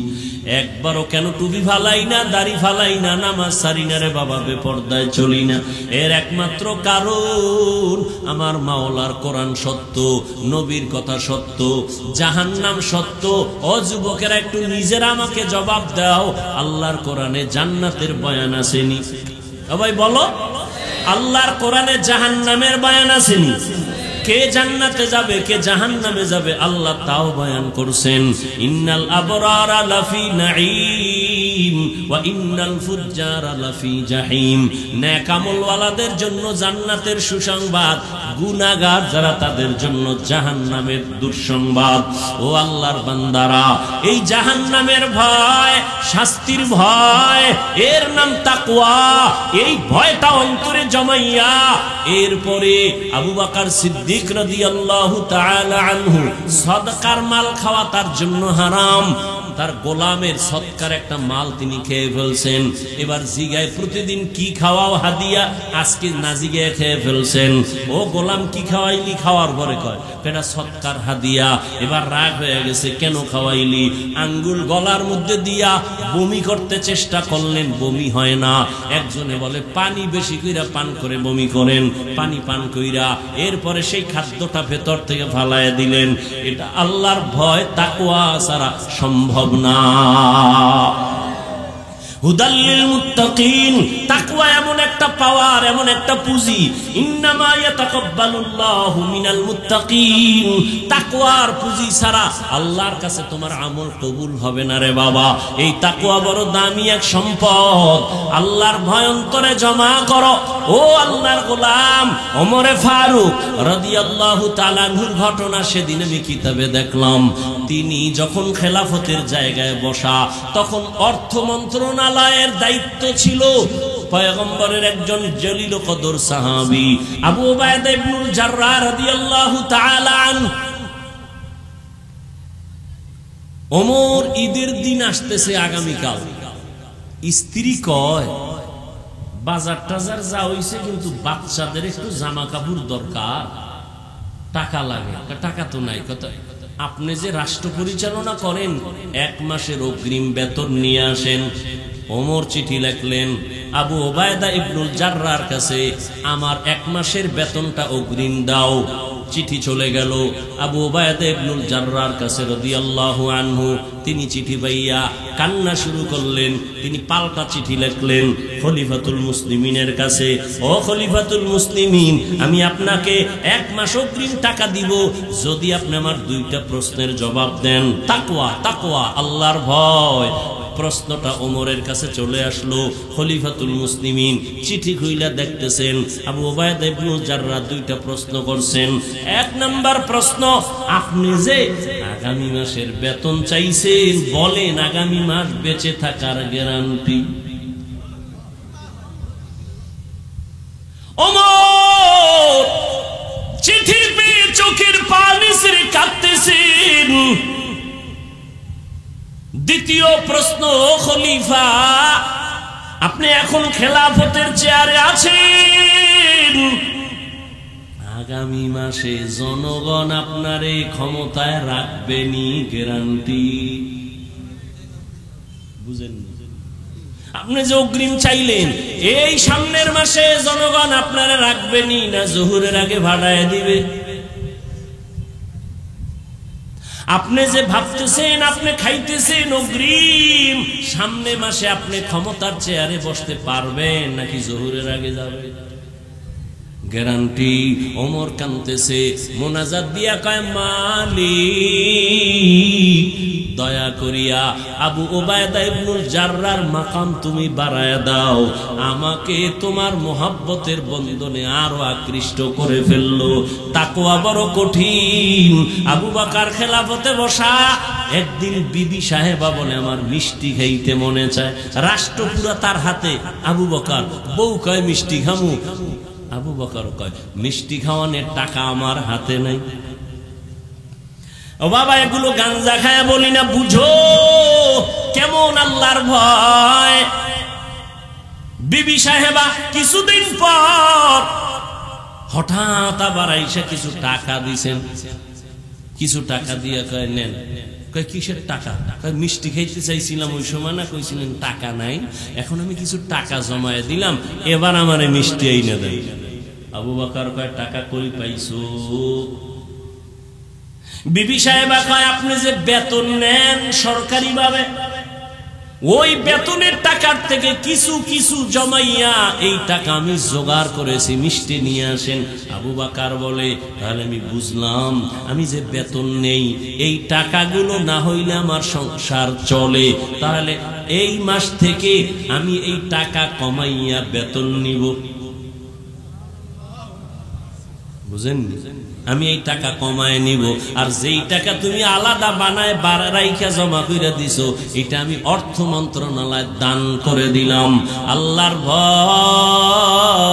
একবারও কেন টুপি ফালাই না, দাড়ি ফালাই না, নামাজ সারি না রে বাবা, বেপরদায় চলি না? এর একমাত্র কারণ আমার মাওলার কোরআন সত্য, নবীর কথা সত্য, জাহান্নাম সত্য। ও যুবকেরা, একটু নিজেরা আমাকে জবাব দাও, আল্লাহর কোরআনে জান্নাতের বয়ান আসেনি? ভাই বলো, আল্লাহর কোরআনে জাহান্নামের বয়ান আসেনি? কে জান্নাতে যাবে, কে জাহান্নামে যাবে, আল্লাহ তাও বয়ান করছেন। ইন্নাল আবরারা লাফি নাঈম ওয়া ইন্নাল ফুজ্জারা লাফি জাহিম। নেক আমলওয়ালাদের জন্য জান্নাতের সুসংবাদ, গুনাহগার যারা তাদের জন্য জাহান্নামের দুঃসংবাদ। ও আল্লাহর বান্দারা, এই জাহান্নামের ভয়, শাস্তির ভয়, এর নাম তাকওয়া। এই ভয়টা অন্তরে জমাইয়া এরপরে আবু বকর সিদ্দিক রাদিয়াল্লাহু তাআলা আনহু, সদকার মাল খাওয়া তার জন্য হারাম। তার গোলামের সৎকার একটা মাল তিনি খেয়ে ফেলছেন। এবার জিগায় প্রতিদিন কি খাওয়াও হাদিয়া, আজকে না জিগায় খেয়ে ফেলছেন। ও গোলাম কি খাওয়াইলি? খাওয়ার পরে কয় এটা সৎকার হাদিয়া। এবার রাগ হয়ে গেছে, কেন খাওয়াইলি? আঙ্গুল গলার মধ্যে দিয়া বমি করতে চেষ্টা করলেন, বমি হয় না। একজনে বলে পানি বেশি কইরা পান করে বমি করেন, পানি পান কইরা এরপরে সেই খাদ্যটা ভেতর থেকে ফালাইয়া দিলেন। এটা আল্লাহর ভয়, তাকওয়া ছাড়া সম্ভব না। হুদাল্লিল মুত্তাকিন, তাকওয়া এমন একটা পাওয়ার, এমন একটা পুঁজি। ইন্নামা ইয়াতাকাব্বালুল্লাহু মিনাল মুত্তাকিন। তাকওয়ার পুঁজি ছাড়া আল্লাহর কাছে তোমার আমল কবুল হবে না রে বাবা। এই তাকওয়া বড় দামি এক সম্পদ। আল্লাহর ভয় অন্তরে জমা করো। ও আল্লাহর গোলাম ওমরে ফারুক রাদিয়াল্লাহু তাআলা আনহুর ঘটনা সেদিন আমি কিতাবে দেখলাম। তিনি যখন খেলাফতের জায়গায় বসা, তখন অর্থ মন্ত্রণালয়ের দায়িত্ব ছিল পয়গম্বরের একজন জলিল কদর সাহাবী আবু উবায়দা ইবনুল জাররাহ রাদিয়াল্লাহু তাআলা আনহু। ওমর ঈদের দিন আসতেছে আগামীকাল। স্ত্রী কয় বাজার টাজার যা হইছে, কিন্তু বাচ্চাদের একটু জামা কাপড় দরকার, টাকা লাগে। টাকা তো নাই। কত? আপনি যে রাষ্ট্র পরিচালনা করেন, 1 মাসের অগ্রিম বেতন নিয়ে আসেন। ওমর চিঠি লিখলেন আবু উবায়দা ইবনুল জাররাহর কাছে, আমার 1 মাসের বেতনটা অগ্রিম দাও। চিঠি চলে গেল আবু উবায়দা ইবনুল জাররাহর কাছে রাদিয়াল্লাহু আনহু। তিনি চিঠি পাইয়া কান্না শুরু করলেন। তিনি পাল্টা চিঠি লিখলেন খলিফাতুল মুসলিমিনের কাছে, ও খলিফাতুল মুসলিমিন, আমি আপনাকে 1 মাস অগ্রিম টাকা দিব যদি আপনি আমার 2টা প্রশ্নের জবাব দেন। তাকওয়া, তাকওয়া, আল্লাহর ভয়। প্রশ্নটা ওমরের কাছে চলে আসলো। খলিফাতুল মুসলিমিন চিঠি খুইলা দেখতেছেন আবু উবায়দা ইবনুল জাররাহ 2টা প্রশ্ন করছেন। 1 নাম্বার প্রশ্ন, আপনি যে আগামী মাসের বেতন চাইছেন, বলেন আগামী মাস বেঁচে থাকার গ্যারান্টি। ওমর চিঠি পেয়ে চোখের পানি ছেড়ে কাঁদতেছেন। দ্বিতীয় প্রশ্ন, খলিফা আপনি এখন খেলাফতের চেয়ারে আছেন, আগামী মাসে জনগণ আপনারে ক্ষমতায় রাখবেনি, গ্যারান্টি বুঝেন? আপনি যে অগ্রিম চাইলেন, এই সামনের মাসে জনগণ আপনারা রাখবেনি না জোহরের আগে ভাড়ায় দিবে? আপনি যে ভাবতেছেন, আপনি খাইতেছেন অগ্রিম, সামনে মাসে আপনি ক্ষমতার চেয়ারে বসতে পারবেন নাকি জোহরের আগে যাবে? গ্যারান্টি। ওমর কাঁদতেছে, মোনাজাত দিয়া কয় মালিক দয়া করিয়া আবু উবায়দা ইবনুল জাররাহর মাকাম তুমি বাড়ায়া দাও, আমাকে তোমার মোহাব্বতের বন্ধনে আরো আকৃষ্ট করে ফেললো। তাকওয়া বড় কঠিন। আবু বকর খেলাফতে বসা, একদিন বিবি সাহেবা বলে আমার মিষ্টি খাইতে মনে চায়, রাষ্ট্র পুরা তার হাতে। আবু বকর, বউ কয় মিষ্টি খামু। আবু বকর কয় মিষ্টি খাওয়ানোর টাকা আমার হাতে নাই। ও বাবা, এগুলো গাঞ্জা খায় বলি না, বুঝো কেমন আল্লাহর ভয়। বিবি সাহেবা কিছুদিন পর হঠাৎ আবার আইসা কিছু টাকা দিছেন, কিছু টাকা দিয়ে কয় নেন। কয় কিসের টাকা? কয় মিষ্টি খাইতে চাইছিলাম ওই সময় না কইছিলেন টাকা নাই, এখন আমি কিছু টাকা জমায়ে দিলাম, এবার আমারে মিষ্টি আইনা দেন। আবু বকর কয় টাকা কই পাইছো? বিবি সাহেবা কয় আপনি যে বেতন নেন সরকারি ভাবে, ওই বেতনের টাকার থেকে কিছু কিছু জমাইয়া এই টাকা আমি জোগাড় করেছি, মিষ্টি নিয়ে আসেন। আবু বকর বলে তাহলে আমি বুঝলাম, আমি যে বেতন নেই এই টাকাগুলো না হইলে আমার সংসার চলে, তাহলে এই মাস থেকে আমি এই টাকা কমাইয়া বেতন নিব। বুঝেন, আমি এই টাকা কমায় নিব, আর যেই টাকা তুমি আলাদা বানায় রাইখা জমা কইরা দিছো এটা আমি অর্থ মন্ত্রণালয় দান করে দিলাম। আল্লাহর ভয়,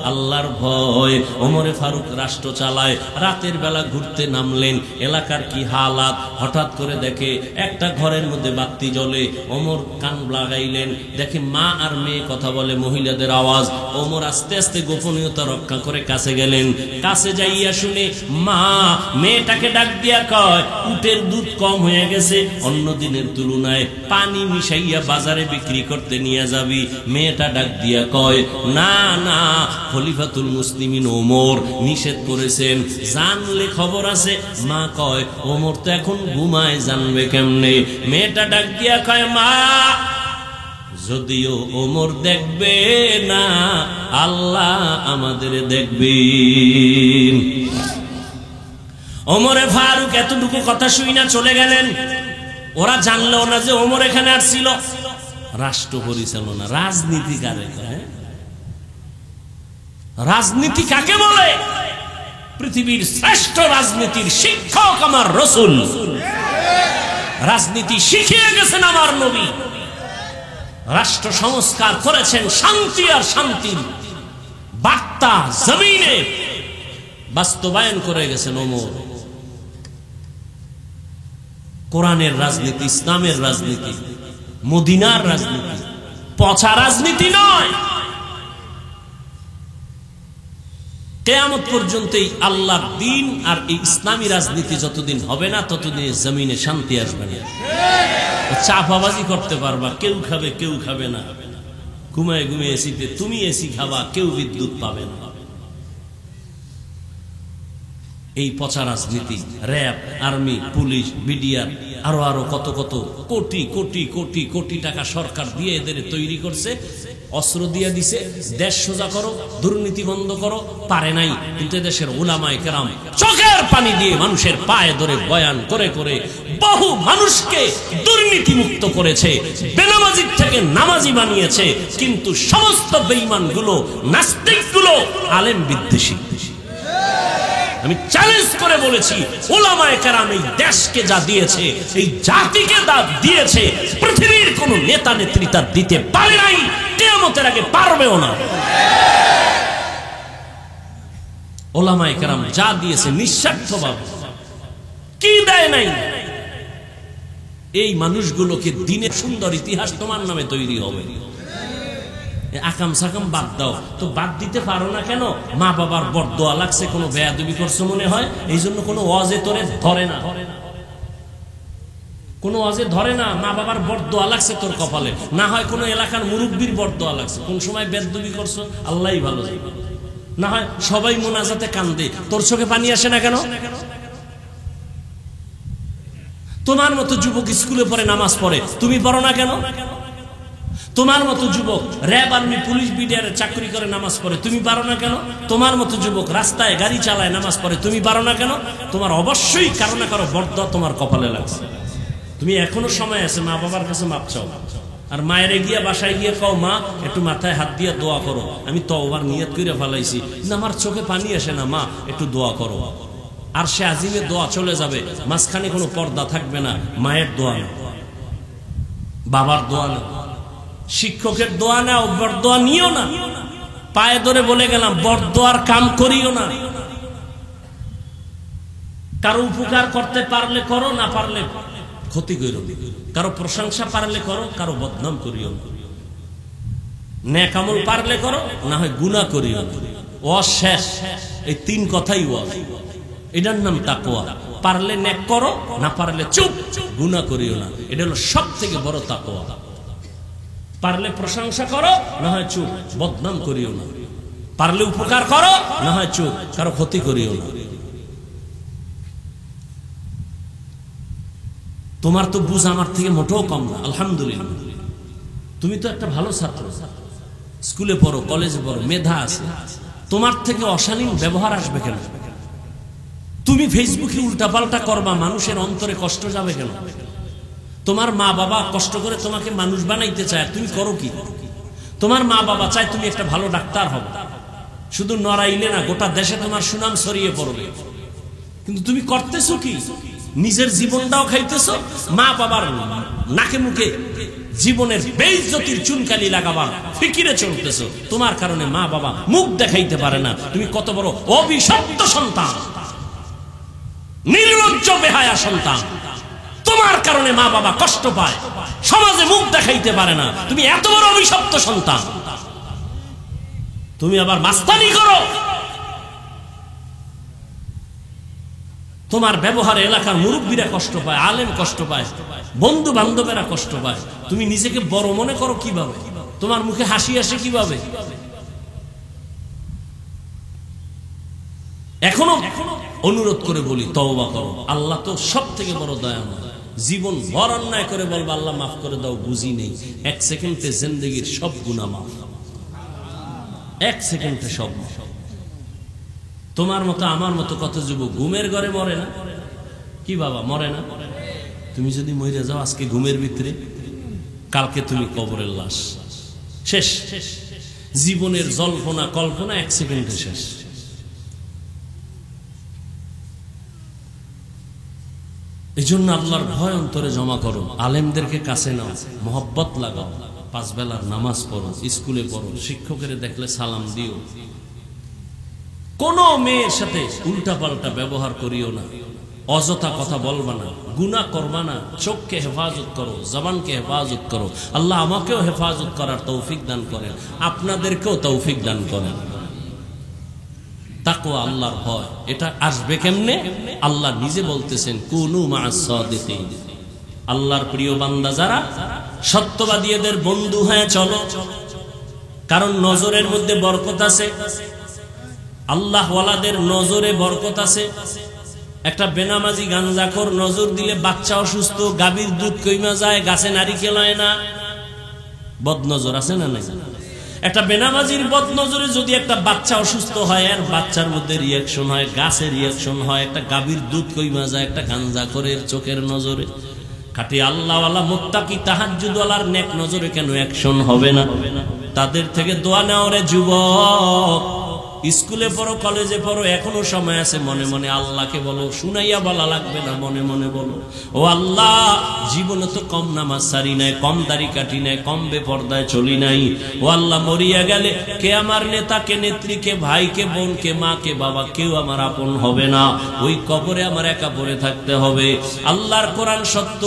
আল্লাহর ভয়। ওমরে ফারুক রাষ্ট্র চালায়, রাতের বেলা ঘুরতে নামলেন, এলাকার কি হালাত হঠাৎ করে দেখে একটা ঘরের মধ্যে বাতি জ্বলে। ওমর কান লাগাইলেন, দেখে মা আর মেয়ে কথা বলে, মহিলাদের আওয়াজ। ওমর আস্তে আস্তে গোপনীয়তা রক্ষা করে কাছে গেলেন, কাছে যাইয়া শুনে মা মেয়েটাকে ডাক দিয়া কয় উটের দুধ কম হয়ে গেছে, অন্য দিনের তুলনায় পানি মিশাইয়া বাজারে বিক্রি করতে নিয়ে যাবি। মেয়েটা ডাক দিয়া কয় না না, খলিফাতুল মুসলিমিন ওমর নিষেধ করেছেন, জানলে খবর আছে। মা কয় ওমর তো এখন ঘুমায়, জানবে কেমনে? মেয়েটা ডাক দিয়া কয় মা যদিও ওমর দেখবে না, আল্লাহ আমাদের দেখবেন। ওমরে ফারুক এতটুকু কথা শুই না চলে গেলেন। ওরা জানলো না যে ওমর এখানে আসছিল। রাষ্ট্র পরিচালনা, রাজনীতি কারে কয়? রাজনীতি কাকে বলে? পৃথিবীর শ্রেষ্ঠ রাজনীতির শিক্ষক আমার রাসূল, রাজনীতি শিখিয়ে গেছেন আমার নবী। রাষ্ট্র সংস্কার করেছেন, শান্তি আর শান্তির বার্তা জমিনে বাস্তবায়ন করে গেছেন ওমর। কোরআনের রাজনীতি, ইসলামের রাজনীতি, মদিনার রাজনীতি, পচা রাজনীতি নয়। কিয়ামত পর্যন্তই আল্লাহর দ্বীন আর এই ইসলামী রাজনীতি যতদিন হবে না ততদিন জমিনে শান্তি আসবে না। চাপাবাজি করতে পারবা, কেউ খাবে কেউ খাবে না, ঘুমায় ঘুমিয়ে এসিতে তুমি এসি খাবা, কেউ বিদ্যুৎ পাবে না। এই পচা রাজনীতি, র্যাব, আর্মি, পুলিশ, বিডিআর, আরো আরো কত কত কোটি কোটি কোটি কোটি টাকা সরকার দিয়ে এদের তৈরি করছে, অস্ত্র দিয়ে দিছে, দেশ সোজা করো, দুর্নীতি বন্ধ করো। পারে নাই, কিন্তু দেশের উলামায়ে কেরাম চোখের পানি দিয়ে মানুষের পায়ে ধরে বয়ান করে করে বহু মানুষকে দুর্নীতি মুক্ত করেছে, বেনামাজির থেকে নামাজি বানিয়েছে। কিন্তু সমস্ত বেঈমান গুলো, নাস্তিক গুলো আলেম বিদ্বেষী। আমি চ্যালেঞ্জ করে বলেছি, উলামায়ে কেরাম এই দেশকে যা দিয়েছে, এই জাতিকে যা দিয়েছে, পৃথিবীর কোন নেতা নেত্রী তা দিতে পারে নাই, কিয়ামতের আগে পারবেও না। উলামায়ে কেরাম যা দিয়েছে নিঃস্বার্থভাবে, কি দেয় নাই। এই মানুষগুলোকে দিনের সুন্দর ইতিহাস তোমার নামে তৈরি হবে। আকাম সাকাম বাদ দাও, তো বাদ দিতে পারো না কেন? মা বাবার বরদোয়া লাগছে, কোনো বেয়াদবি করছো মনে হয়, এই জন্য কোনো ওয়াজে তোরে ধরে না, কোনো ওয়াজে ধরে না। মা বাবার বরদোয়া লাগছে তোর কপালে, না হয় কোনো এলাকার মুরব্বির বরদোয়া লাগছে, কোন সময় বেয়াদবি করছো আল্লাহই ভালো জানে। না হয় সবাই মোনাজাতে কান্দে, তোর চোখে পানি আসে না কেন? তোমার মতো যুবক স্কুলে পড়ে, নামাজ পড়ে, তুমি পড়ো না কেন? তোমার মতো যুবক র্যাব, আর্মি, পুলিশ, বিডিআর চাকরি করে, নামাজ পড়ে, তুমি পারো না কেন? তোমার মতো যুবক রাস্তায় গাড়ি চালায়, নামাজ পড়ে, তুমি পারো না কেন? তোমার অবশ্যই কারো না কারো বরদোয়া তোমার কপালে লাগছে। তুমি এখনো সময় আছে, মা বাবার কাছে মাপ চাও। আর মায়ের গিয়া বাসায় গিয়ে কও মা একটু মাথায় হাত দিয়ে দোয়া করো, আমি তওবার নিয়ত করে ফেলাইছি, না আমার চোখে পানি আসে না, মা একটু দোয়া করো। আর সে আজিমে দোয়া চলে যাবে, মাঝখানে কোনো পর্দা থাকবে না। মায়ের দোয়া না, বাবার দোয়া না, শিক্ষকের দোয়া না, বরদোয়া নিও না। পায়ে ধরে বলে গেলাম, বরদোয়ার কাম করিও না। কারো উপকার করতে পারলে করো, না পারলে ক্ষতি করো। কারো প্রশংসা পারলে করো, কারো বদনাম করিও। নেক আমল পারলে করো, না হয় গুনাহ করিও। অশেষ, এই 3 কথাই ওয়াজ। এটার নাম তাকওয়া। পারলে নেক করো, না পারলে চুপ, গুনাহ করিও না। এটা হলো সবথেকে বড় তাকওয়া। পারলে প্রশংসা করো, না হয় চুপ, বদনাম করিও না। পারলে উপকার করো, না হয় চুপ, কারো ক্ষতি করিও না। তোমার তো বুঝ আমার থেকে মোটেও কম না, আলহামদুলিল্লাহ। তুমি তো একটা ভালো ছাত্র, স্কুলে পড়ো, কলেজে পড়ো, মেধা আছে। তোমার থেকে অশালীন ব্যবহার আসবে কেন? তুমি ফেসবুকে উল্টাপাল্টা করবা, মানুষের অন্তরে কষ্ট যাবে কেন? তোমার মা বাবা কষ্ট করে তোমাকে মানুষ বানাইতে চায়, তুমি করো কি? তোমার মা বাবা চায় তুমি একটা ভালো ডাক্তার হবে, শুধু নড়াইলে না, গোটা দেশে তোমার সুনাম ছড়িয়ে পড়বে। কিন্তু তুমি করতেছো কি? নিজের জীবনটাও খাইতেছো, মা বাবার নাকে মুখে জীবনের বেইজ্জতির চুনকালি লাগাবার ফিকিরে চলতেছো। তোমার কারণে মা বাবা মুখ দেখাইতে পারে না। তুমি কত বড় অভিশপ্ত সন্তান, নির্লজ্জ বেহায়া সন্তান। তোমার কারণে মা বাবা কষ্ট পায়, সমাজে মুখ দেখাইতে পারে না। তুমি এত বড় অভিশপ্ত সন্তান, তুমি আবার মাস্তানি করো। তোমার ব্যবহারে এলাকার মুরব্বীরা কষ্ট পায়, আলেম কষ্ট পায়, বন্ধু বান্ধবেরা কষ্ট পায়। তুমি নিজেকে বড় মনে করো কিভাবে? তোমার মুখে হাসি আসে কিভাবে? এখনো অনুরোধ করে বলি, তওবা করো। আল্লাহ তো সব থেকে বড় দয়াময়। জীবন ভর অন্যায় করে বলবো আল্লাহ মাফ করে দাও, বুঝি নেই। 1 সেকেন্ডে জিন্দেগির সব গুনাহ মাফ, 1 সেকেন্ডে সব। তোমার মতো আমার মতো কত যুবক ঘুমের ঘরে মরে না? কি বাবা, মরে না? তুমি যদি মরে যাও আজকে ঘুমের ভিতরে, কালকে তুমি কবরের লাশ। শেষ। জীবনের জল্পনা কল্পনা 1 সেকেন্ডে শেষ। এই জন্য আল্লাহর ভয় অন্তরে জমা করো, আলেমদেরকে কাছে নাও, মহব্বত লাগাও, 5 বেলার নামাজ পড়ো, স্কুলে পড়ো, শিক্ষকের দেখলে সালাম দিও। কোন মেয়ের সাথে উল্টাপাল্টা ব্যবহার করিও না, অযথা কথা বলবা না, গুনাহ করবা না। চোখকে হেফাজত করো, জবানকে হেফাজত করো। আল্লাহ আমাকেও হেফাজত করার তৌফিক দান করেন, আপনাদেরকেও তৌফিক দান করেন। তাকওয়া, আল্লাহর ভয়, এটা আসবে কেমনে? আল্লাহ নিজে বলতেছেন, কুনু মা'আস সাদিকিন। আল্লাহর প্রিয় বান্দা যারা, সত্যবাদীদের বন্ধু হয়ে চলো। কারণ নজরের মধ্যে বরকত আছে, আল্লাহ ওয়ালাদের নজরে বরকত আছে। একটা বেনামাজি গাঞ্জাখোর নজর দিলে বাচ্চা অসুস্থ, গাভীর দুধ কইমা যায়, গাছে নারিকেল হয় না। বদনজর আছে না নাই? একটা বেনামাজির বদনজরে যদি একটা বাচ্চা অসুস্থ হয়, আর বাচ্চার মধ্যে রিয়াকশন হয়, গাছে রিয়াকশন হয়। একটা গাভীর দুধ কইমা যায় একটা গাঞ্জাখোরের চোখের নজরে। খাঁটি আল্লাহওয়ালা মুত্তাকি তাহাজ্জুদওয়ালার নেক নজরে কেন অ্যাকশন হবে না? তাদের থেকে দোয়া নাও রে যুবক। স্কুলে পড়ো, কলেজে পড়ো, এখনো সময় আছে। মনে মনে আল্লাহকে বলো, শুনাইয়া বলা লাগবে না, মনে মনে বলো, ও আল্লাহ, জীবনে তো কম নামাজ সারি নাই, কম দাড়ি কাটি নাই, কম বেপরদায় চলি নাই। ও আল্লাহ, মরিয়া গেলে কে আমার নেতা, কে নেত্রী, কে ভাই, কে বোন, কে মা, কে বাবা, কেউ আমার আপন হবে না। ওই কবরে আমার একা পড়ে থাকতে হবে। আল্লাহর কোরআন সত্য,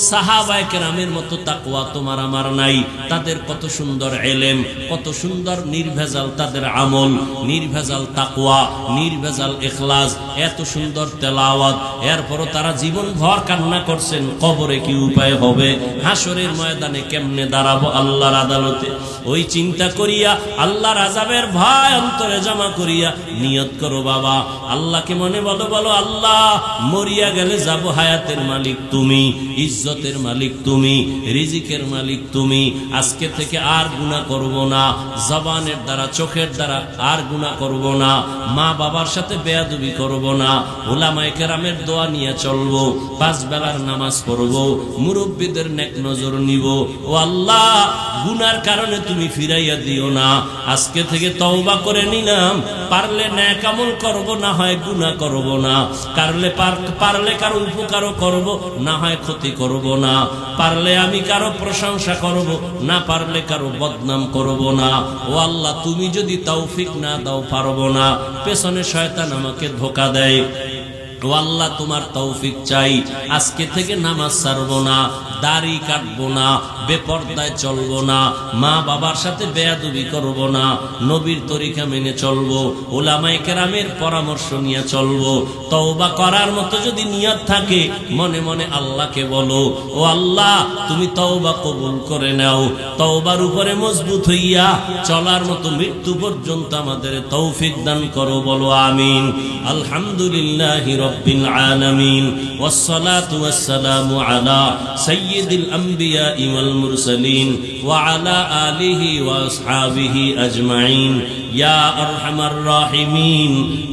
সাহাবায়ে কেরামের মতো তাকওয়া তোমার আমার নাই। তাদের কত সুন্দর ইলম, কত সুন্দর নির্ভেজাল তাদের আমল, নির্ভেজাল তাকওয়া, নির্ভেজাল ইখলাস, এত সুন্দর তেলাওয়াত। এরপরও তারা জীবন ভর কান্না করছেন, কবরে কি উপায় হবে, হাসরের ময়দানে কেমনে দাঁড়াবো আল্লাহর আদালতে। ওই চিন্তা করিয়া, আল্লাহর আযাবের ভয় অন্তরে জমা করিয়া নিয়ত করো বাবা, আল্লাহকে মনে বলো, বলো আল্লাহ, মরিয়া গেলে যাব, হায়াতের মালিক তুমি, ইজ্জতের মালিক তুমি, রিজিকের মালিক তুমি। আজকে থেকে আর গুনাহ করব না, জবানের দ্বারা, চোখের দ্বারা আর গুনাহ করব না, মা বাবার সাথে বেয়াদবি করব না, উলামায়ে কেরামের দোয়া নিয়ে চলবো, 5 বেলার নামাজ পড়ব, মুরব্বীদের নেক নজর নিব। ও আল্লাহ, গুনার কারণে তুমি ফিরাইয়া দিও না। আজকে থেকে তওবা করে নিলাম, পারলে নেক আমল করব, না হয় গুনাহ করব না। পারলে কারো উপকারও করব, না হয় ক্ষতি করব না। পারলে আমি কারো প্রশংসা করব, না পারলে কারো বদনাম করব না। ও আল্লাহ, তুমি যদি তৌফিক না দাও পারব না। পেছনে শয়তান আমাকে ধোঁকা দেয়। ও আল্লাহ, তোমার তৌফিক চাই। আজকে থেকে নামাজ ছাড়ব না, দাড়ি কাটবো না, বেপর্দায় চলবো না, মা বাবার সাথে বেয়াদবি করব না, নবীর তরিকা মেনে চলবো, উলামায়ে কেরামের পরামর্শ নিয়ে চলবো। তওবা করার মতো যদি নিয়ত থাকে মনে মনে আল্লাহকে বলো, ও আল্লাহ তুমি তওবা কবুল করে নাও। তওবার উপরে মজবুত হইয়া চলার মতো মৃত্যু পর্যন্ত আমাদের তৌফিক দান করো, বলো আমিন। আলহামদুলিল্লাহি রাব্বিল আলামিন, ওয়াসসালাতু ওয়াসসালামু আলা সাইয়্যিদিল আমবিয়া ওয়াল মুরসালিন ওয়া আলা আলিহি ওয়া আসহাবিহি আজমাইন। ইয়া আরহামার রাহিমিন,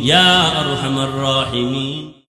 ইয়া আরহামার রাহিমিন।